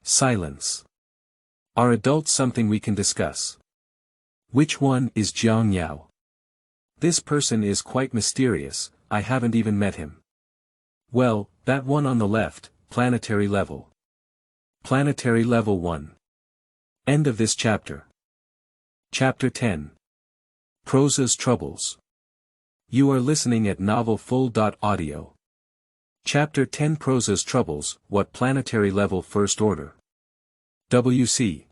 Silence. Are adults something we can discuss? Which one is Jiang Yao? This person is quite mysterious, I haven't even met him. Well, that one on the left, planetary level. Planetary level 1. End of this chapter. Chapter 10. Prose's Troubles. You are listening at novelfull.audio. Chapter 10 Prose's Troubles, What Planetary Level First Order. WC.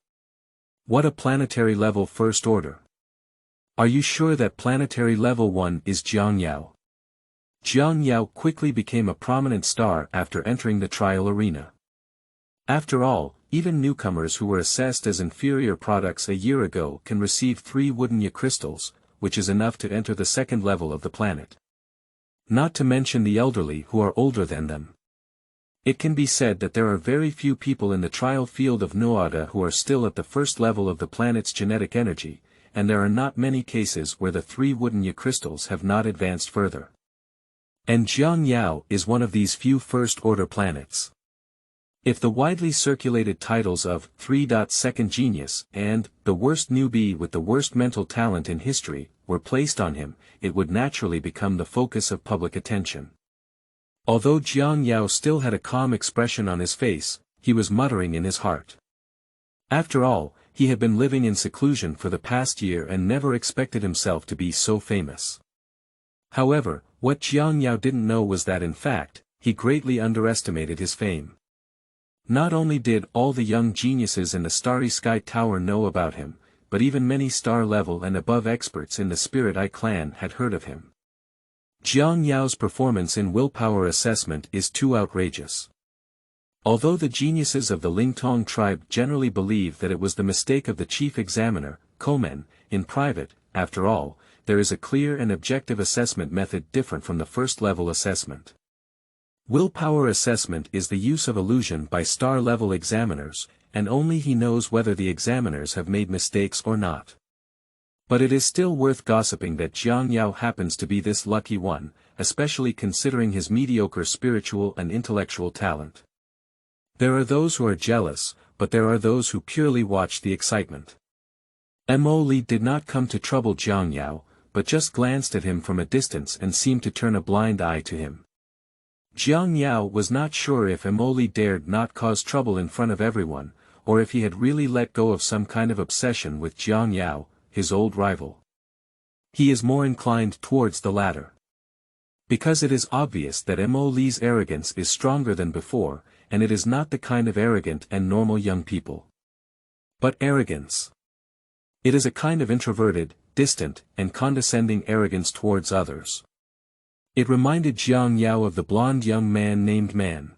What a planetary level first order. Are you sure that planetary level 1 is Jiang Yao? Jiang Yao quickly became a prominent star after entering the trial arena. After all, even newcomers who were assessed as inferior products a year ago can receive 3 wooden Ya crystals, which is enough to enter the second level of the planet. Not to mention the elderly who are older than them. It can be said that there are very few people in the trial field of Noada who are still at the first level of the planet's genetic energy, and there are not many cases where the 3 wooden Ya crystals have not advanced further. And Jiang Yao is one of these few first-order planets. If the widely circulated titles of 3-second genius and the worst newbie with the worst mental talent in history were placed on him, it would naturally become the focus of public attention. Although Jiang Yao still had a calm expression on his face, he was muttering in his heart. After all, he had been living in seclusion for the past year and never expected himself to be so famous. However, what Jiang Yao didn't know was that in fact, he greatly underestimated his fame. Not only did all the young geniuses in the Starry Sky Tower know about him, but even many star-level and above experts in the Spirit Eye clan had heard of him. Jiang Yao's performance in willpower assessment is too outrageous. Although the geniuses of the Lingtong tribe generally believe that it was the mistake of the chief examiner, Komen, in private, after all, there is a clear and objective assessment method different from the first-level assessment. Willpower assessment is the use of illusion by star-level examiners, and only he knows whether the examiners have made mistakes or not. But it is still worth gossiping that Jiang Yao happens to be this lucky one, especially considering his mediocre spiritual and intellectual talent. There are those who are jealous, but there are those who purely watch the excitement. Mo Li did not come to trouble Jiang Yao, but just glanced at him from a distance and seemed to turn a blind eye to him. Jiang Yao was not sure if Mo Li dared not cause trouble in front of everyone, or if he had really let go of some kind of obsession with Jiang Yao, his old rival. He is more inclined towards the latter. Because it is obvious that Mo Li's arrogance is stronger than before, and it is not the kind of arrogant and normal young people. But arrogance. It is a kind of introverted, distant, and condescending arrogance towards others. It reminded Jiang Yao of the blonde young man named Man.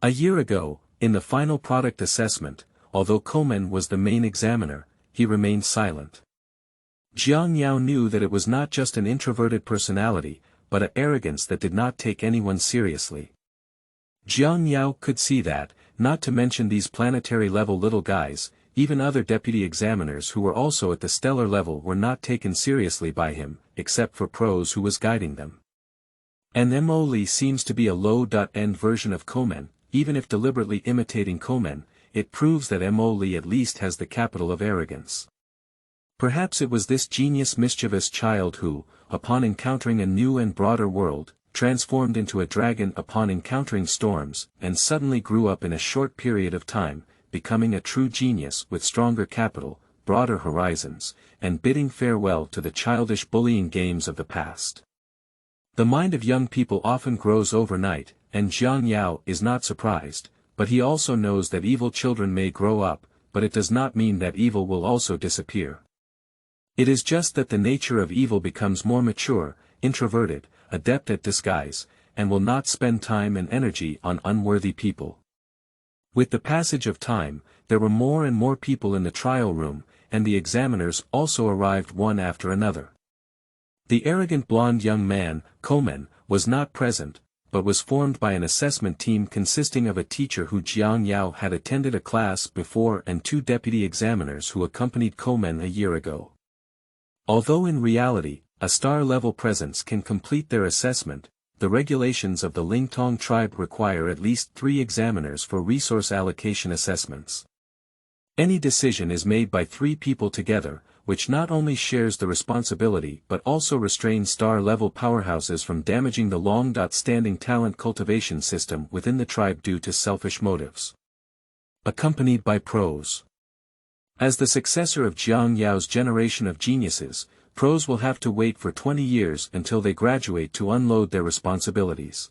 A year ago, in the final product assessment, although Komen was the main examiner, he remained silent. Jiang Yao knew that it was not just an introverted personality, but an arrogance that did not take anyone seriously. Jiang Yao could see that, not to mention these planetary-level little guys, even other deputy examiners who were also at the stellar level were not taken seriously by him, except for Prose who was guiding them. And Mo Li seems to be a low-end version of Komen, even if deliberately imitating Komen. It proves that Mo Li at least has the capital of arrogance. Perhaps it was this genius mischievous child who, upon encountering a new and broader world, transformed into a dragon upon encountering storms, and suddenly grew up in a short period of time, becoming a true genius with stronger capital, broader horizons, and bidding farewell to the childish bullying games of the past. The mind of young people often grows overnight, and Jiang Yao is not surprised. But he also knows that evil children may grow up, but it does not mean that evil will also disappear. It is just that the nature of evil becomes more mature, introverted, adept at disguise, and will not spend time and energy on unworthy people. With the passage of time, there were more and more people in the trial room, and the examiners also arrived one after another. The arrogant blonde young man, Komen, was not present, but was formed by an assessment team consisting of a teacher who Jiang Yao had attended a class before and 2 deputy examiners who accompanied Komen a year ago. Although in reality, a star-level presence can complete their assessment, the regulations of the Lingtong tribe require at least 3 examiners for resource allocation assessments. Any decision is made by 3 people together, which not only shares the responsibility but also restrains star-level powerhouses from damaging the long-standing talent cultivation system within the tribe due to selfish motives. Accompanied by Prose. As the successor of Jiang Yao's generation of geniuses, Prose will have to wait for 20 years until they graduate to unload their responsibilities.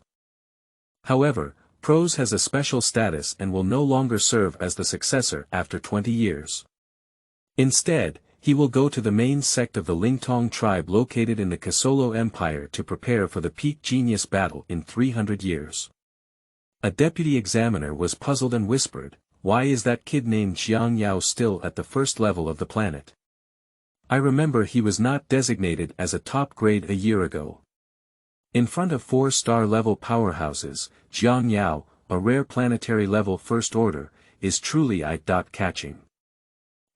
However, Prose has a special status and will no longer serve as the successor after 20 years. Instead, he will go to the main sect of the Lingtong tribe located in the Kasolo Empire to prepare for the peak genius battle in 300 years. A deputy examiner was puzzled and whispered, "Why is that kid named Jiang Yao still at the first level of the planet? I remember he was not designated as a top grade a year ago." In front of 4-star level powerhouses, Jiang Yao, a rare planetary level first order, is truly eye-catching.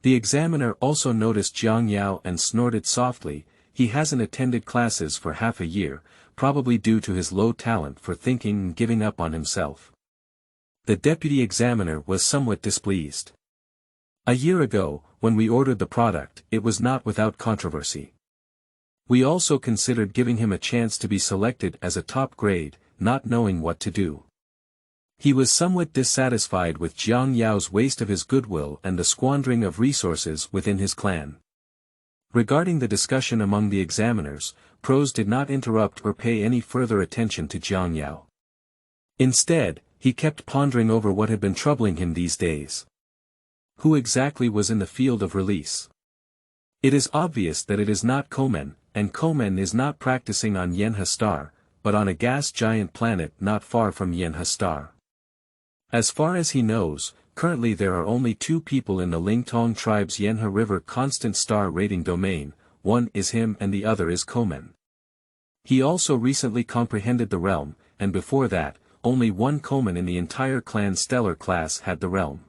The examiner also noticed Jiang Yao and snorted softly. He hasn't attended classes for half a year, probably due to his low talent for thinking and giving up on himself. The deputy examiner was somewhat displeased. A year ago, when we ordered the product, it was not without controversy. We also considered giving him a chance to be selected as a top grade, not knowing what to do. He was somewhat dissatisfied with Jiang Yao's waste of his goodwill and the squandering of resources within his clan. Regarding the discussion among the examiners, Prose did not interrupt or pay any further attention to Jiang Yao. Instead, he kept pondering over what had been troubling him these days. Who exactly was in the field of release? It is obvious that it is not Komen, and Komen is not practicing on Yenha Star, but on a gas giant planet not far from Yenha Star. As far as he knows, currently there are only 2 people in the Lingtong tribe's Yenha River constant star rating domain, one is him and the other is Komen. He also recently comprehended the realm, and before that, only one Komen in the entire clan stellar class had the realm.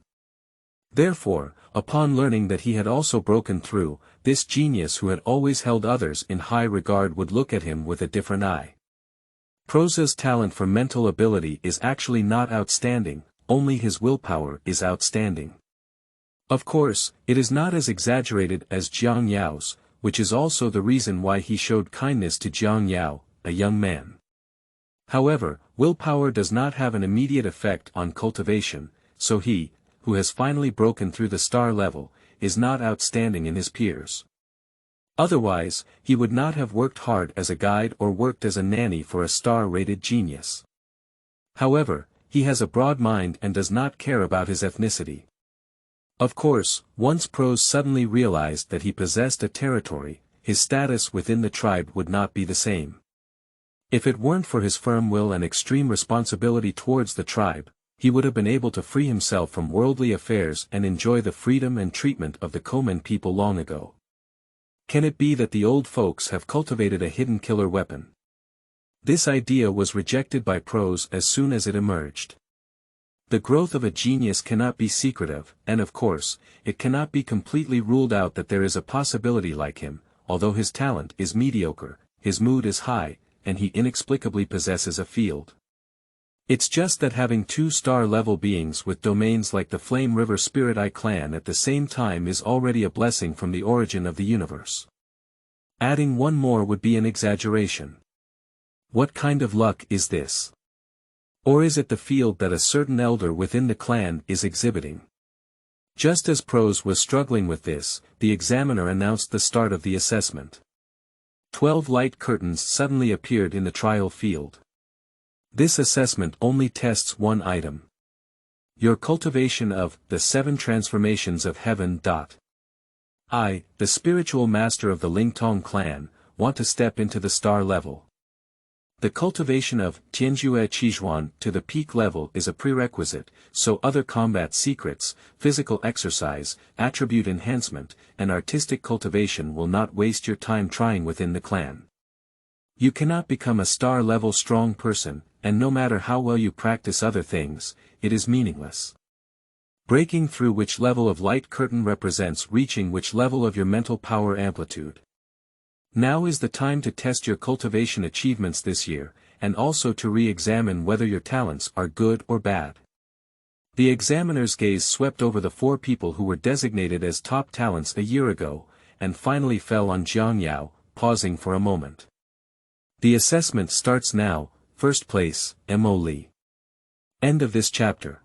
Therefore, upon learning that he had also broken through, this genius who had always held others in high regard would look at him with a different eye. Prose's talent for mental ability is actually not outstanding, only his willpower is outstanding. Of course, it is not as exaggerated as Jiang Yao's, which is also the reason why he showed kindness to Jiang Yao, a young man. However, willpower does not have an immediate effect on cultivation, so he, who has finally broken through the star level, is not outstanding in his peers. Otherwise, he would not have worked hard as a guide or worked as a nanny for a star-rated genius. However, he has a broad mind and does not care about his ethnicity. Of course, once Prose suddenly realized that he possessed a territory, his status within the tribe would not be the same. If it weren't for his firm will and extreme responsibility towards the tribe, he would have been able to free himself from worldly affairs and enjoy the freedom and treatment of the Komen people long ago. Can it be that the old folks have cultivated a hidden killer weapon? This idea was rejected by Prose as soon as it emerged. The growth of a genius cannot be secretive, and of course, it cannot be completely ruled out that there is a possibility like him, although his talent is mediocre, his mood is high, and he inexplicably possesses a field. It's just that having 2-star level beings with domains like the Flame River Spirit Eye clan at the same time is already a blessing from the origin of the universe. Adding one more would be an exaggeration. What kind of luck is this? Or is it the field that a certain elder within the clan is exhibiting? Just as Prose was struggling with this, the examiner announced the start of the assessment. 12 light curtains suddenly appeared in the trial field. This assessment only tests one item. Your cultivation of the 7 transformations of heaven. I, the spiritual master of the Lingtong clan, want to step into the star level. The cultivation of Qianwu Universe to the peak level is a prerequisite, so other combat secrets, physical exercise, attribute enhancement, and artistic cultivation will not waste your time trying within the clan. You cannot become a star-level strong person, and no matter how well you practice other things, it is meaningless. Breaking through which level of light curtain represents reaching which level of your mental power amplitude. Now is the time to test your cultivation achievements this year, and also to re-examine whether your talents are good or bad. The examiner's gaze swept over the 4 people who were designated as top talents a year ago, and finally fell on Jiang Yao, pausing for a moment. The assessment starts now. First place, Mo Li. End of this chapter.